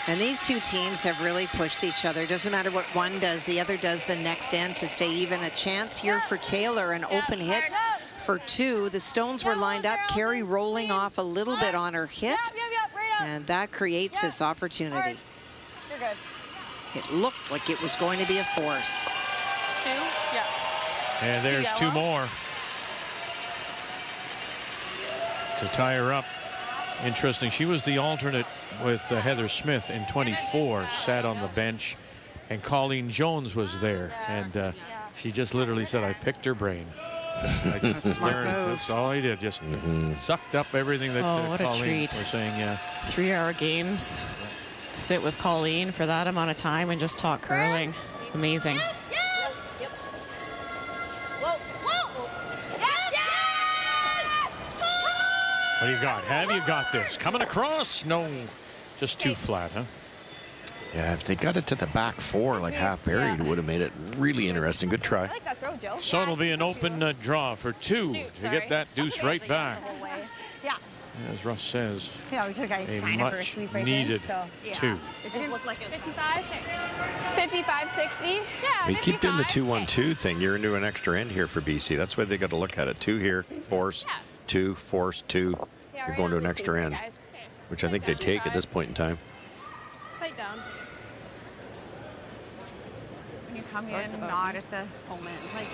[SPEAKER 7] And these two teams have really pushed each other. Doesn't matter what one does, the other does the next end to stay even. A chance here for Taylor, an open hit for 2. The stones were lined up. Carrie rolling off a little bit on her hit. And that creates this opportunity.
[SPEAKER 10] You're good.
[SPEAKER 7] It looked like it was going to be a force.
[SPEAKER 10] 2? Yeah.
[SPEAKER 1] And there's 2 more to tie her up. Interesting. She was the alternate with Heather Smith in 24, sat on the bench, and Colleen Jones was there. And she just literally said, I picked her brain. I just learned. That's all I did. Just sucked up everything that
[SPEAKER 2] what a
[SPEAKER 1] Colleen
[SPEAKER 2] treat.
[SPEAKER 1] was saying. Yeah.
[SPEAKER 2] 3-hour games. Sit with Colleen for that amount of time and just talk curling. Amazing.
[SPEAKER 1] What do you got? Have you got this? Coming across? No. Just too flat, huh?
[SPEAKER 4] Yeah, if they got it to the back 4, like half buried, would have made it really interesting. Good try.
[SPEAKER 8] I like that throw, Joe.
[SPEAKER 1] So it'll be an open draw for 2 to get that deuce right back.
[SPEAKER 11] Yeah.
[SPEAKER 1] As Russ says,
[SPEAKER 11] Yeah, we took ice
[SPEAKER 1] a
[SPEAKER 11] kind of for a
[SPEAKER 1] much
[SPEAKER 11] sweep right
[SPEAKER 1] needed
[SPEAKER 11] there, so.
[SPEAKER 1] 2.
[SPEAKER 10] It just looked like it was
[SPEAKER 8] 55? 55, 60? Yeah,
[SPEAKER 4] We keep doing the
[SPEAKER 8] 55.
[SPEAKER 4] 2-1-2 thing. You're into an extra end here for BC. That's why they got to look at it. 2 here, force, 2, force, 2. You're going to an extra end, which I think they take at this point in time.
[SPEAKER 9] Sight down.
[SPEAKER 11] When you come in and nod at the moment, like,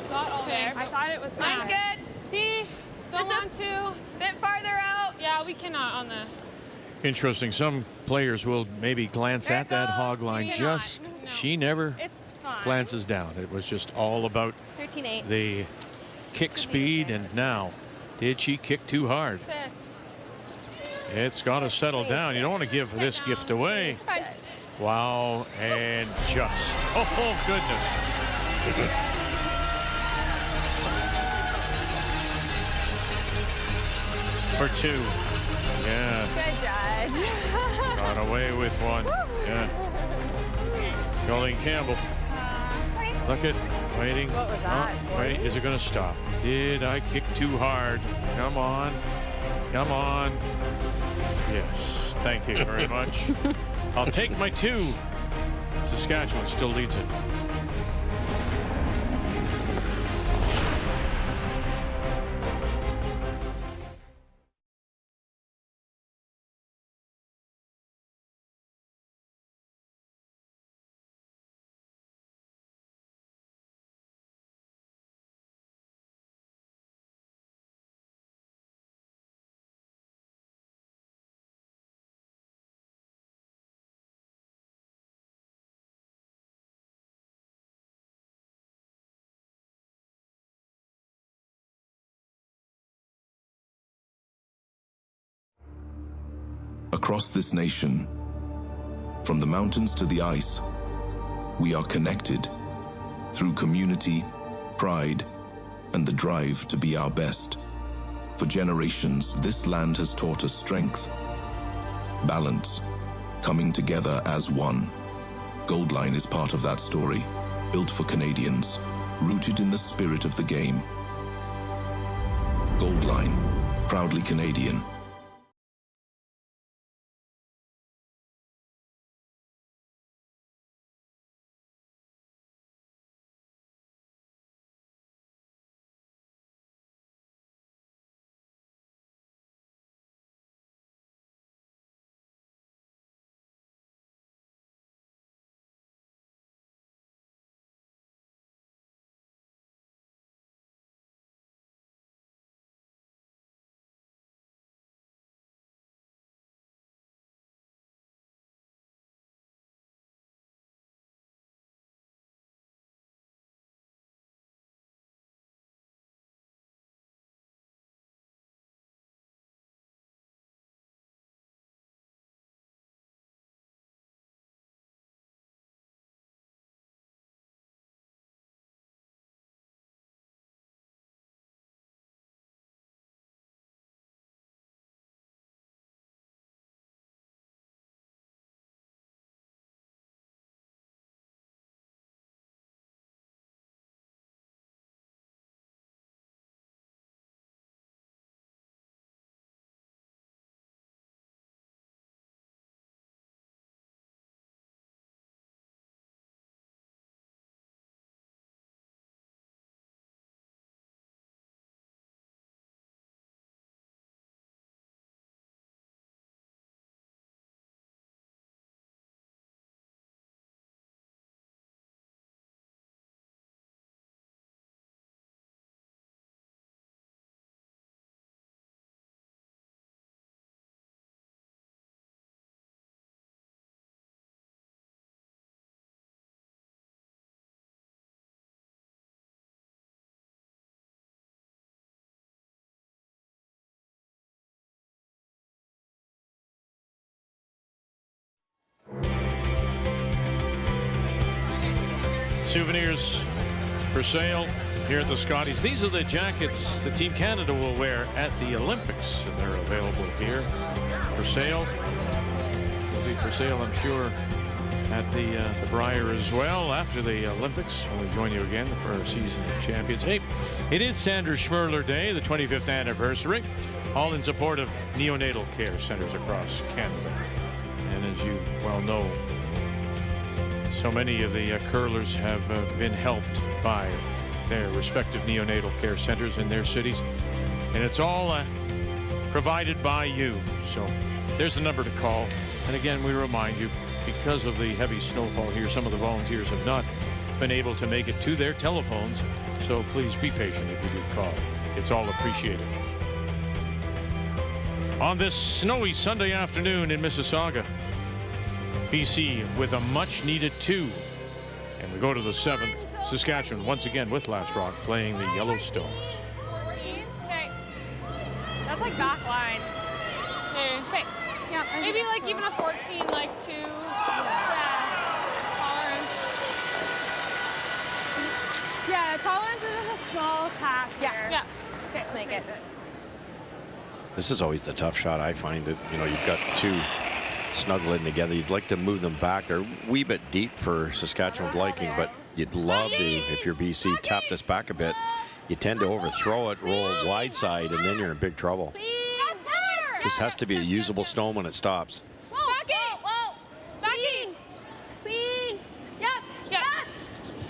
[SPEAKER 9] Not all there. I thought it was
[SPEAKER 11] Mine's good.
[SPEAKER 9] See? Don't want to.
[SPEAKER 11] Bit farther out.
[SPEAKER 9] Yeah, we cannot on this.
[SPEAKER 1] Interesting. Some players will maybe glance at that hog line. She never glances down. It was just all about
[SPEAKER 9] 13-8.
[SPEAKER 1] the kick speed. And now, did she kick too hard? It's got to settle down. You don't want to give this gift away. Wow, and just. Oh, goodness. For 2. Yeah.
[SPEAKER 9] Good judge.
[SPEAKER 1] Got away with one. Yeah. Colleen Campbell. Look at waiting.
[SPEAKER 9] What was that?
[SPEAKER 1] Wait, is it going to stop? Did I kick too hard? Come on. Come on. Yes. Thank you very much. I'll take my 2. Saskatchewan still leads it.
[SPEAKER 15] Across this nation, from the mountains to the ice, we are connected through community, pride, and the drive to be our best. For generations, this land has taught us strength, balance, coming together as one. Goldline is part of that story, built for Canadians, rooted in the spirit of the game. Goldline, proudly Canadian.
[SPEAKER 1] Souvenirs for sale here at the Scotties. These are the jackets the Team Canada will wear at the Olympics, and they're available here for sale. They'll be for sale, I'm sure, at the Briar as well after the Olympics. We'll join you again for our season of champions. Hey, it is Sandra Schmerler Day, the 25th anniversary, all in support of neonatal care centers across Canada. And as you well know, so many of the curlers have been helped by their respective neonatal care centers in their cities. And it's all provided by you. So there's the number to call. And again, we remind you, because of the heavy snowfall here, some of the volunteers have not been able to make it to their telephones. So please be patient if you do call. It's all appreciated. On this snowy Sunday afternoon in Mississauga, BC with a much-needed 2. And we go to the 7th. Saskatchewan once again with Last Rock playing the Yellowstone.
[SPEAKER 9] 14. Okay. That's like back line. Okay. Yeah. Maybe like even a 14, like 2. Yeah. Tolerance. Yeah, tolerance is just a small tack. Yeah. Yeah. Okay. Let's make it.
[SPEAKER 4] This is always the tough shot, I find. It. You know, you've got 2 snuggling together. You'd like to move them back. They're a wee bit deep for Saskatchewan's liking, but you'd love to, if you're BC, tap this back a bit. You tend to overthrow it, roll wide side, and then you're in big trouble. This has to be a usable stone when it stops.
[SPEAKER 9] Backing. Clean. Yep. Yep.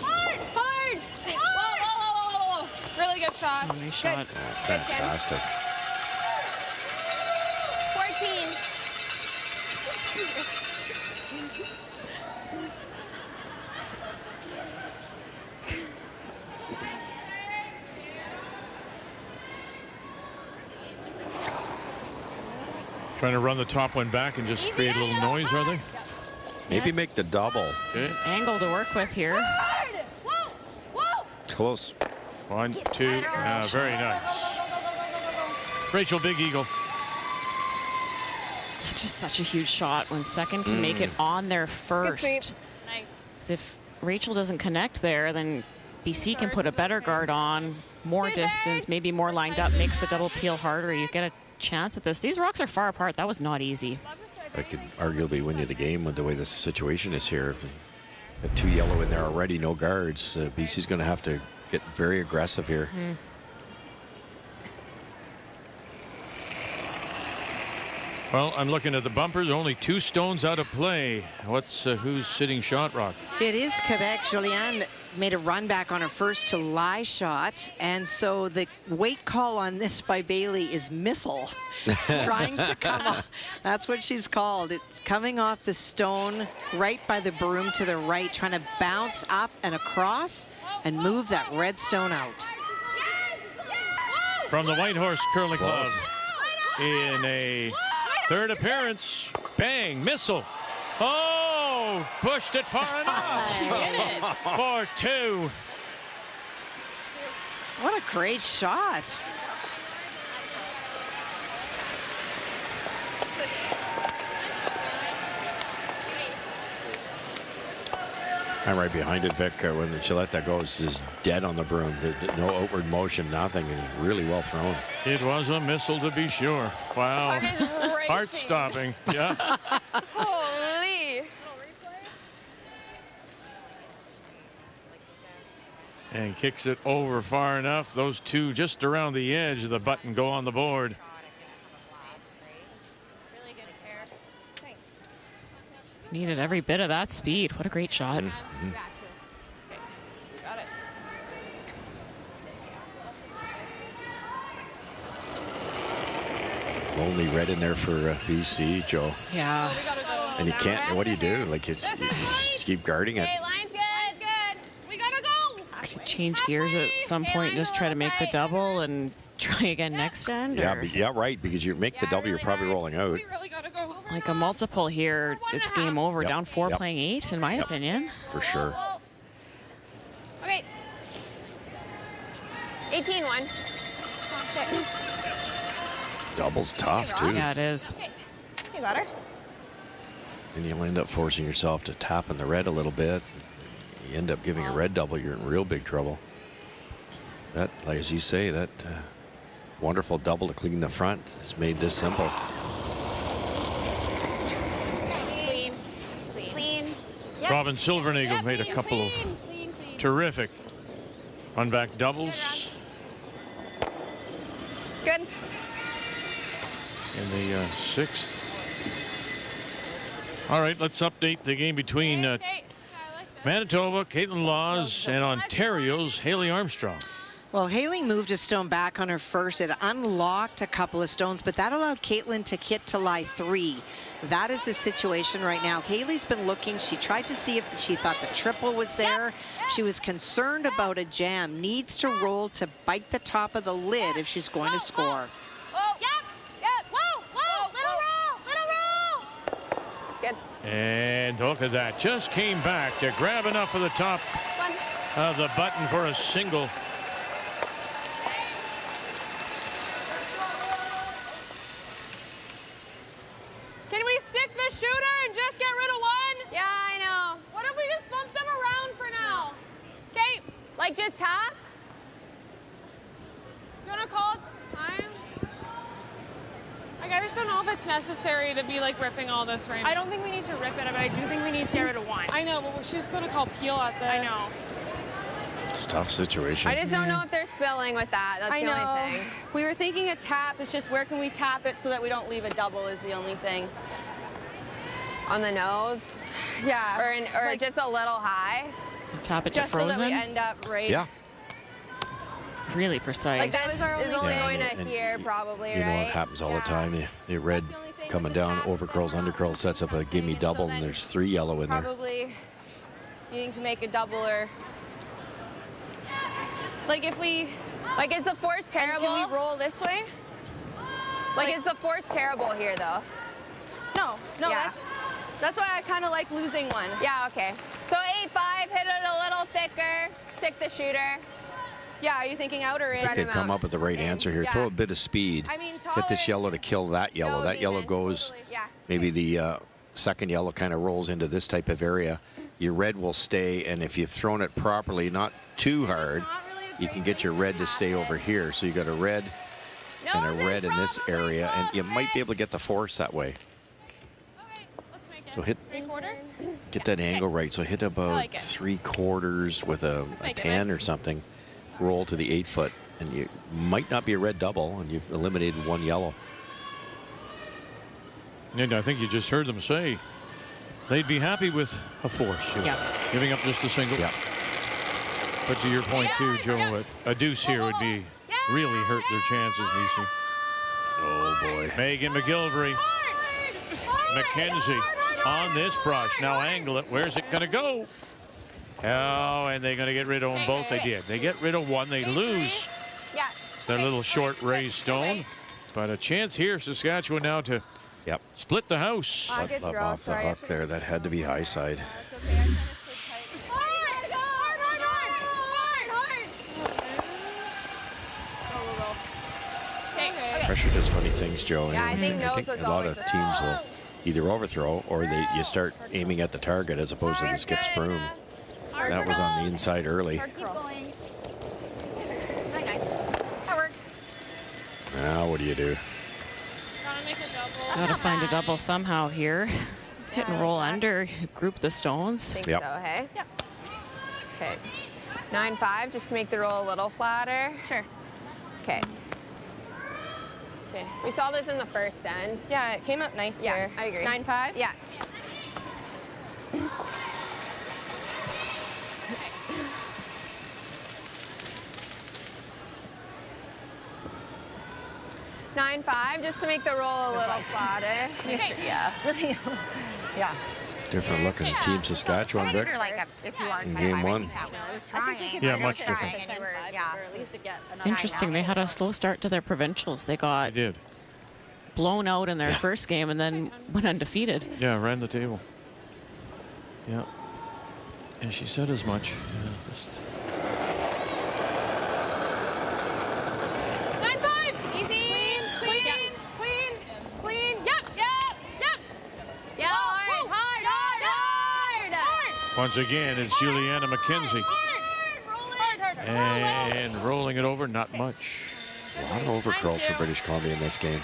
[SPEAKER 9] Hard. Hard. Whoa. Really good shot.
[SPEAKER 2] Oh, nice shot.
[SPEAKER 4] Fantastic.
[SPEAKER 9] 14.
[SPEAKER 1] Trying to run the top one back and just create a little noise, are they?
[SPEAKER 4] Maybe make the double.
[SPEAKER 1] Okay.
[SPEAKER 2] Angle to work with here.
[SPEAKER 4] Close.
[SPEAKER 1] 1, 2. Very nice. Rachel, Big Eagle.
[SPEAKER 2] That's just such a huge shot when second can make it on their first.
[SPEAKER 9] Nice.
[SPEAKER 2] If Rachel doesn't connect there, then BC can put a better guard on, more distance, maybe more lined up, makes the double peel harder. You get a chance at this. These rocks are far apart. That was not easy.
[SPEAKER 4] That could arguably win you the game with the way this situation is here. The 2 yellow in there already, no guards. BC's going to have to get very aggressive here.
[SPEAKER 1] Well, I'm looking at the bumpers. Only 2 stones out of play. Who's sitting shot rock?
[SPEAKER 7] It is Quebec. Julianne made a run back on her first to lie shot, and so the weight call on this by Bailey is missile. Trying to come off. That's what she's called. It's coming off the stone right by the broom to the right, trying to bounce up and across and move that red stone out.
[SPEAKER 1] From the White Horse Curling Club in a 3rd appearance. Bang, missile. Oh, pushed it far enough. For 2.
[SPEAKER 7] What a great shot.
[SPEAKER 4] I'm right behind it, Vic. When she let that go, it's just dead on the broom. No outward motion, nothing. And really well thrown.
[SPEAKER 1] It was a missile to be sure. Wow. Heart stopping. Yeah.
[SPEAKER 9] Holy.
[SPEAKER 1] And kicks it over far enough. Those 2 just around the edge of the button go on the board.
[SPEAKER 2] Needed every bit of that speed. What a great shot.
[SPEAKER 4] Only red in there for BC, Joe.
[SPEAKER 2] Yeah.
[SPEAKER 4] And you can't, what do you do? Like, you just keep guarding it.
[SPEAKER 9] Line's good. We gotta go.
[SPEAKER 2] I could change gears at some point and just try to make the double and try again next end.
[SPEAKER 4] Yeah, right, because you make the double, you're probably rolling out.
[SPEAKER 9] We really gotta go.
[SPEAKER 2] Like a multiple here, it's game over. Down 4 playing 8, in my opinion.
[SPEAKER 4] For sure.
[SPEAKER 9] Okay. 18-1.
[SPEAKER 4] Double's tough, too.
[SPEAKER 2] Yeah, it is.
[SPEAKER 9] You got her.
[SPEAKER 4] And you'll end up forcing yourself to tap in the red a little bit. You end up giving a red double, you're in real big trouble. That, like as you say, that wonderful double to clean the front has made this simple.
[SPEAKER 9] Clean.
[SPEAKER 1] Yep. Robin Silvernagle made a couple of terrific run-back doubles.
[SPEAKER 9] Good.
[SPEAKER 1] In the 6th. All right, let's update the game between Manitoba, Caitlin Laws, and Ontario's Haley Armstrong.
[SPEAKER 7] Well, Haley moved a stone back on her first. It unlocked a couple of stones, but that allowed Caitlin to hit to lie 3. That is the situation right now. Haley's been looking. She tried to see if she thought the triple was there. She was concerned about a jam. Needs to roll to bite the top of the lid if she's going to score.
[SPEAKER 10] It's good.
[SPEAKER 1] And look at that. Just came back to grab enough of the top of the button for a single.
[SPEAKER 9] Can we stick the shooter and just get rid of one?
[SPEAKER 11] Yeah, I know.
[SPEAKER 9] What if we just bump them around for now?
[SPEAKER 11] Okay, like just tap?
[SPEAKER 9] Do you want to call time? Like, I just don't know if it's necessary to be like ripping all this right now.
[SPEAKER 12] I don't think we need to rip it, but I do think we need to get rid of one.
[SPEAKER 9] I know, but she's going to call Peel at this.
[SPEAKER 12] I know.
[SPEAKER 4] It's a tough situation.
[SPEAKER 11] I just don't know if they're spilling with that. That's the only thing.
[SPEAKER 10] We were thinking a tap. It's just where can we tap it so that we don't leave a double is the only thing.
[SPEAKER 11] On the nose?
[SPEAKER 10] Yeah.
[SPEAKER 11] Or
[SPEAKER 10] like,
[SPEAKER 11] just a little high?
[SPEAKER 2] Tap it to
[SPEAKER 10] just
[SPEAKER 2] frozen?
[SPEAKER 10] so that we end up right.
[SPEAKER 4] Yeah.
[SPEAKER 2] Really precise.
[SPEAKER 11] Like that is only going to
[SPEAKER 4] and
[SPEAKER 11] here, probably,
[SPEAKER 4] you
[SPEAKER 11] right?
[SPEAKER 4] know it happens all the time. You red coming down, over curls, under curls, sets up a gimme double, and there's 3 yellow in there.
[SPEAKER 10] Probably needing to make a double or like if we
[SPEAKER 11] like is the force terrible?
[SPEAKER 10] Can we roll this way?
[SPEAKER 11] Like is the force terrible here though?
[SPEAKER 10] No,
[SPEAKER 11] Yeah.
[SPEAKER 10] that's why I kind of like losing one.
[SPEAKER 11] Yeah, okay. So 8-5, hit it a little thicker, stick the shooter.
[SPEAKER 10] Yeah, are you thinking out or in?
[SPEAKER 4] I think they've come up with the right answer here.
[SPEAKER 10] Yeah.
[SPEAKER 4] Throw a bit of speed.
[SPEAKER 10] I mean,
[SPEAKER 4] Get this yellow to kill that yellow. That yellow goes, maybe the second yellow kind of rolls into this type of area. Your red will stay, and if you've thrown it properly, not too hard, you can get your red to stay over here. So you got a red and a red in this area, and you might be able to get the force that way. So hit, get that angle right. So hit about 3/4 with a 10 or something. Roll to the 8-foot, and you might not be a red double, and you've eliminated 1 yellow.
[SPEAKER 1] And I think you just heard them say they'd be happy with a force. Giving up just a single. But to your point too, Joe, a deuce here would be really hurt their chances, Nishi.
[SPEAKER 4] Oh boy.
[SPEAKER 1] Megan McGilvery. McKenzie on this brush. Now angle it. Where's it going to go? Oh, and they're going to get rid of them both. They did. They get rid of one. They lose their little short raised stone. But a chance here, Saskatchewan now to split the house.
[SPEAKER 4] Off the hook there. That had to be high side. Pressure does funny things, Joe.
[SPEAKER 11] Yeah, I think
[SPEAKER 4] a lot of teams will either overthrow or you start aiming at the target as opposed to the skip broom. That was on the inside early.
[SPEAKER 11] Keep going. That works.
[SPEAKER 4] Now what do you do?
[SPEAKER 2] Gotta find a double somehow here. Hit and roll under, group the stones.
[SPEAKER 11] Think so, hey? Yeah. Okay. 9-5, just to make the roll a little flatter. Sure. Okay. Okay. We saw this in the first end.
[SPEAKER 10] Yeah, it came up nice here.
[SPEAKER 11] I agree.
[SPEAKER 10] 9-5?
[SPEAKER 11] Yeah. Nine, 5, just to make the roll a little flatter.
[SPEAKER 10] Yeah.
[SPEAKER 11] Yeah.
[SPEAKER 4] Different looking Team Saskatchewan, Vic. In game 1.
[SPEAKER 1] Yeah, much different.
[SPEAKER 2] Interesting. They had a slow start to their provincials. They got blown out in their first game and then went undefeated.
[SPEAKER 1] Yeah, ran the table. Yeah. And she said as much. Yeah, just...
[SPEAKER 9] 9-5. Easy. Clean. Yep.
[SPEAKER 11] Yeah, hard.
[SPEAKER 1] Once again, it's Juliana McKenzie. And rolling it over, not much.
[SPEAKER 4] A lot of overcurls for British Columbia in this game.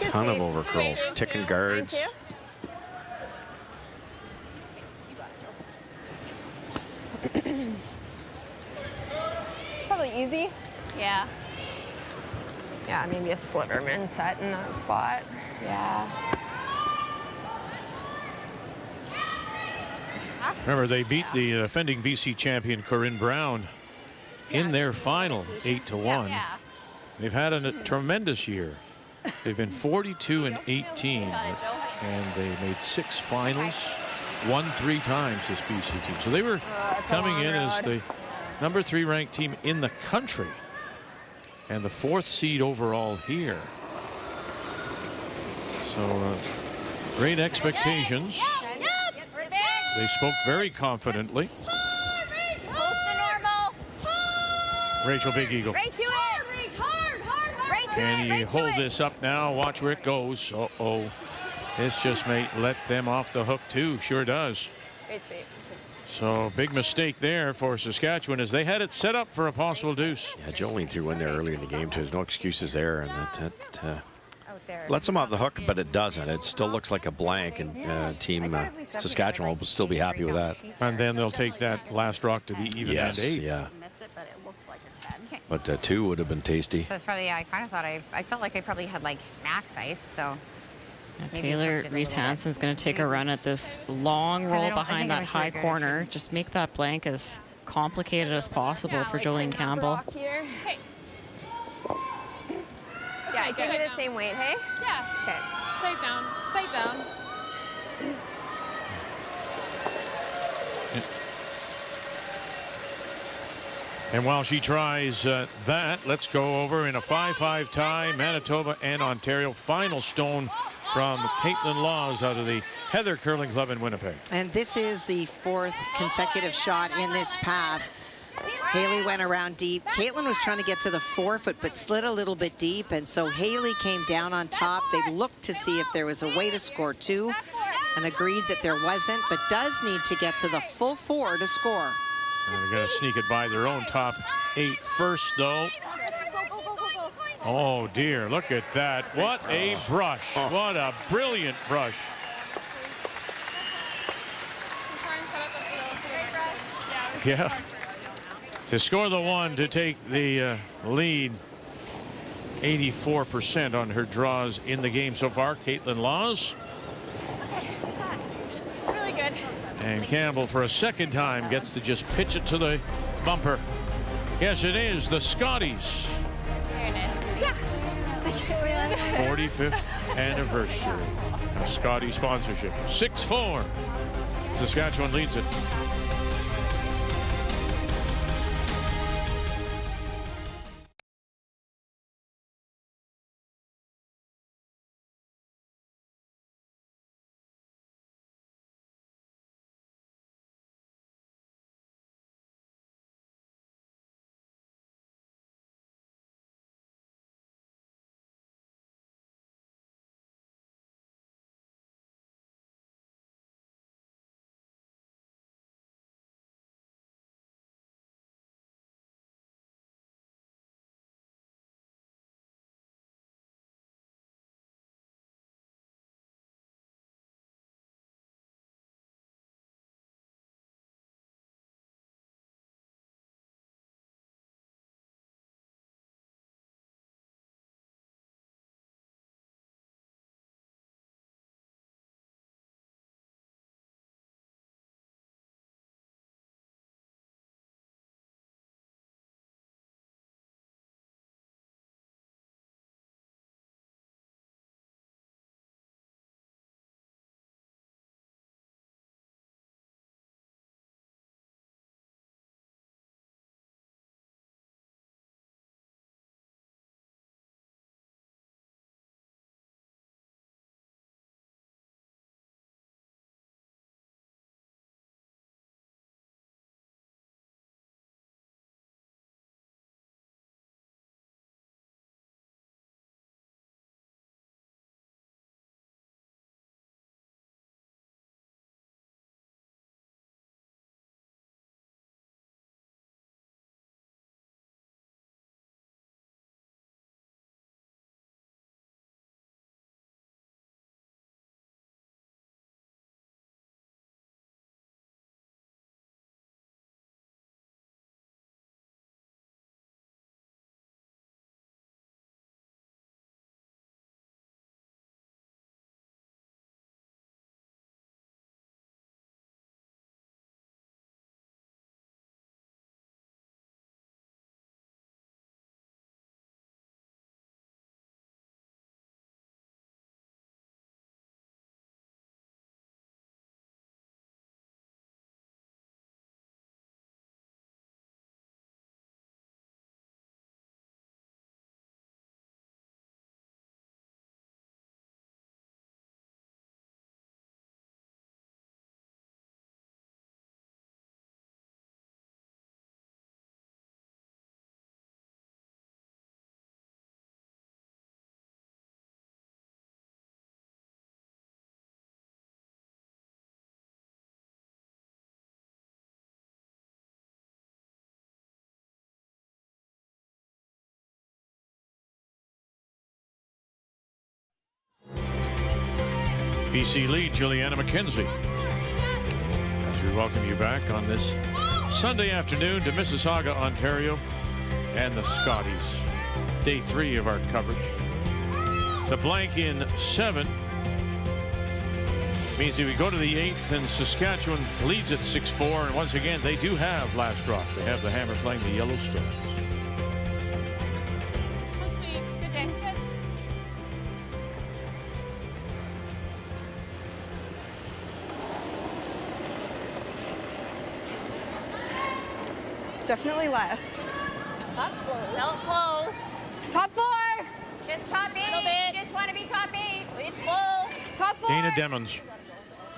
[SPEAKER 4] Ton of overcurls. Ticking guards.
[SPEAKER 11] Probably easy.
[SPEAKER 10] Yeah.
[SPEAKER 11] Yeah, maybe a Sliverman set in that spot. Yeah.
[SPEAKER 1] Remember, they beat the defending BC champion Corinne Brown
[SPEAKER 16] in their final 8-1. They've had a tremendous year. They've been 42-18, and they made 6 finals, won 3 times this BC team. So they were coming in as the number 3 ranked team in the country and the 4th seed overall here. So great expectations. They spoke very confidently. Rachel Big Eagle.
[SPEAKER 11] Right to it. Right to
[SPEAKER 16] Can
[SPEAKER 11] it.
[SPEAKER 16] you hold this up now? Watch where it goes. Uh-oh. This just may let them off the hook too. Sure does. So big mistake there for Saskatchewan as they had it set up for a possible deuce.
[SPEAKER 4] Yeah, Jolene threw in there early in the game too. There's no excuses there, and that lets them off the hook, but it doesn't. It still looks like a blank, and Team Saskatchewan will still be happy with that.
[SPEAKER 1] And then they'll take that last rock to the even end 8.
[SPEAKER 4] Yeah. But 2 would have been tasty.
[SPEAKER 17] So it's probably, I kind of thought I felt like I probably had like max ice, so.
[SPEAKER 2] Taylor Reese Hansen's going to take a run at this long roll behind that high corner. Just make that blank as complicated as possible for Jolene Campbell.
[SPEAKER 5] Yeah, give it the same weight, hey?
[SPEAKER 9] Yeah.
[SPEAKER 5] Okay.
[SPEAKER 9] Sight down. Sight down.
[SPEAKER 1] And while she tries that, let's go over in a 5-5 tie, Manitoba and Ontario. Final stone from Caitlin Laws out of the Heather Curling Club in Winnipeg.
[SPEAKER 7] And this is the 4th consecutive shot in this path. Haley went around deep. Caitlin was trying to get to the 4-foot, but slid a little bit deep. And so Haley came down on top. They looked to see if there was a way to score 2 and agreed that there wasn't, but does need to get to the full 4 to score.
[SPEAKER 1] They're going to sneak it by their own top 8 first, though. Oh, dear. Look at that. What a brush. What a brilliant brush. Yeah. To score the 1 to take the lead. 84% on her draws in the game so far. Caitlin Laws.
[SPEAKER 9] Really good.
[SPEAKER 1] And Campbell, for a second time, gets to just pitch it to the bumper. Yes, it is the Scotties.
[SPEAKER 9] Very nice. Yes.
[SPEAKER 1] 45th anniversary of Scotty sponsorship. 6-4. Saskatchewan leads it.
[SPEAKER 16] BC lead, Juliana McKenzie. As we welcome you back on this Sunday afternoon to Mississauga, Ontario, and the Scotties. Day 3 of our coverage. The blank in 7 means that we go to the 8th, and Saskatchewan leads at 6-4. And once again, they do have last drop. They have the Hammer playing the Yellowstones.
[SPEAKER 9] Good day. Good.
[SPEAKER 18] Definitely less.
[SPEAKER 11] Top close.
[SPEAKER 18] Felt close. Top 4.
[SPEAKER 11] Just top 8.
[SPEAKER 18] Little bit.
[SPEAKER 11] Just want to be top 8.
[SPEAKER 18] It's close. Top 4.
[SPEAKER 16] Dana Demmons.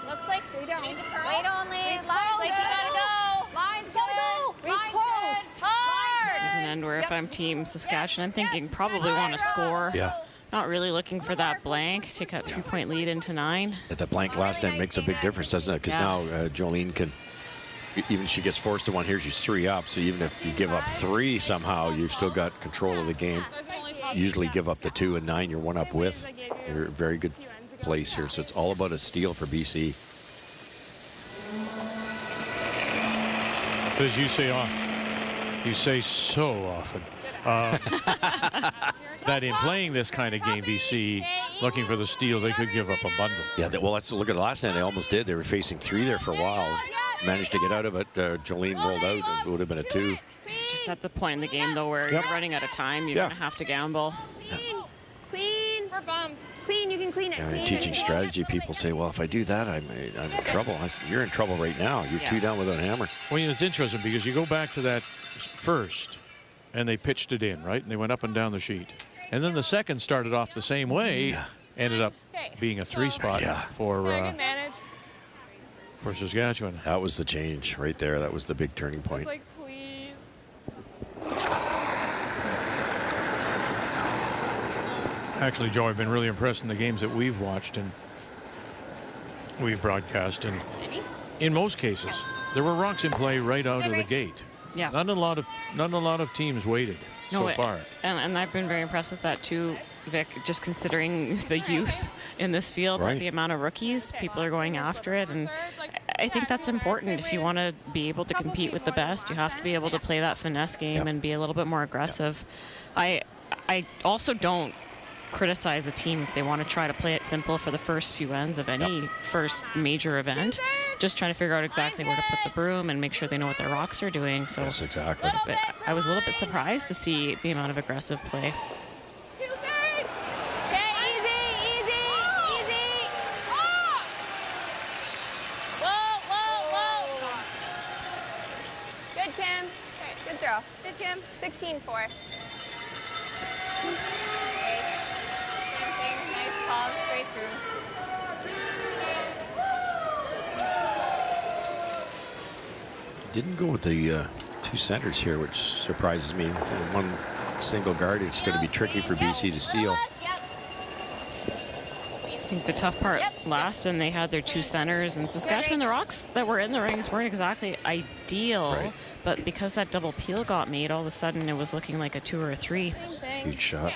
[SPEAKER 11] Looks like
[SPEAKER 18] stay down.
[SPEAKER 11] Wait only.
[SPEAKER 18] Reach
[SPEAKER 11] Lines
[SPEAKER 18] close.
[SPEAKER 11] like you gotta go. Lines good.
[SPEAKER 18] Reach
[SPEAKER 11] Lines
[SPEAKER 18] close.
[SPEAKER 11] good. Hard.
[SPEAKER 2] This is an end where if I'm Team Saskatchewan, I'm thinking probably want to score.
[SPEAKER 4] Yeah.
[SPEAKER 2] Not really looking for that blank. Take that 3-point lead into 9.
[SPEAKER 4] The blank last time makes a big difference, doesn't it? Because now Jolene can, even she gets forced to one here, she's 3 up. So even if you give up 3 somehow, you've still got control of the game. Usually give up the 2 and 9, you're 1 up with. You're in a very good place here. So it's all about a steal for BC.
[SPEAKER 16] As you say so often, that in playing this kind of game, BC looking for the steal, they could give up a bundle.
[SPEAKER 4] Yeah, well, let's look at the last night. They almost did. They were facing 3 there for a while. Managed to get out of it. Jolene rolled out. It would have been a 2.
[SPEAKER 2] Just at the point in the game, though, where you're running out of time, you're going to have to gamble.
[SPEAKER 11] Clean. We're bummed. Clean. You can clean it.
[SPEAKER 4] Yeah, in
[SPEAKER 11] Clean
[SPEAKER 4] teaching
[SPEAKER 11] it.
[SPEAKER 4] strategy, people say, well, if I do that, I'm in trouble. I said, you're in trouble right now. You're 2 down without a hammer.
[SPEAKER 16] Well, you know, it's interesting because you go back to that first, and they pitched it in, right? And they went up and down the sheet. And then the second started off the same way, ended up being a 3 spot for Saskatchewan.
[SPEAKER 4] That was the change right there. That was the big turning point.
[SPEAKER 9] Like, please.
[SPEAKER 16] Actually, Joe, I've been really impressed in the games that we've watched and we've broadcast. And in most cases, there were rocks in play right out of the gate.
[SPEAKER 2] Yeah.
[SPEAKER 16] Not a lot of teams waited so far.
[SPEAKER 2] And I've been very impressed with that too, Vic, just considering the youth in this field, the amount of rookies, people are going after it. And I think that's important. If you want to be able to compete with the best, you have to be able to play that finesse game and be a little bit more aggressive. I also don't criticize a team if they want to try to play it simple for the first few ends of any first major event. Just trying to figure out exactly where to put the broom and make sure they know what their rocks are doing. So
[SPEAKER 4] yes, exactly.
[SPEAKER 2] But I was a little bit surprised to see the amount of aggressive play.
[SPEAKER 11] Good, Kim. Good throw. Good, Kim. 16-4. Nice pause straight through.
[SPEAKER 4] Didn't go with the 2 centers here, which surprises me. One single guard, it's going to be tricky for BC to steal.
[SPEAKER 2] I think the tough part last, and they had their 2 centers. And Saskatchewan, the rocks that were in the rings weren't exactly ideal. But because that double peel got made, all of a sudden it was looking like a 2 or a 3.
[SPEAKER 4] Huge shot.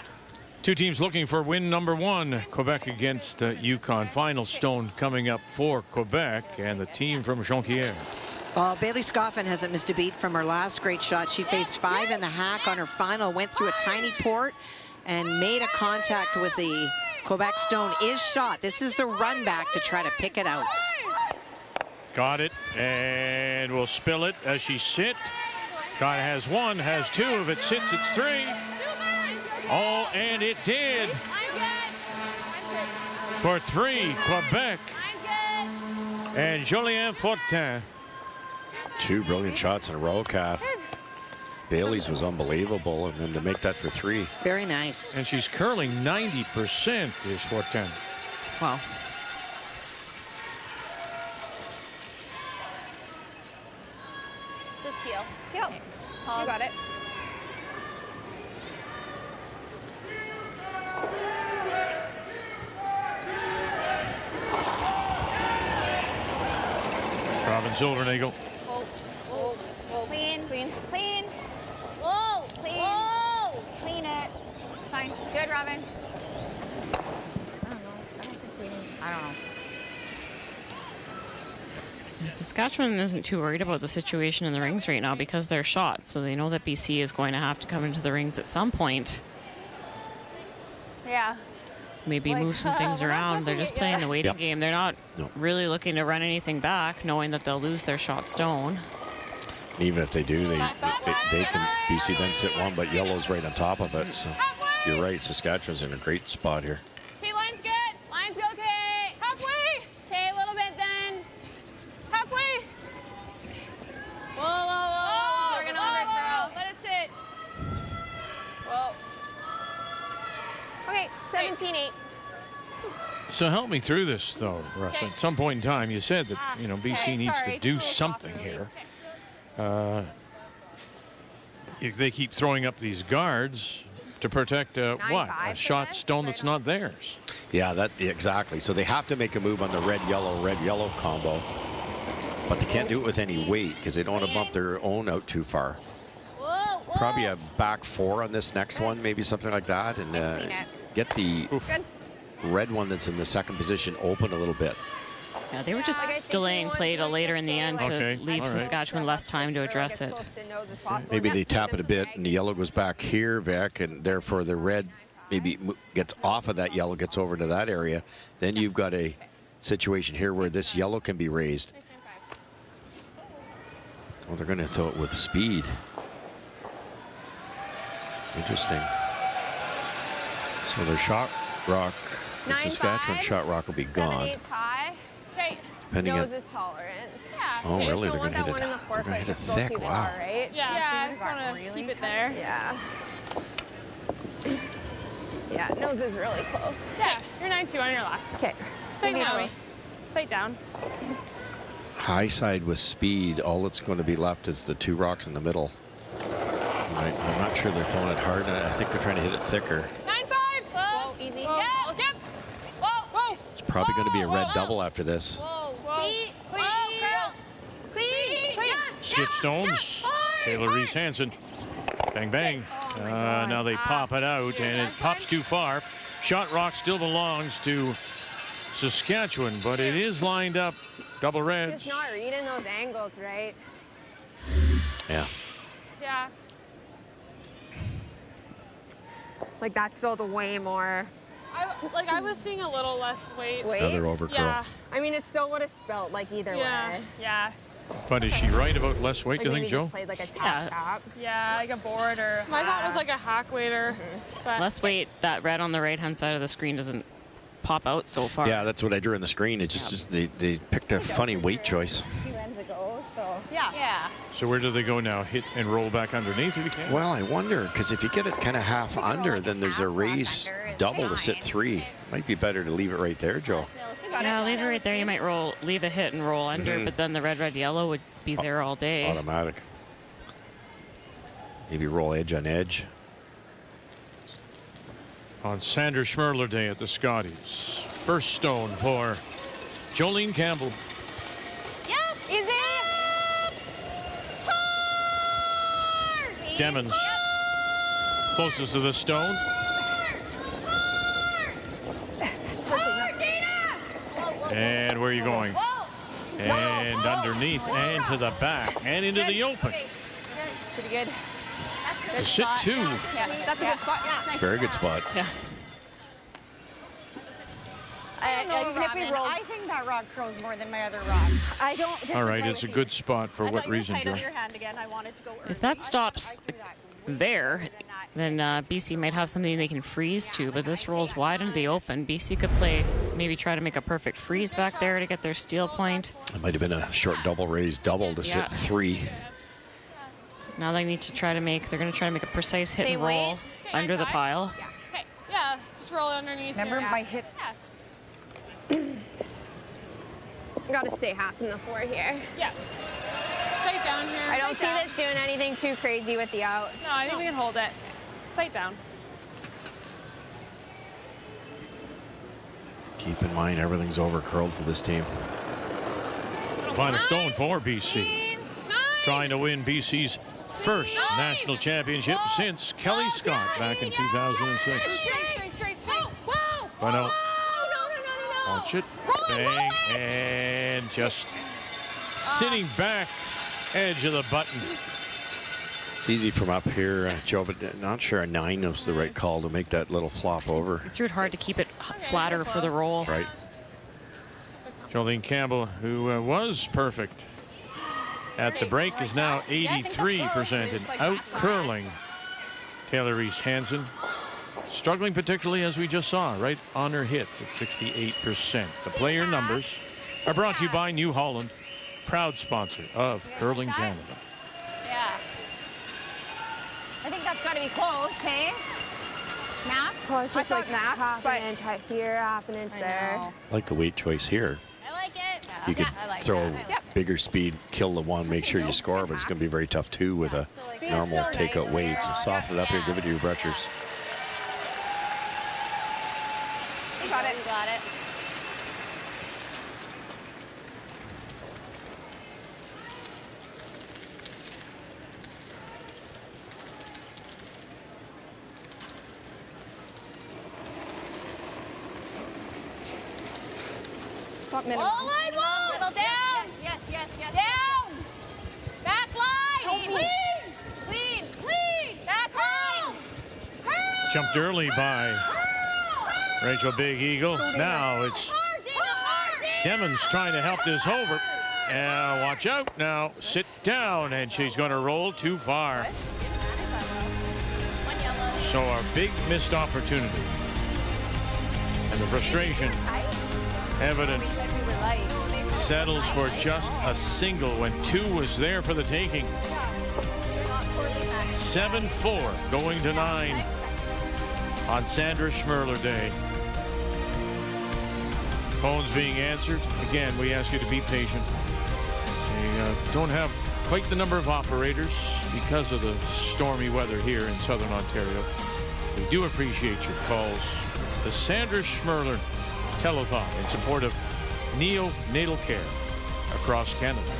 [SPEAKER 16] 2 teams looking for win number 1. Quebec against Yukon. Final stone coming up for Quebec and the team from Jonquière.
[SPEAKER 7] Well, Bailey Scoffin hasn't missed a beat from her last great shot. She faced 5 in the hack on her final, went through a tiny port and made a contact with the Quebec stone. Is shot. This is the run back to try to pick it out.
[SPEAKER 16] Got it, and we'll spill it as she sit. Guy has 1, has 2. If it sits, it's 3. Oh, and it did. For 3, Quebec. And Julien Fortin.
[SPEAKER 4] 2 brilliant shots in a row, Kath. Bailey's was unbelievable, and then to make that for 3.
[SPEAKER 7] Very nice.
[SPEAKER 16] And she's curling 90% is Fortin.
[SPEAKER 2] Wow.
[SPEAKER 11] Just peel.
[SPEAKER 18] Peel.
[SPEAKER 11] Okay. Pause.
[SPEAKER 18] You got it.
[SPEAKER 16] Robin Silvernagel.
[SPEAKER 11] Clean. Clean. Clean. Whoa. Clean. Whoa. Clean it. It's fine. Good, Robin.
[SPEAKER 17] I don't know. I don't know.
[SPEAKER 2] Saskatchewan isn't too worried about the situation in the rings right now because they're shot, so they know that BC is going to have to come into the rings at some point.
[SPEAKER 10] Yeah.
[SPEAKER 2] Maybe move some things around. They're just playing the waiting game. They're not really looking to run anything back, knowing that they'll lose their shot stone.
[SPEAKER 4] Even if they do, they can BC then sit one, but yellow's right on top of it. So you're right, Saskatchewan's in a great spot here.
[SPEAKER 9] Okay, line's good. Line's good, okay. Halfway. Okay, a little bit then. Halfway. Whoa, whoa, whoa. We're gonna overthrow. Let it sit. Whoa.
[SPEAKER 5] Okay, 17-8.
[SPEAKER 16] So help me through this, though, Russ. At some point in time, you said that BC needs to do something here. If they keep throwing up these guards to protect what? A shot stone that's not theirs.
[SPEAKER 4] Yeah, exactly. So they have to make a move on the red-yellow combo. But they can't do it with any weight because they don't want to bump their own out too far. Probably a back four on this next one, maybe something like that, and get the red one that's in the second position open a little bit.
[SPEAKER 2] Yeah, they were just delaying play till later in the end to leave Saskatchewan less time to address it.
[SPEAKER 4] Maybe they tap it a bit and the yellow goes back here, Vic, and therefore the red maybe gets off of that yellow, gets over to that area. Then you've got a situation here where this yellow can be raised. Well, they're going to throw it with speed. Interesting. So their shot rock, the Saskatchewan shot rock will be gone. Depending on
[SPEAKER 9] tolerance.
[SPEAKER 4] Oh, really? They're going to hit it. They're going to hit it thick. Wow.
[SPEAKER 9] Right? Yeah, I just want to keep it there.
[SPEAKER 5] Yeah. Yeah, nose is really close.
[SPEAKER 9] Yeah, you're 9-2 on your last.
[SPEAKER 5] Okay.
[SPEAKER 9] Sight down. Sight down.
[SPEAKER 4] High side with speed. All that's going to be left is the two rocks in the middle. I'm not sure they're throwing it hard. I think they're trying to hit it thicker.
[SPEAKER 9] 9-5. Whoa, easy. Yep. Whoa, whoa.
[SPEAKER 4] It's probably going to be a red double after this.
[SPEAKER 16] Skip stones. Taylor Reese Hansen. Bang, bang. Now they pop it out, and it pops too far. Shot rock still belongs to Saskatchewan, but it is lined up. Double reds.
[SPEAKER 5] Just not reading those angles, right?
[SPEAKER 4] Yeah.
[SPEAKER 9] Yeah.
[SPEAKER 5] Like that's filled way more.
[SPEAKER 9] I was seeing a little less weight.
[SPEAKER 4] Another overcurl.
[SPEAKER 9] Yeah.
[SPEAKER 5] I mean, it still would have spelt like either way.
[SPEAKER 9] Yeah.
[SPEAKER 16] But is she right about less weight, do you think, Joe?
[SPEAKER 5] Played like a tap.
[SPEAKER 9] Yeah, like a board or. My thought was like a hack waiter. But
[SPEAKER 2] less weight. That red on the right-hand side of the screen doesn't pop out so far.
[SPEAKER 4] Yeah, that's what I drew in the screen. It just they picked a funny weight choice.
[SPEAKER 18] A few ends ago, so
[SPEAKER 10] yeah.
[SPEAKER 16] So where do they go now? Hit and roll back underneath if you can?
[SPEAKER 4] Well, I wonder, because if you get it kind of half under, then there's a raise double to sit three. Might be better to leave it right there, Joe.
[SPEAKER 2] Yeah, leave it right there. You might leave a hit and roll under, but then the red, yellow would be there all day.
[SPEAKER 4] Automatic. Maybe roll edge on edge.
[SPEAKER 16] On Sanders Schmerler Day at the Scotties. First stone for Jolene Campbell.
[SPEAKER 18] Yep. Easy.
[SPEAKER 16] Demons closest to the stone. And where are you going? And underneath and to the back and into the open.
[SPEAKER 5] Pretty good.
[SPEAKER 16] To sit two.
[SPEAKER 5] Yeah, that's a good spot. Nice.
[SPEAKER 4] Very good spot.
[SPEAKER 2] Yeah.
[SPEAKER 18] I think that rock curls more than my other rock.
[SPEAKER 10] I don't disagree.
[SPEAKER 16] All right, it's a good spot for what reason, Joe?
[SPEAKER 10] Your hand again. I wanted to go
[SPEAKER 2] If that stops there, then BC might have something they can freeze to, but this rolls wide into the open. BC could maybe try to make a perfect freeze back there to get their steal point.
[SPEAKER 4] It might have been a short double raise double to sit three.
[SPEAKER 2] Now they need to they're going to try to make a precise hit and roll under the pile.
[SPEAKER 9] Okay. Yeah, just roll it underneath.
[SPEAKER 18] Remember my hit.
[SPEAKER 5] Got to stay half in the floor here.
[SPEAKER 9] Yeah. Sight down here.
[SPEAKER 5] I don't see this doing anything too crazy with the out.
[SPEAKER 9] No, I think we can hold it. Sight down.
[SPEAKER 4] Keep in mind, everything's over curled for this team.
[SPEAKER 16] Final stone for BC. Trying to win BC's first national championship since Kelly Scott back in 2006.
[SPEAKER 9] Straight.
[SPEAKER 16] But no. Launch it. Bang. And just sitting back edge of the button.
[SPEAKER 4] It's easy from up here, Joe, but not sure a 9 was the right call to make that little flop over.
[SPEAKER 2] He threw it hard to keep it flatter for the roll.
[SPEAKER 4] Right.
[SPEAKER 16] Jolene Campbell, who was perfect at the break, is now 83% and out curling Taylor Reese Hansen. Struggling particularly, as we just saw, right on her hits at 68%. The player numbers are brought to you by New Holland, proud sponsor of Curling Canada.
[SPEAKER 11] Yeah. I think that's got to be close, hey? Max?
[SPEAKER 19] Well, it's just like Max, half an inch here, half an inch there.
[SPEAKER 4] I like the weight choice here.
[SPEAKER 11] I like it.
[SPEAKER 4] You could
[SPEAKER 11] I like
[SPEAKER 4] throw
[SPEAKER 11] that.
[SPEAKER 4] bigger speed, kill the one, make sure you score, but it's going to be very tough too with a normal takeout weight. So soften it up here, give it to your brushers.
[SPEAKER 11] You got it. You got it.
[SPEAKER 19] Minimum.
[SPEAKER 11] All line wall. Down. Yes, yes, yes. Down. Back line. Clean. Back line.
[SPEAKER 16] Jumped early by Rachel Big Eagle. Now it's Demons trying to help this over. And watch out now. Sit down, and she's going to roll too far. So a big missed opportunity. And the frustration evident. Settles for just a single when 2 was there for the taking. 7-4 going to 9 on Sandra Schmerler Day. Phones being answered. Again, we ask you to be patient. We don't have quite the number of operators because of the stormy weather here in southern Ontario. We do appreciate your calls. The Sandra Schmerler Telethon in support of neonatal care across Canada.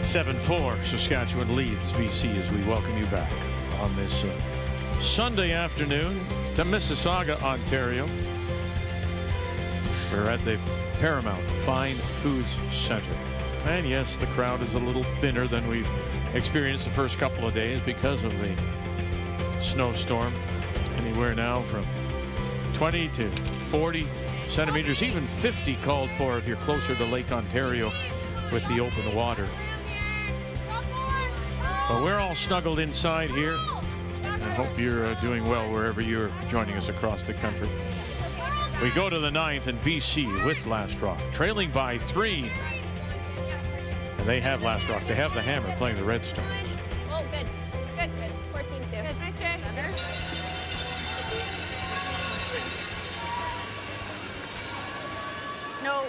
[SPEAKER 16] 7-4, Saskatchewan leads BC as we welcome you back on this Sunday afternoon to Mississauga, Ontario. We're at the Paramount Fine Foods Centre. And yes, the crowd is a little thinner than we've experienced the first couple of days because of the snowstorm. Anywhere now from 20 to 40 centimeters, even 50 called for if you're closer to Lake Ontario with the open water. But we're all snuggled inside here. I hope you're doing well wherever you're joining us across the country. We go to the 9th and BC with Last Rock, trailing by 3. And they have Last Rock. They have the Hammer playing the Red Stones.
[SPEAKER 11] Oh, good. Good, good. 14-2. Good. Nice, Jay.
[SPEAKER 10] No.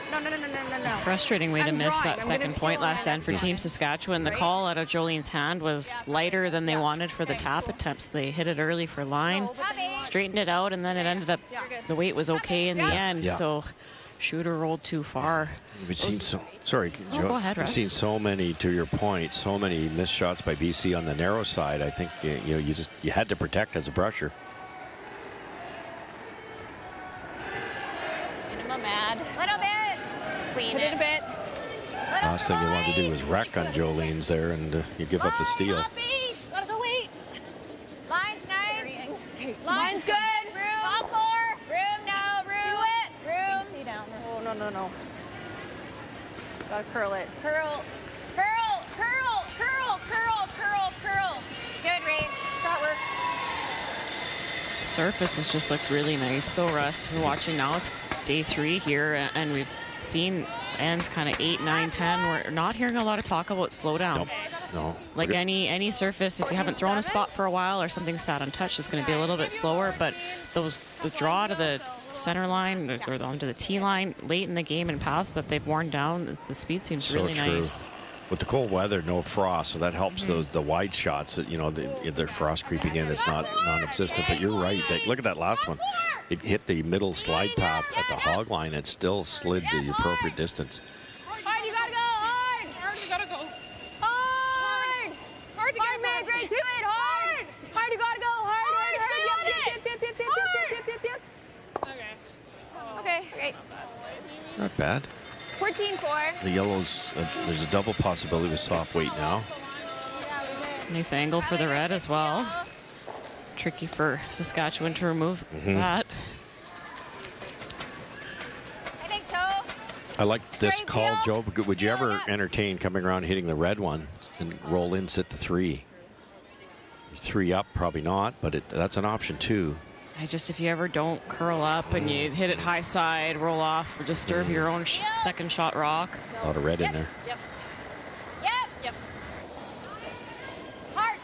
[SPEAKER 2] Frustrating way to miss that second point last end for Team Saskatchewan. The call out of Jolene's hand was lighter than they wanted for the tap attempts. They hit it early for line, straightened it out, and then it ended up, the weight was okay in the end. So shooter rolled too far.
[SPEAKER 4] We've seen sorry, Joe.
[SPEAKER 2] Go ahead, Russ.
[SPEAKER 4] We've seen so many, to your point, so many missed shots by BC on the narrow side. I think you had to protect as a brusher.
[SPEAKER 10] Minimum ad.
[SPEAKER 11] Little bit.
[SPEAKER 10] Clean
[SPEAKER 11] Put
[SPEAKER 10] it
[SPEAKER 11] a bit.
[SPEAKER 4] Last thing you want to do is wreck on Jolene's there, and you give up the steal.
[SPEAKER 11] Gotta go wait. Line's nice. Line's good. Room. Top four. Room, no. Room. To it. Room.
[SPEAKER 10] Stay down.
[SPEAKER 18] Oh, no. Gotta curl it.
[SPEAKER 11] Curl. Curl. Curl. Curl. Curl. Curl. Curl. Good, Rach. That works.
[SPEAKER 2] Surface has just looked really nice though, Russ. We're watching now, it's day 3 here, and we've seen ends kind of 8, 9, 10. We're not hearing a lot of talk about slowdown.
[SPEAKER 4] No.
[SPEAKER 2] Like any surface, if you haven't thrown a spot for a while or something sat untouched, it's going to be a little bit slower. But the draw to the center line or onto the tee line late in the game and paths that they've worn down, the speed seems really nice.
[SPEAKER 4] With the cold weather, no frost, so that helps the wide shots. That they're frost creeping in. It's not non-existent. But you're right. Look at that last one. It hit the middle slide path at the hog line. It still slid the appropriate distance.
[SPEAKER 11] Hard, you gotta go. Hard.
[SPEAKER 9] Hard, you gotta go.
[SPEAKER 11] Hard. Hard to get man, great. Do it. Hard. Hard, you gotta go. Hard. Okay. Okay.
[SPEAKER 4] Not bad.
[SPEAKER 11] 14-4.
[SPEAKER 4] The yellows, there's a double possibility with soft weight now.
[SPEAKER 2] Nice angle for the red as well. Tricky for Saskatchewan to remove that.
[SPEAKER 11] I think so.
[SPEAKER 4] I like this call, Joe. Would you ever entertain coming around hitting the red one and roll in, sit to 3? 3 up, probably not, but that's an option too.
[SPEAKER 2] If you ever don't curl up and you hit it high side, roll off, or disturb your own second shot rock.
[SPEAKER 4] A lot of red in there.
[SPEAKER 11] Yep. Hard.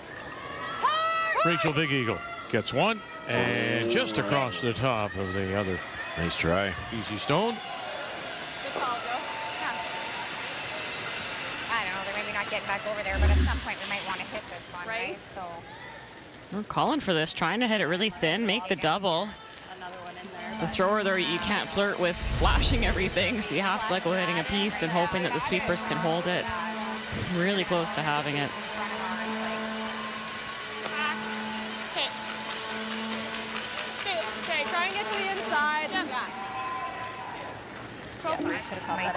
[SPEAKER 11] Hard.
[SPEAKER 16] Rachel Big Eagle gets one, and just across the top of the other.
[SPEAKER 4] Nice try.
[SPEAKER 16] Easy stone.
[SPEAKER 11] Good call, Joe. Yeah. I don't know. They're maybe not getting back over there, but at some point we might want to hit this one, right? So.
[SPEAKER 2] We're calling for this, trying to hit it really thin, make the double.
[SPEAKER 10] Another one in there.
[SPEAKER 2] It's a thrower there, you can't flirt with flashing everything, so you have to let go hitting a piece and hoping that the sweepers can hold it. Really close to having it.
[SPEAKER 9] Okay, try and get to the inside.
[SPEAKER 3] Might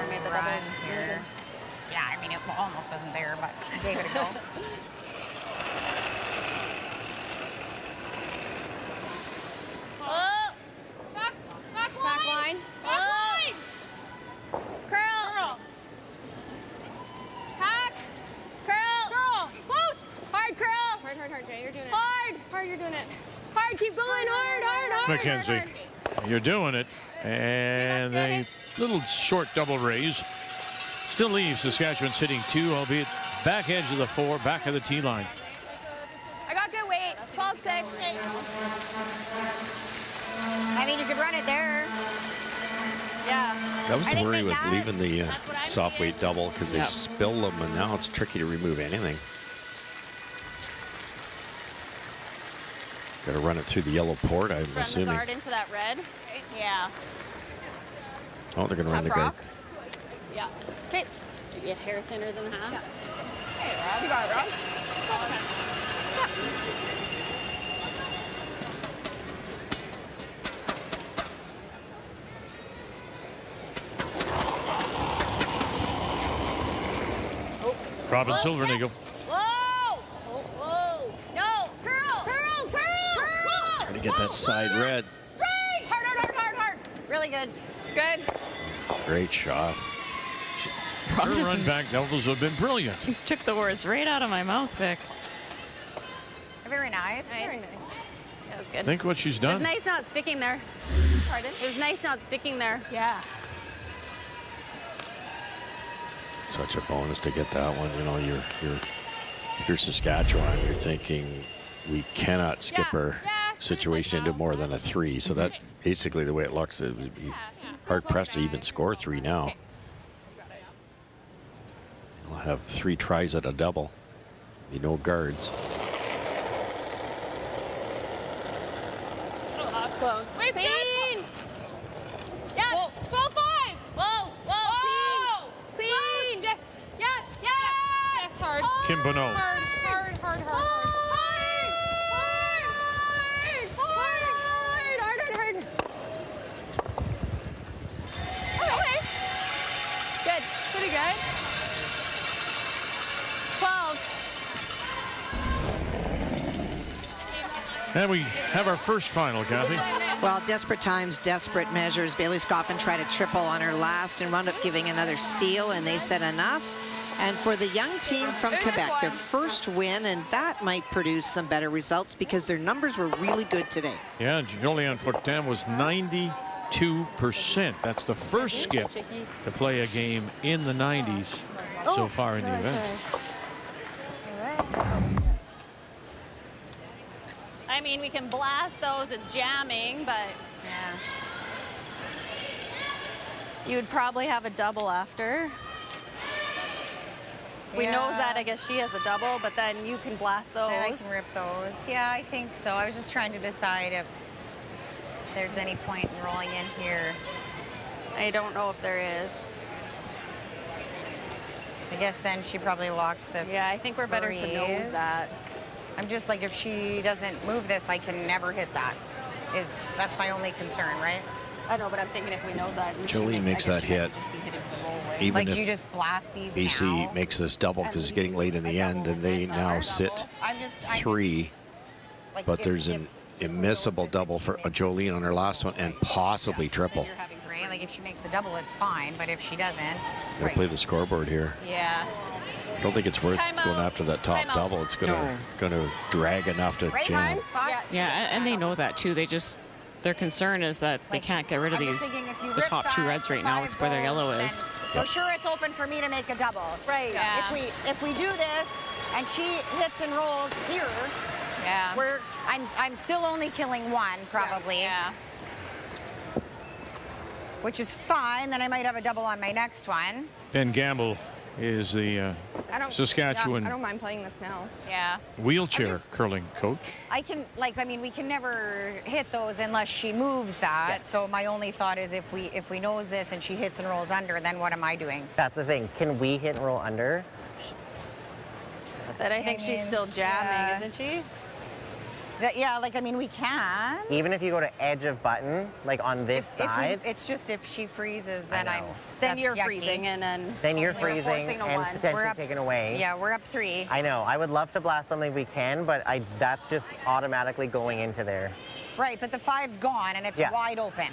[SPEAKER 3] be the run here. Yeah, I mean, it almost wasn't there, but gave it a go.
[SPEAKER 11] Back line. Oh. Curl. Hack. Curl. Close. Hard curl.
[SPEAKER 9] Hard, Jay, you're doing it.
[SPEAKER 11] Hard, you're doing it. Hard, keep going. Hard.
[SPEAKER 16] Mackenzie, you're doing it. And a little short double raise. Still leaves Saskatchewan sitting 2, albeit back edge of the 4, back of the tee line.
[SPEAKER 11] I got good weight. 12-6. I mean, you could run it there. Yeah.
[SPEAKER 4] That was the worry with leaving the soft weight double, because they spill them, and now it's tricky to remove anything. Got to run it through the yellow port, I'm assuming.
[SPEAKER 10] Guard into that red.
[SPEAKER 11] Yeah.
[SPEAKER 4] Oh, they're going to run the guard.
[SPEAKER 10] Yeah.
[SPEAKER 11] Okay.
[SPEAKER 10] Maybe a hair thinner than half.
[SPEAKER 11] Yeah. Hey, Rob. You got it, Rob.
[SPEAKER 16] Robin Silvernagle.
[SPEAKER 11] Whoa! Whoa! No! Curl! Curl! Curl!
[SPEAKER 4] Trying to get that side red.
[SPEAKER 11] Right! Hard, hard, hard, hard, hard. Really good. Good.
[SPEAKER 4] Great shot.
[SPEAKER 16] Her run back doubles have been brilliant.
[SPEAKER 2] You took the words right out of my mouth, Vic.
[SPEAKER 18] Very nice.
[SPEAKER 11] Very nice.
[SPEAKER 10] That was good.
[SPEAKER 16] Think what she's
[SPEAKER 10] It
[SPEAKER 16] done.
[SPEAKER 10] was nice not sticking there.
[SPEAKER 11] Pardon?
[SPEAKER 10] It was nice not sticking there.
[SPEAKER 11] Yeah.
[SPEAKER 4] Such a bonus to get that one. You know, you're Saskatchewan. You're thinking we cannot skip her situation into more than a 3. So that basically the way it looks, it would be hard pressed to even score 3 now. We'll have 3 tries at a double. Be no guards.
[SPEAKER 9] Close. Wait, Queen! Yes! So 5! Whoa! Whoa! Queen! Queen! Yes! Yes! Yes! Yes, hard.
[SPEAKER 16] Kim Bonneau.
[SPEAKER 9] Hard, hard, hard, hard, hard. Okay. Good. Pretty good. 12.
[SPEAKER 16] And we have our first final, Kathy.
[SPEAKER 7] Well, desperate times, desperate measures. Bailey Scoffin tried a triple on her last and wound up giving another steal, and they said enough. And for the young team from Quebec, their first win, and that might produce some better results because their numbers were really good today.
[SPEAKER 16] Yeah, Joliane Fortin was 92%. That's the first skip to play a game in the 90s so far in the event.
[SPEAKER 10] I mean, we can blast those at jamming, but you would probably have a double after. If we know that, I guess she has a double, but then you can blast those.
[SPEAKER 18] Then I can rip those. Yeah, I think so. I was just trying to decide if there's any point in rolling in here.
[SPEAKER 10] I don't know if there is.
[SPEAKER 18] I guess then she probably locks the
[SPEAKER 10] Yeah, I think we're better to know
[SPEAKER 18] freeze.
[SPEAKER 10] that.
[SPEAKER 18] I'm just like, if she doesn't move this, I can never hit that. That's my only concern, right?
[SPEAKER 10] I know, but I'm thinking if we know that.
[SPEAKER 4] Jolene makes that hit. Even
[SPEAKER 18] Like,
[SPEAKER 4] if
[SPEAKER 18] do you just blast these
[SPEAKER 4] BC
[SPEAKER 18] now?
[SPEAKER 4] makes this double because it's getting late in the end, and they now sit 3. But there's an immiscible double for Jolene on her last one, and possibly triple.
[SPEAKER 18] Right? Like, if she makes the double, it's fine, but if she doesn't...
[SPEAKER 4] We'll play the scoreboard here.
[SPEAKER 18] Yeah.
[SPEAKER 4] I don't think it's worth going after that top double. It's gonna drag enough to jam.
[SPEAKER 2] Yeah, and they know that too. Their concern is that they can't get rid of the top 2 reds right now with where their yellow is.
[SPEAKER 11] For sure it's open for me to make a double. Right.
[SPEAKER 18] Yeah.
[SPEAKER 11] If we do this and she hits and rolls here, I'm still only killing 1 probably.
[SPEAKER 18] Yeah. Which is fine. Then I might have a double on my next one.
[SPEAKER 16] Ben Gamble is the Saskatchewan
[SPEAKER 11] I don't mind playing this now.
[SPEAKER 18] Yeah.
[SPEAKER 16] wheelchair curling coach.
[SPEAKER 11] I mean, we can never hit those unless she moves that.
[SPEAKER 18] So my only thought is if we knows this and she hits and rolls under, then what am I doing?
[SPEAKER 20] That's the thing. Can we hit and roll under?
[SPEAKER 10] But I think she's still jamming, isn't she?
[SPEAKER 11] I mean, we can.
[SPEAKER 20] Even if you go to edge of button, like on this side.
[SPEAKER 18] It's just if she freezes, then
[SPEAKER 10] Then you're
[SPEAKER 18] yucky.
[SPEAKER 10] freezing, and
[SPEAKER 20] then you're
[SPEAKER 10] we're
[SPEAKER 20] freezing
[SPEAKER 10] forcing a
[SPEAKER 20] and
[SPEAKER 10] 1.
[SPEAKER 20] potentially taken away.
[SPEAKER 18] Yeah, we're up 3.
[SPEAKER 20] I know. I would love to blast something we can, but that's just automatically going into there.
[SPEAKER 18] Right, but the 5's gone and it's wide open.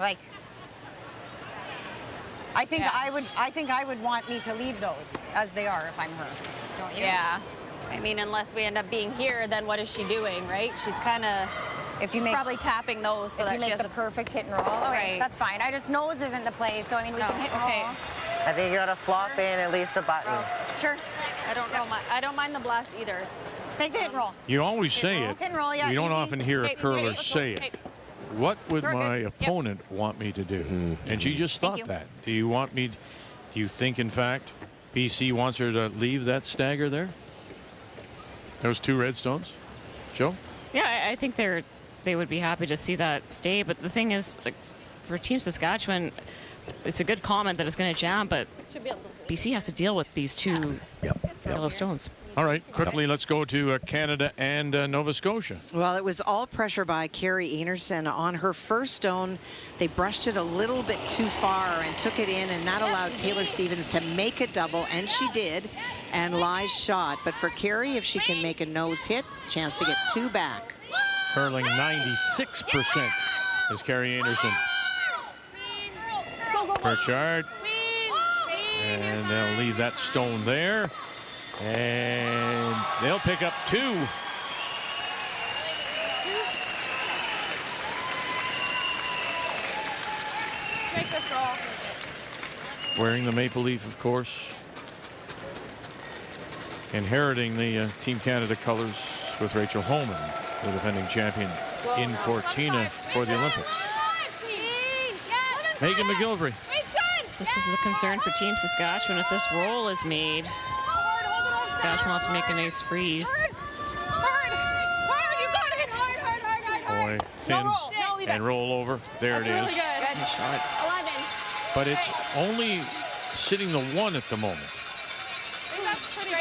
[SPEAKER 18] Like, I think I would want me to leave those as they are if I'm her. Don't you?
[SPEAKER 10] Yeah. I mean, unless we end up being here, then what is she doing, right? She's kind of, she's probably tapping those so
[SPEAKER 18] if
[SPEAKER 10] that
[SPEAKER 18] you
[SPEAKER 10] she
[SPEAKER 18] make
[SPEAKER 10] has
[SPEAKER 18] the perfect hit and roll. Okay,
[SPEAKER 10] Right.
[SPEAKER 18] that's fine. I just nose isn't the play, so I mean we can hit and roll.
[SPEAKER 20] I think you gotta flop in at least a button.
[SPEAKER 18] Sure.
[SPEAKER 10] I don't mind the blast either.
[SPEAKER 18] Take the hit and roll.
[SPEAKER 16] You always say it.
[SPEAKER 18] Hit and roll, yeah.
[SPEAKER 16] You don't
[SPEAKER 18] easy.
[SPEAKER 16] often hear a curler say it. What would my opponent want me to do? And she just thought that. Do you think, in fact, BC wants her to leave that stagger there? Those 2 red stones? Joe?
[SPEAKER 2] Yeah, I think they would be happy to see that stay. But the thing is, for Team Saskatchewan, it's a good comment that it's going to jam, but BC has to deal with these two yellow stones.
[SPEAKER 16] All right, quickly, let's go to Canada and Nova Scotia.
[SPEAKER 7] Well, it was all pressure by Carrie Anderson. On her first stone, they brushed it a little bit too far and took it in, and that allowed Taylor Stevens to make a double, and she did, and Lai's shot. But for Carrie, if she can make a nose hit, chance to get 2 back.
[SPEAKER 16] Hurling 96% is Carrie Anderson. Pritchard. And they'll leave that stone there. And they'll pick up 2.
[SPEAKER 9] Make this roll.
[SPEAKER 16] Wearing the maple leaf, of course. Inheriting the Team Canada colors with Rachel Homan, the defending champion in Cortina for the Olympics. Megan McGilvery.
[SPEAKER 2] This was the concern for Team Saskatchewan. If this roll is made, Saskatchewan will have to make a nice freeze.
[SPEAKER 9] Hard, you got it.
[SPEAKER 16] Boy, thin and roll over. There it is.
[SPEAKER 9] Really good.
[SPEAKER 2] Good shot.
[SPEAKER 9] 11.
[SPEAKER 16] But it's only sitting the 1 at the moment.
[SPEAKER 9] That's pretty good.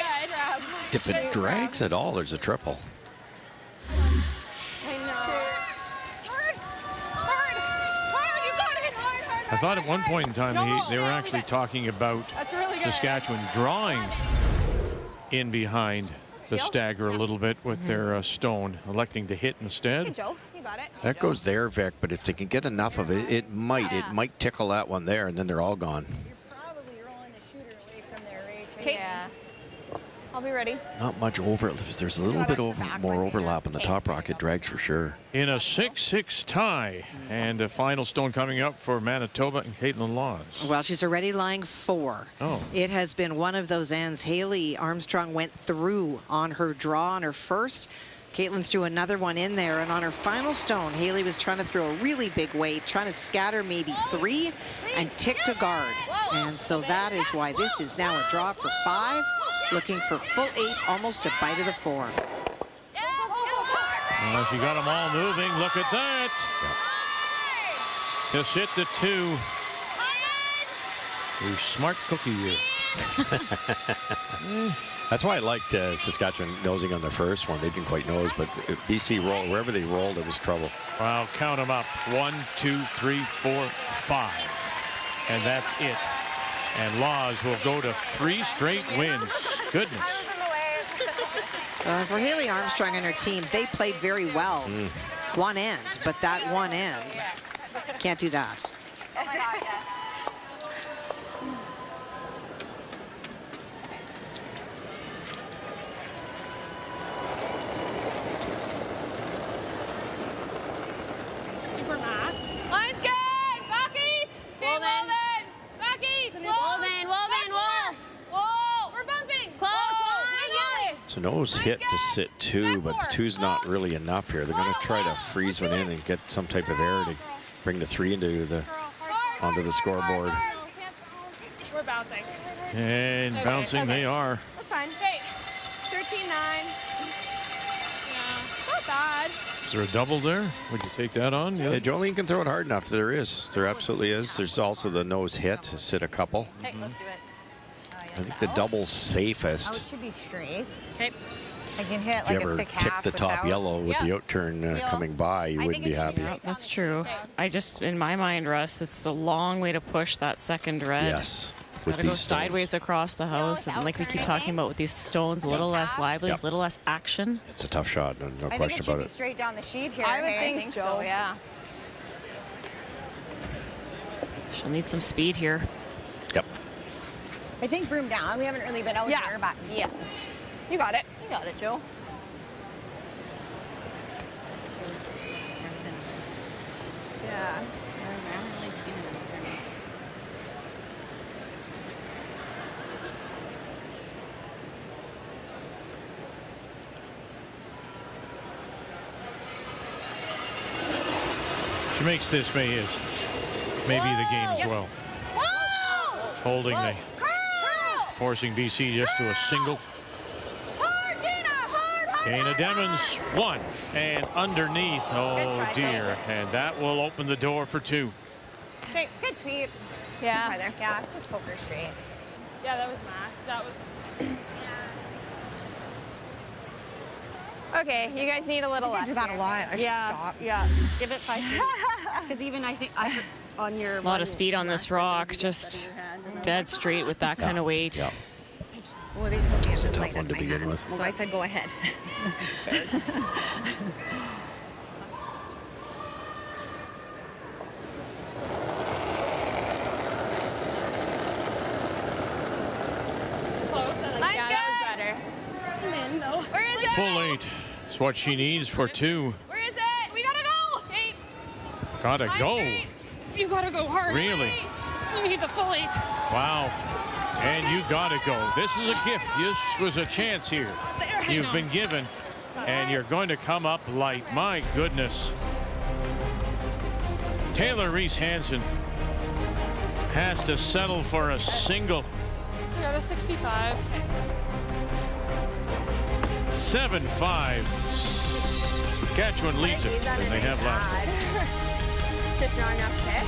[SPEAKER 4] If it drags at all, there's a triple.
[SPEAKER 9] I know. Hard, you got it.
[SPEAKER 16] I thought at one point in time they were actually talking about
[SPEAKER 9] That's really good.
[SPEAKER 16] Saskatchewan drawing in behind the stagger a little bit with their stone, electing to hit instead.
[SPEAKER 9] Hey, Joe, you got it.
[SPEAKER 4] That goes there, Vic, but if they can get enough of it, it might tickle that one there, and then they're all gone.
[SPEAKER 11] Probably rolling the shooter away from their range.
[SPEAKER 9] Okay. Yeah. I'll be ready.
[SPEAKER 4] Not much over. There's a little bit more overlap on the top rock. It drags for sure.
[SPEAKER 16] In a 6-6 tie, and a final stone coming up for Manitoba and Caitlin Laws.
[SPEAKER 7] Well, she's already lying 4.
[SPEAKER 16] Oh.
[SPEAKER 7] It has been one of those ends. Haley Armstrong went through on her draw on her first. Caitlin threw another one in there, and on her final stone, Haley was trying to throw a really big weight, trying to scatter maybe 3 and tick to guard. And so that is why this is now a draw for 5, looking for full 8, almost a bite of the 4.
[SPEAKER 16] Well, she got them all moving. Look at that. Just hit the 2. A smart cookie here.
[SPEAKER 4] That's why I liked Saskatchewan nosing on the first one. They didn't quite nose, but BC rolled. Wherever they rolled, it was trouble.
[SPEAKER 16] Wow, count them up. 1, 2, 3, 4, 5. And that's it. And Laws will go to 3 straight wins. Goodness.
[SPEAKER 7] For Haley Armstrong and her team, they played very well. One end, but that one end, can't do that.
[SPEAKER 9] Oh my God, yes. Super Max. Line's good. Back eat. Woman. Back eat. Woman. Whoa. We're bumping. Close.
[SPEAKER 4] So nose hit to sit 2, but the 2's not really enough here. They're going to try to freeze one in and get some type of error to bring the 3 onto the scoreboard.
[SPEAKER 9] We're bouncing.
[SPEAKER 16] And bouncing they are.
[SPEAKER 9] That's fine. Hey, 13-9. Yeah, not bad.
[SPEAKER 16] Is there a double there? Would you take that on?
[SPEAKER 4] Yeah, Jolene can throw it hard enough. There is. There absolutely is. There's also the nose hit to sit a couple.
[SPEAKER 10] Okay, let's do it.
[SPEAKER 4] I think the double's safest.
[SPEAKER 18] Oh, it should be straight.
[SPEAKER 10] Okay.
[SPEAKER 18] I can hit
[SPEAKER 4] If you
[SPEAKER 18] like a
[SPEAKER 4] ever
[SPEAKER 18] thick
[SPEAKER 4] tick
[SPEAKER 18] half
[SPEAKER 4] the top
[SPEAKER 18] without-
[SPEAKER 4] yellow with the outturn coming by, you wouldn't be happy.
[SPEAKER 2] That's true. I just, in my mind, Russ, it's a long way to push that second red.
[SPEAKER 4] Yes.
[SPEAKER 2] It's
[SPEAKER 4] with
[SPEAKER 2] got to go
[SPEAKER 4] these stones.
[SPEAKER 2] sideways across the house. And like we keep talking about with these stones, a little less lively, a little less action.
[SPEAKER 4] It's a tough shot, no
[SPEAKER 18] I think
[SPEAKER 4] question
[SPEAKER 18] it should
[SPEAKER 4] about
[SPEAKER 18] be
[SPEAKER 4] it.
[SPEAKER 18] straight down the sheet here.
[SPEAKER 9] I would
[SPEAKER 18] hey?
[SPEAKER 9] think so,
[SPEAKER 10] yeah.
[SPEAKER 2] She'll need some speed here.
[SPEAKER 4] Yep.
[SPEAKER 18] I think broom down. We haven't really been out there, but
[SPEAKER 10] yeah.
[SPEAKER 9] You got it.
[SPEAKER 10] You got it, Joe.
[SPEAKER 9] Yeah.
[SPEAKER 10] I haven't really seen it turn.
[SPEAKER 16] She makes this maybe the game as well. Holding the, forcing BC just to a single. Dana Demons 1 and underneath. Oh dear, and that will open the door for 2.
[SPEAKER 11] Okay, good sweep.
[SPEAKER 8] Yeah.
[SPEAKER 11] Try there. Yeah, just poker straight.
[SPEAKER 9] Yeah, that was max. That was.
[SPEAKER 8] Okay, you guys need a little less.
[SPEAKER 11] I do that a lot. I should stop.
[SPEAKER 10] Yeah, give it 5 feet. Because even I think on your
[SPEAKER 2] A lot of speed on this rock, just dead straight with that kind of weight.
[SPEAKER 4] Yeah.
[SPEAKER 3] Well, they told me it was
[SPEAKER 4] tough
[SPEAKER 3] light
[SPEAKER 4] one
[SPEAKER 3] on
[SPEAKER 4] to
[SPEAKER 3] my
[SPEAKER 4] begin
[SPEAKER 3] hand,
[SPEAKER 4] with.
[SPEAKER 3] so I said go ahead.
[SPEAKER 8] Yeah, that was better. I'm in though.
[SPEAKER 11] Where is it?
[SPEAKER 16] Full 8 is what she needs for 2.
[SPEAKER 11] Where is it? We gotta go. Hey.
[SPEAKER 16] Gotta go.
[SPEAKER 9] You gotta go hard.
[SPEAKER 16] Really?
[SPEAKER 9] You need the full 8.
[SPEAKER 16] Wow. And you gotta go. This is a gift. This was a chance here. You've been given, and you're going to come up light. My goodness. Taylor Reese Hansen has to settle for a single.
[SPEAKER 9] I got a 65.
[SPEAKER 16] 7-5. Saskatchewan leads it, and they have left.
[SPEAKER 8] Just not enough pick.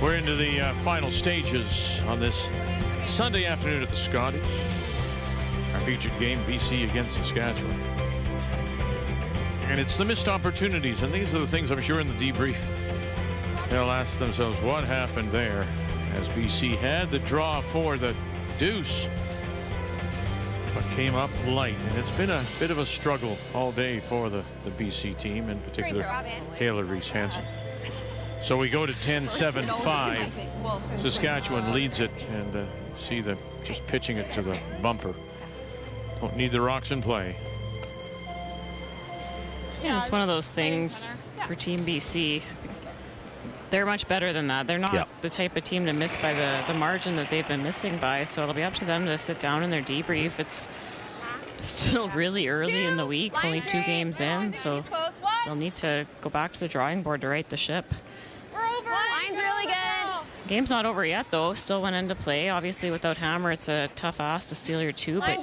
[SPEAKER 16] We're into the final stages on this Sunday afternoon at the Scotties. Our featured game, BC against Saskatchewan. And it's the missed opportunities, and these are the things I'm sure in the debrief they'll ask themselves what happened there, as BC had the draw for the deuce but came up light, and it's been a bit of a struggle all day for the BC team, in particular Taylor Reese Hansen. So we go to 10-7-5. Saskatchewan leads it, and see the just pitching it to the bumper. Won't need the rocks in play.
[SPEAKER 2] Yeah, it's one of those things for Team BC. They're much better than that. They're not the type of team to miss by the margin that they've been missing by. So it'll be up to them to sit down in their debrief. It's still really early in the week, only 2 games in. So they'll need to go back to the drawing board to right the ship.
[SPEAKER 11] We're over. Line's really good.
[SPEAKER 2] Game's not over yet, though. Still went into play. Obviously, without Hammer, it's a tough ask to steal your 2. But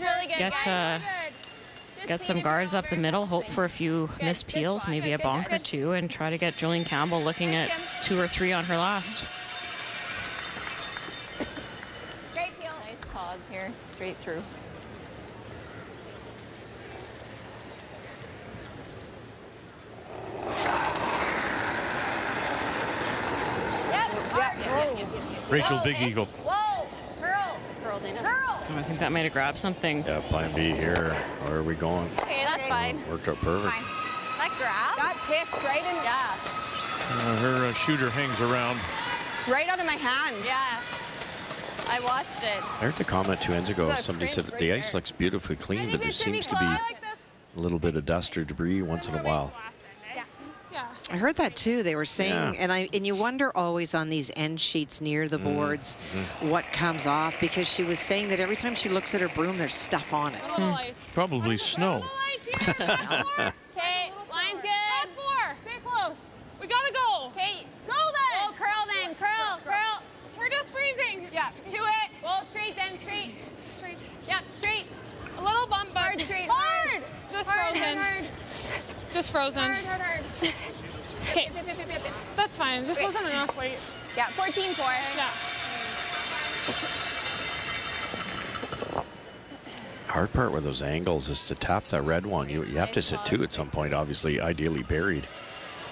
[SPEAKER 2] get some guards up the middle, hope for a few missed peels, maybe a bonk or 2, and try to get Julian Campbell looking at 2 or 3 on her last.
[SPEAKER 10] Great peel. Nice pause here, straight through.
[SPEAKER 16] Rachel Big Eagle.
[SPEAKER 11] Whoa! Curl, Dana. Curl!
[SPEAKER 2] I think that might have grabbed something.
[SPEAKER 4] Yeah, plan B here. Where are we going?
[SPEAKER 10] Okay, that's fine.
[SPEAKER 4] Worked out perfect.
[SPEAKER 10] Fine. That grab?
[SPEAKER 11] Got picked right in.
[SPEAKER 10] Yeah.
[SPEAKER 16] Her shooter hangs around.
[SPEAKER 11] Right out of my hand.
[SPEAKER 10] Yeah. I watched it.
[SPEAKER 4] I heard the comment 2 ends ago.
[SPEAKER 11] It's a
[SPEAKER 4] Somebody said that
[SPEAKER 11] print
[SPEAKER 4] the
[SPEAKER 11] right
[SPEAKER 4] ice
[SPEAKER 11] there.
[SPEAKER 4] looks beautifully clean, but there seems to be a little bit of dust or debris once in a while.
[SPEAKER 7] I heard that too. They were saying, and you wonder always on these end sheets near the boards what comes off, because she was saying that every time she looks at her broom, there's stuff on it.
[SPEAKER 16] Probably snow.
[SPEAKER 11] Okay, line's good. 4. Stay close. We gotta go. Okay, go then. Oh, curl then. Curl. We're just freezing. Yeah, to it. Well, straight then. Straight. Yeah, straight. A little bump, but straight. Hard. Just frozen. Just frozen. Hard. Okay, that's fine. Just wasn't enough weight. Yeah, 14-4. Yeah.
[SPEAKER 4] Hard part with those angles is to tap that red one. You have to sit 2 at some point, obviously, ideally buried.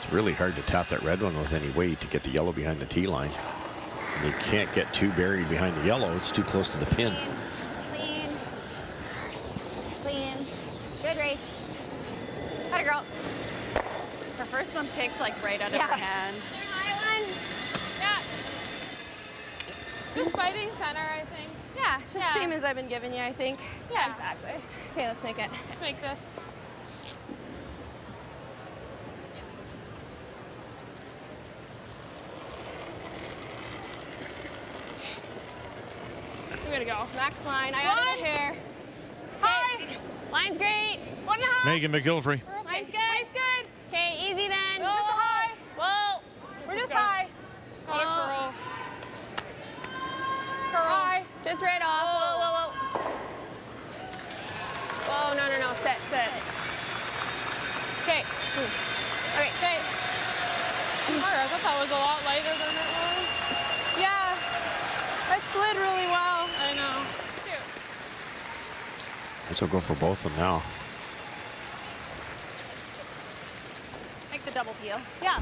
[SPEAKER 4] It's really hard to tap that red one with any weight to get the yellow behind the tee line. And you can't get 2 buried behind the yellow. It's too close to the pin.
[SPEAKER 11] Clean. Good, Rach. Had a girl.
[SPEAKER 10] Her first one picked like right out of her hand.
[SPEAKER 9] Yeah. Just fighting center, I think.
[SPEAKER 11] Yeah, just same as I've been giving you, I think.
[SPEAKER 9] Yeah.
[SPEAKER 11] Exactly. Okay, let's make it.
[SPEAKER 9] Let's make this. We gotta go.
[SPEAKER 11] Max line. I added a hair.
[SPEAKER 9] Hi.
[SPEAKER 11] Line's great.
[SPEAKER 9] 1.5.
[SPEAKER 16] Megan McGilfrey.
[SPEAKER 11] Line's good.
[SPEAKER 9] Line's good.
[SPEAKER 11] Okay, easy then.
[SPEAKER 9] Just high.
[SPEAKER 11] Whoa.
[SPEAKER 9] We're just high. Got a curl. High.
[SPEAKER 11] Just right off. Whoa. Whoa, no. Sit. Okay. Okay.
[SPEAKER 9] I thought that was a lot lighter than it was. Yeah. It slid really well. I know.
[SPEAKER 4] Guess we'll go for both of them now.
[SPEAKER 10] Make the double peel.
[SPEAKER 11] Yeah.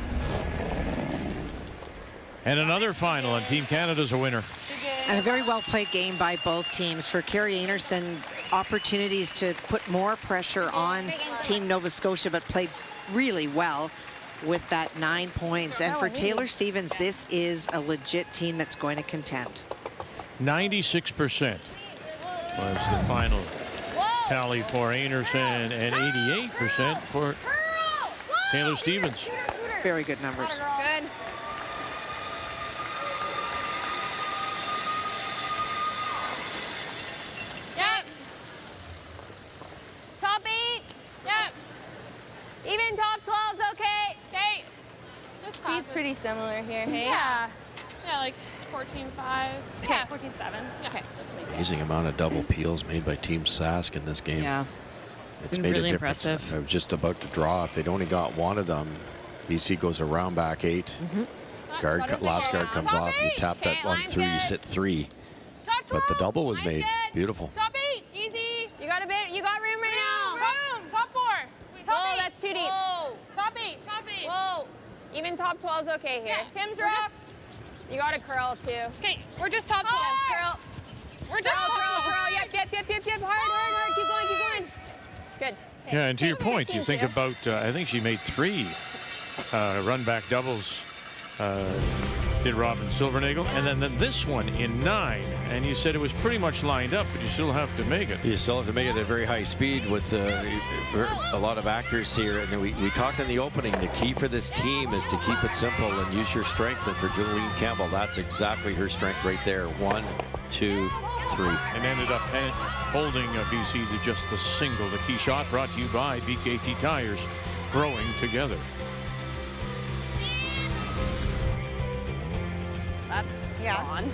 [SPEAKER 16] And another final, and Team Canada's a winner.
[SPEAKER 7] And a very well-played game by both teams. For Carrie Anderson, opportunities to put more pressure on Team Nova Scotia, but played really well with that 9 points. And for Taylor Stevens, this is a legit team that's going to contend.
[SPEAKER 16] 96% was the final tally for Anderson, and 88% for Taylor Stevens.
[SPEAKER 7] Very good numbers.
[SPEAKER 11] Good. Yep. Top 8. Yep. Even top 12's okay.
[SPEAKER 9] Okay.
[SPEAKER 11] Speed's pretty similar here, hey?
[SPEAKER 9] Yeah. Yeah, like 14.5. Yeah, 14.7. Yeah. Okay.
[SPEAKER 4] Amazing amount of double peels made by Team Sask in this game.
[SPEAKER 2] Yeah.
[SPEAKER 4] It's made
[SPEAKER 2] really
[SPEAKER 4] a difference.
[SPEAKER 2] impressive.
[SPEAKER 4] I was just about to draw. If they'd only got one of them, BC goes around back 8. Last guard comes off. You tap that one through, you sit 3. But the double was made. Beautiful.
[SPEAKER 11] Top 8. Easy. You got a bit. You got room right now.
[SPEAKER 9] Room. Top 4.
[SPEAKER 11] Whoa, that's too deep.
[SPEAKER 9] Whoa. Top 8. Top 8.
[SPEAKER 11] Whoa. Even top 12's okay here.
[SPEAKER 9] Yeah.
[SPEAKER 11] Kim's are up. You got a curl too.
[SPEAKER 9] Okay, we're just top 12.
[SPEAKER 11] Curl.
[SPEAKER 9] We're just
[SPEAKER 11] curl. Yep. Hard. Keep going. Good.
[SPEAKER 16] Yeah, and to your point, you think about, I think she made 3 run back doubles, did Robin Silvernagel, and then this one in 9. And you said it was pretty much lined up, but you still have to make it.
[SPEAKER 4] You still have to make it at very high speed with a lot of accuracy here. And we talked in the opening, the key for this team is to keep it simple and use your strength. And for Jolene Campbell, that's exactly her strength right there. 1, 2, 3.
[SPEAKER 16] And ended up holding BC to just a single. The key shot brought to you by BKT Tires, growing together.
[SPEAKER 10] That's gone.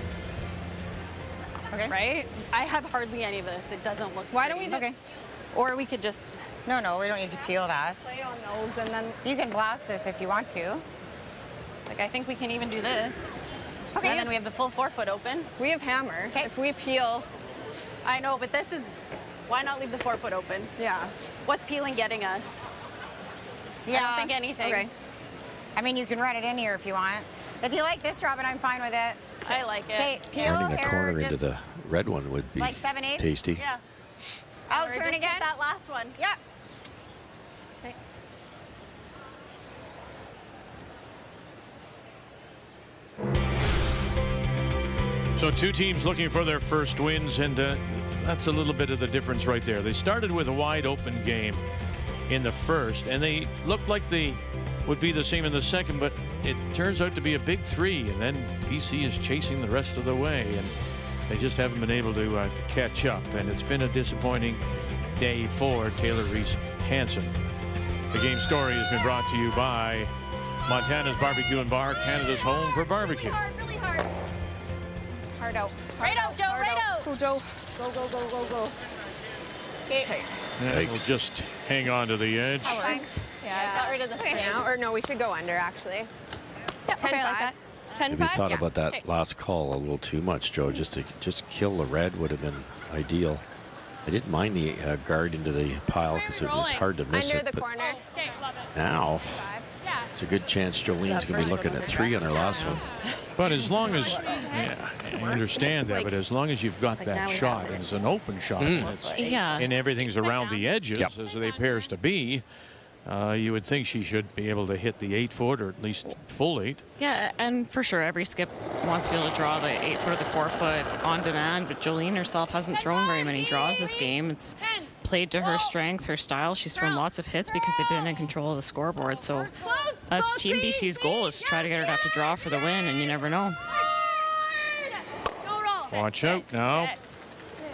[SPEAKER 18] Okay.
[SPEAKER 10] Right? I have hardly any of this. It doesn't look
[SPEAKER 18] Why don't we
[SPEAKER 10] pretty.
[SPEAKER 18] just... Okay.
[SPEAKER 10] Or we could just...
[SPEAKER 18] No, we don't need to peel that.
[SPEAKER 8] Play on those and then...
[SPEAKER 18] You can blast this if you want to.
[SPEAKER 10] Like, I think we can even do this.
[SPEAKER 8] Okay.
[SPEAKER 10] And then we have the full 4-foot open.
[SPEAKER 8] We have hammer. Okay. If we peel...
[SPEAKER 10] I know, but this is... Why not leave the 4-foot open?
[SPEAKER 8] Yeah.
[SPEAKER 10] What's peeling getting us?
[SPEAKER 18] Yeah.
[SPEAKER 10] I don't think anything.
[SPEAKER 18] Okay. I mean, you can run it in here if you want. If you like this, Robin, I'm fine with it.
[SPEAKER 10] I like it.
[SPEAKER 18] Okay, peel
[SPEAKER 4] Turning a
[SPEAKER 18] hair,
[SPEAKER 4] corner
[SPEAKER 18] just
[SPEAKER 4] into the red one would be
[SPEAKER 18] like 7/8?
[SPEAKER 4] tasty.
[SPEAKER 10] Yeah.
[SPEAKER 18] Out,
[SPEAKER 10] Or
[SPEAKER 18] turn
[SPEAKER 10] just
[SPEAKER 18] again.
[SPEAKER 10] hit that last one.
[SPEAKER 18] Yep.
[SPEAKER 16] So So two teams looking for their first wins, and that's a little bit of the difference right there. They started with a wide open game in the first, and they looked like they would be the same in the second, but it turns out to be a big three, and then BC is chasing the rest of the way, and they just haven't been able to catch up, and it's been a disappointing day for Taylor Reese Hansen. The game story has been brought to you by Montana's Barbecue and Bar, Canada's home for barbecue.
[SPEAKER 10] Really hard. Hard out. Right out, Joe. Right out.
[SPEAKER 8] Go, Joe. Go, go, go, go, go. Okay.
[SPEAKER 16] Yeah, we'll just hang on to the edge.
[SPEAKER 10] Thanks. Yeah, I got rid of the
[SPEAKER 19] Okay, now, or no, we should go under, actually.
[SPEAKER 10] Yeah, 10-5. Like that. 10-5?
[SPEAKER 4] Maybe thought
[SPEAKER 10] Yeah.
[SPEAKER 4] about that
[SPEAKER 10] Okay.
[SPEAKER 4] last call a little too much, Joe. Just to kill the red would have been ideal. I didn't mind the guard into the pile because it was hard to miss
[SPEAKER 19] Under
[SPEAKER 4] it.
[SPEAKER 19] the
[SPEAKER 4] But
[SPEAKER 19] corner.
[SPEAKER 11] Okay, love it.
[SPEAKER 4] now,
[SPEAKER 11] Yeah.
[SPEAKER 4] it's a good chance Jolene's going to be looking at 3 on her last one.
[SPEAKER 16] But as long as, yeah, I understand that, but as long as you've got that shot, and it's an open shot, and, and everything's around the edges, as they appears to be, you would think she should be able to hit the 8-foot or at least full 8.
[SPEAKER 2] Yeah, and for sure, every skip wants to be able to draw the 8-foot or the 4-foot on demand, but Jolene herself hasn't thrown very many draws this game. It's played to her strength, her style. She's thrown lots of hits because they've been in control of the scoreboard. So that's Team BC's goal, is to try to get her to have to draw for the win, and you never know.
[SPEAKER 16] Watch out now.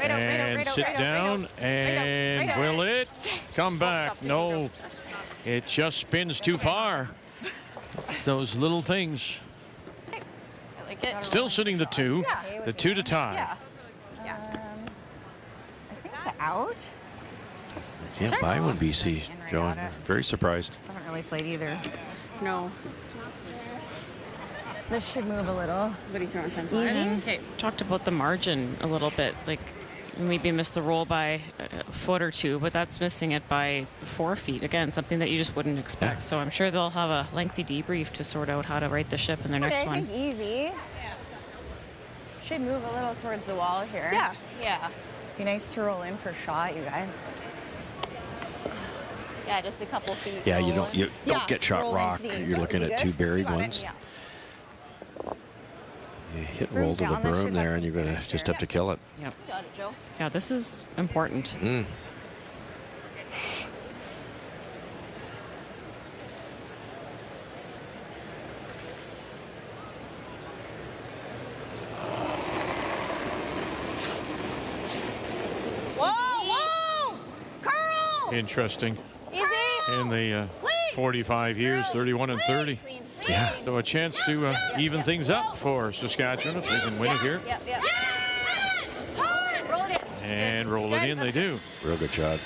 [SPEAKER 16] And sit down, and will it come back? No, it just spins too far. It's those little things.
[SPEAKER 10] I like it.
[SPEAKER 16] Still sitting the 2 to tie.
[SPEAKER 18] I think the out.
[SPEAKER 4] Can't buy one, BC, Joe. I'm very surprised.
[SPEAKER 18] Haven't really played either.
[SPEAKER 10] No.
[SPEAKER 18] This should move a little.
[SPEAKER 10] What are you throwing 10
[SPEAKER 18] Easy.
[SPEAKER 10] Okay.
[SPEAKER 2] Talked about the margin a little bit, like maybe missed the roll by a foot or 2, but that's missing it by 4 feet. Again, something that you just wouldn't expect. So I'm sure they'll have a lengthy debrief to sort out how to right the ship in their next
[SPEAKER 18] I
[SPEAKER 2] one.
[SPEAKER 18] think easy.
[SPEAKER 10] Should move a little towards the wall here.
[SPEAKER 18] Yeah.
[SPEAKER 10] Yeah.
[SPEAKER 18] Be nice to roll in for shot, you guys.
[SPEAKER 10] Yeah, just a couple feet.
[SPEAKER 4] Yeah, you don't
[SPEAKER 18] Yeah,
[SPEAKER 4] get shot
[SPEAKER 18] roll
[SPEAKER 4] rock.
[SPEAKER 18] into the
[SPEAKER 4] You're looking at 2 buried
[SPEAKER 18] Got it,
[SPEAKER 4] ones.
[SPEAKER 10] Yeah.
[SPEAKER 4] You hit roll to the
[SPEAKER 18] down, that
[SPEAKER 4] broom
[SPEAKER 18] should
[SPEAKER 4] there,
[SPEAKER 18] have
[SPEAKER 4] and you're going to just have to kill it.
[SPEAKER 2] Yep.
[SPEAKER 10] Got it, Joe.
[SPEAKER 2] Yeah, this is important.
[SPEAKER 10] Whoa, whoa! Curl!
[SPEAKER 16] Interesting.
[SPEAKER 10] Easy!
[SPEAKER 16] In the 45 years, 31 and 30.
[SPEAKER 4] Yeah.
[SPEAKER 16] So a chance to even things up for Saskatchewan if they can win it here.
[SPEAKER 10] Yep, yep. Roll it in.
[SPEAKER 16] And roll it in, they do.
[SPEAKER 4] Real good job.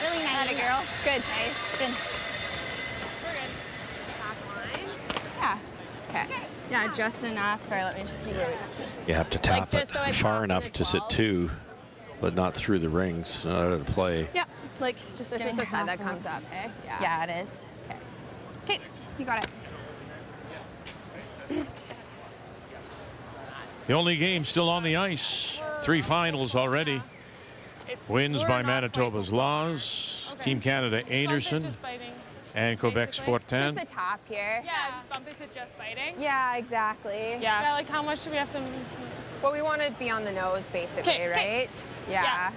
[SPEAKER 10] Really nice. Atta girl.
[SPEAKER 8] Good.
[SPEAKER 10] Nice. Good.
[SPEAKER 8] Yeah. Okay. Yeah, just enough. Sorry, let me just see where.
[SPEAKER 4] You have to tap
[SPEAKER 8] just
[SPEAKER 4] it
[SPEAKER 8] so it's
[SPEAKER 4] far
[SPEAKER 8] not
[SPEAKER 4] enough to sit
[SPEAKER 8] 12.
[SPEAKER 4] 2, but not through the rings, not out of play.
[SPEAKER 8] Yep. Like just
[SPEAKER 19] This is
[SPEAKER 8] getting
[SPEAKER 19] the side that
[SPEAKER 8] half
[SPEAKER 19] comes up, eh?
[SPEAKER 8] Yeah, it is. Okay. Okay, you got it.
[SPEAKER 16] The only game still on the ice. 3 finals already. Wins by Manitoba's Laws. Team Canada, Anderson. And Quebec's Fortin.
[SPEAKER 19] Just the top here.
[SPEAKER 9] Yeah, just bump it to just biting.
[SPEAKER 19] Yeah, exactly.
[SPEAKER 9] Yeah, like how much do we have to?
[SPEAKER 19] Well, we want to be on the nose, basically, right? Yeah.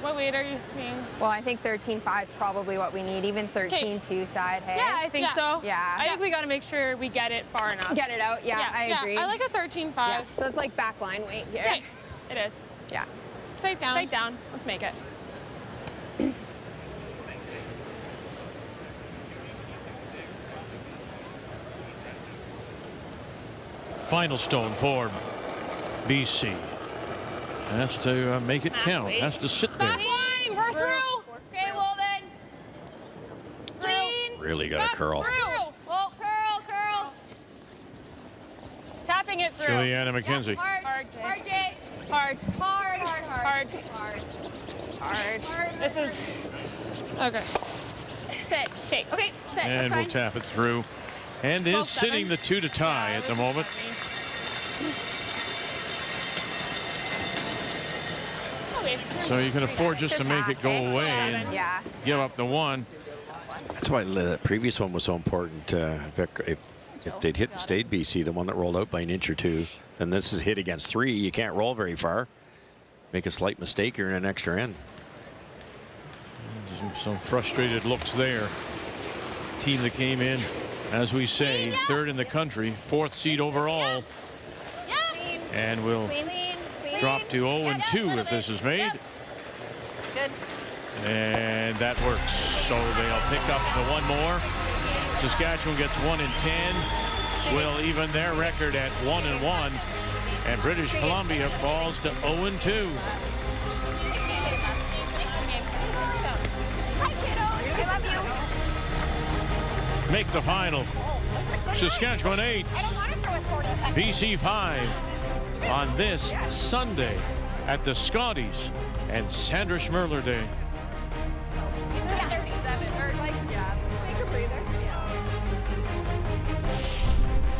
[SPEAKER 9] What weight are you seeing?
[SPEAKER 19] Well, I think 13.5 is probably what we need, even 13.2 side, hey?
[SPEAKER 9] Yeah, I think so.
[SPEAKER 19] Yeah.
[SPEAKER 9] I think we got to make sure we get it far enough.
[SPEAKER 19] Get it out, yeah, I agree.
[SPEAKER 9] I like a 13.5.
[SPEAKER 19] Yeah. So it's like back line weight here.
[SPEAKER 9] Okay, it is.
[SPEAKER 19] Yeah.
[SPEAKER 9] Sight down. Sight down. Let's make it.
[SPEAKER 16] Final stone for BC. Has to make it count. Has to sit there.
[SPEAKER 11] Back line, we're through. Okay, Walden. Lean.
[SPEAKER 4] Really got to curl.
[SPEAKER 11] Well, curl.
[SPEAKER 9] Tapping it through.
[SPEAKER 16] Juliana McKenzie.
[SPEAKER 11] Hard, Jay.
[SPEAKER 9] Hard.
[SPEAKER 11] This is
[SPEAKER 9] okay.
[SPEAKER 11] sit. Okay, sit.
[SPEAKER 16] And we'll tap it through. And is sitting the 2 to tie at the moment. So you can afford just to make it go away and give up the 1.
[SPEAKER 4] That's why the previous one was so important. If they'd hit and stayed BC, the one that rolled out by an inch or 2, and this is hit against 3, you can't roll very far. Make a slight mistake, you're in an extra end.
[SPEAKER 16] Some frustrated looks there. Team that came in, as we say, 3rd in the country, 4th seed overall. And will drop to 0-2 if this is made.
[SPEAKER 10] Good.
[SPEAKER 16] And that works. So they'll pick up the 1 more. Saskatchewan gets 1 in 10. Will even their record at 1-1. And British Columbia falls to 0-2. Make the final. Saskatchewan 8, BC 5 on this Sunday at the Scotties and Sandra Schmerler Day.
[SPEAKER 19] Take a breather.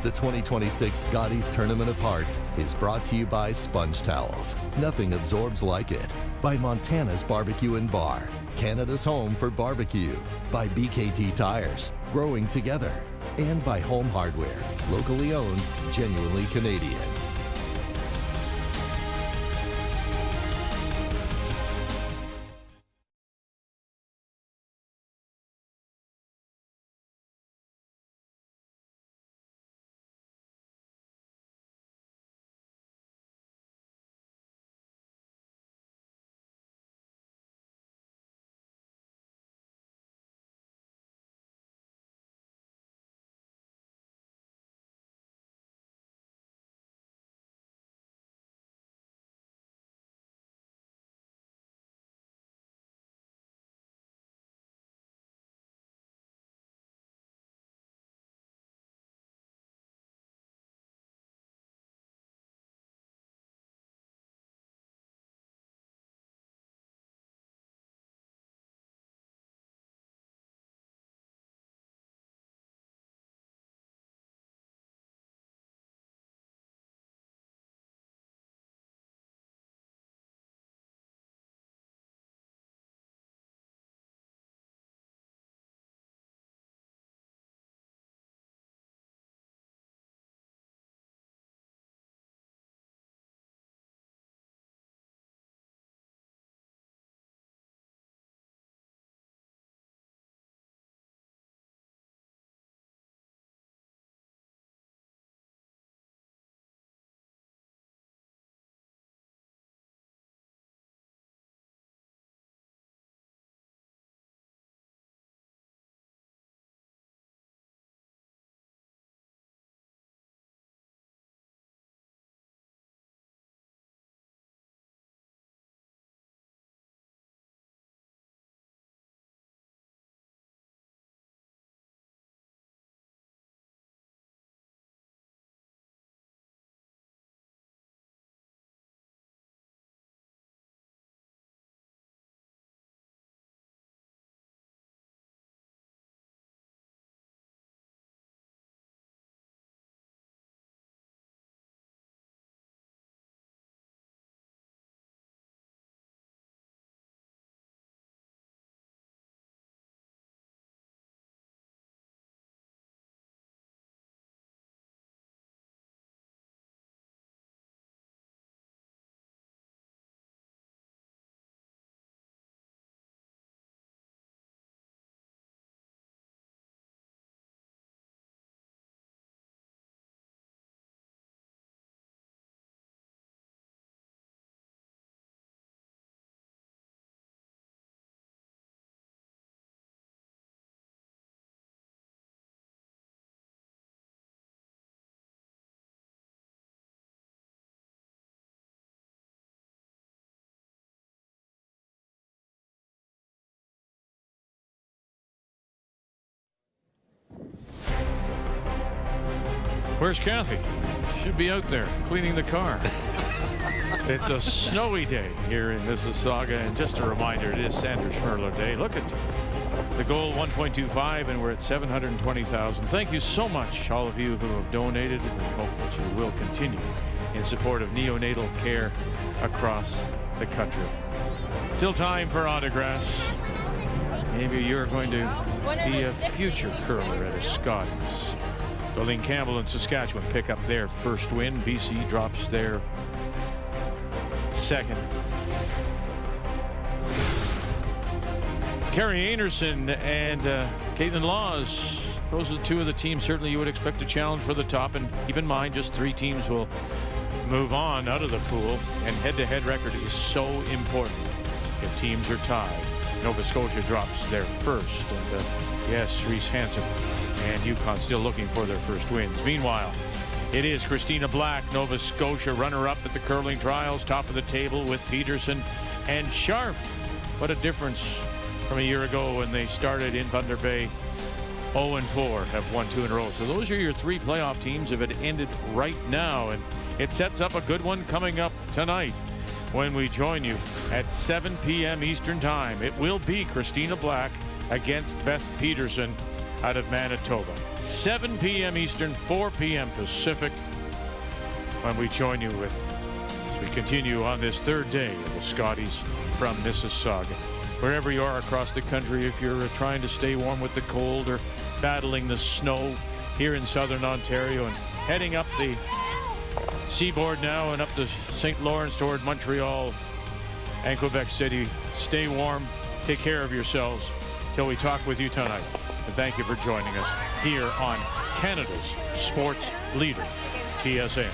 [SPEAKER 6] The 2026 Scotties Tournament of Hearts is brought to you by Sponge Towels. Nothing absorbs like it. By Montana's Barbecue and Bar, Canada's home for barbecue. By BKT Tires, growing together. And by Home Hardware, locally owned, genuinely Canadian.
[SPEAKER 16] Where's Kathy? Should be out there cleaning the car. It's a snowy day here in Mississauga, and just a reminder, it is Sandra Schmerler Day. Look at the goal, 1.25, and we're at 720,000. Thank you so much, all of you who have donated, and we hope that you will continue in support of neonatal care across the country. Still time for autographs. Maybe you're going to be a future curler at a Scotties. Colleen Campbell and Saskatchewan pick up their first win. BC drops their second. Carrie Anderson and Caitlin Laws, those are the two of the teams certainly you would expect to challenge for the top. And keep in mind, just 3 teams will move on out of the pool, and head-to-head record is so important. If teams are tied, Nova Scotia drops their first, and yes, Reese Hansen and Yukon still looking for their first wins. Meanwhile, it is Christina Black, Nova Scotia runner-up at the curling trials, top of the table with Peterson and Sharp. What a difference from a year ago when they started in Thunder Bay 0-4, have won 2 in a row. So those are your 3 playoff teams if it ended right now, and it sets up a good one coming up tonight when we join you at 7 p.m. Eastern Time. It will be Christina Black against Beth Peterson out of Manitoba. 7 p.m. Eastern, 4 p.m. Pacific, when we join you as we continue on this 3rd day of the Scotties from Mississauga. Wherever you are across the country, if you're trying to stay warm with the cold or battling the snow here in southern Ontario and heading up the seaboard now and up to St. Lawrence toward Montreal and Quebec City, stay warm, take care of yourselves till we talk with you tonight. And thank you for joining us here on Canada's sports leader, TSN.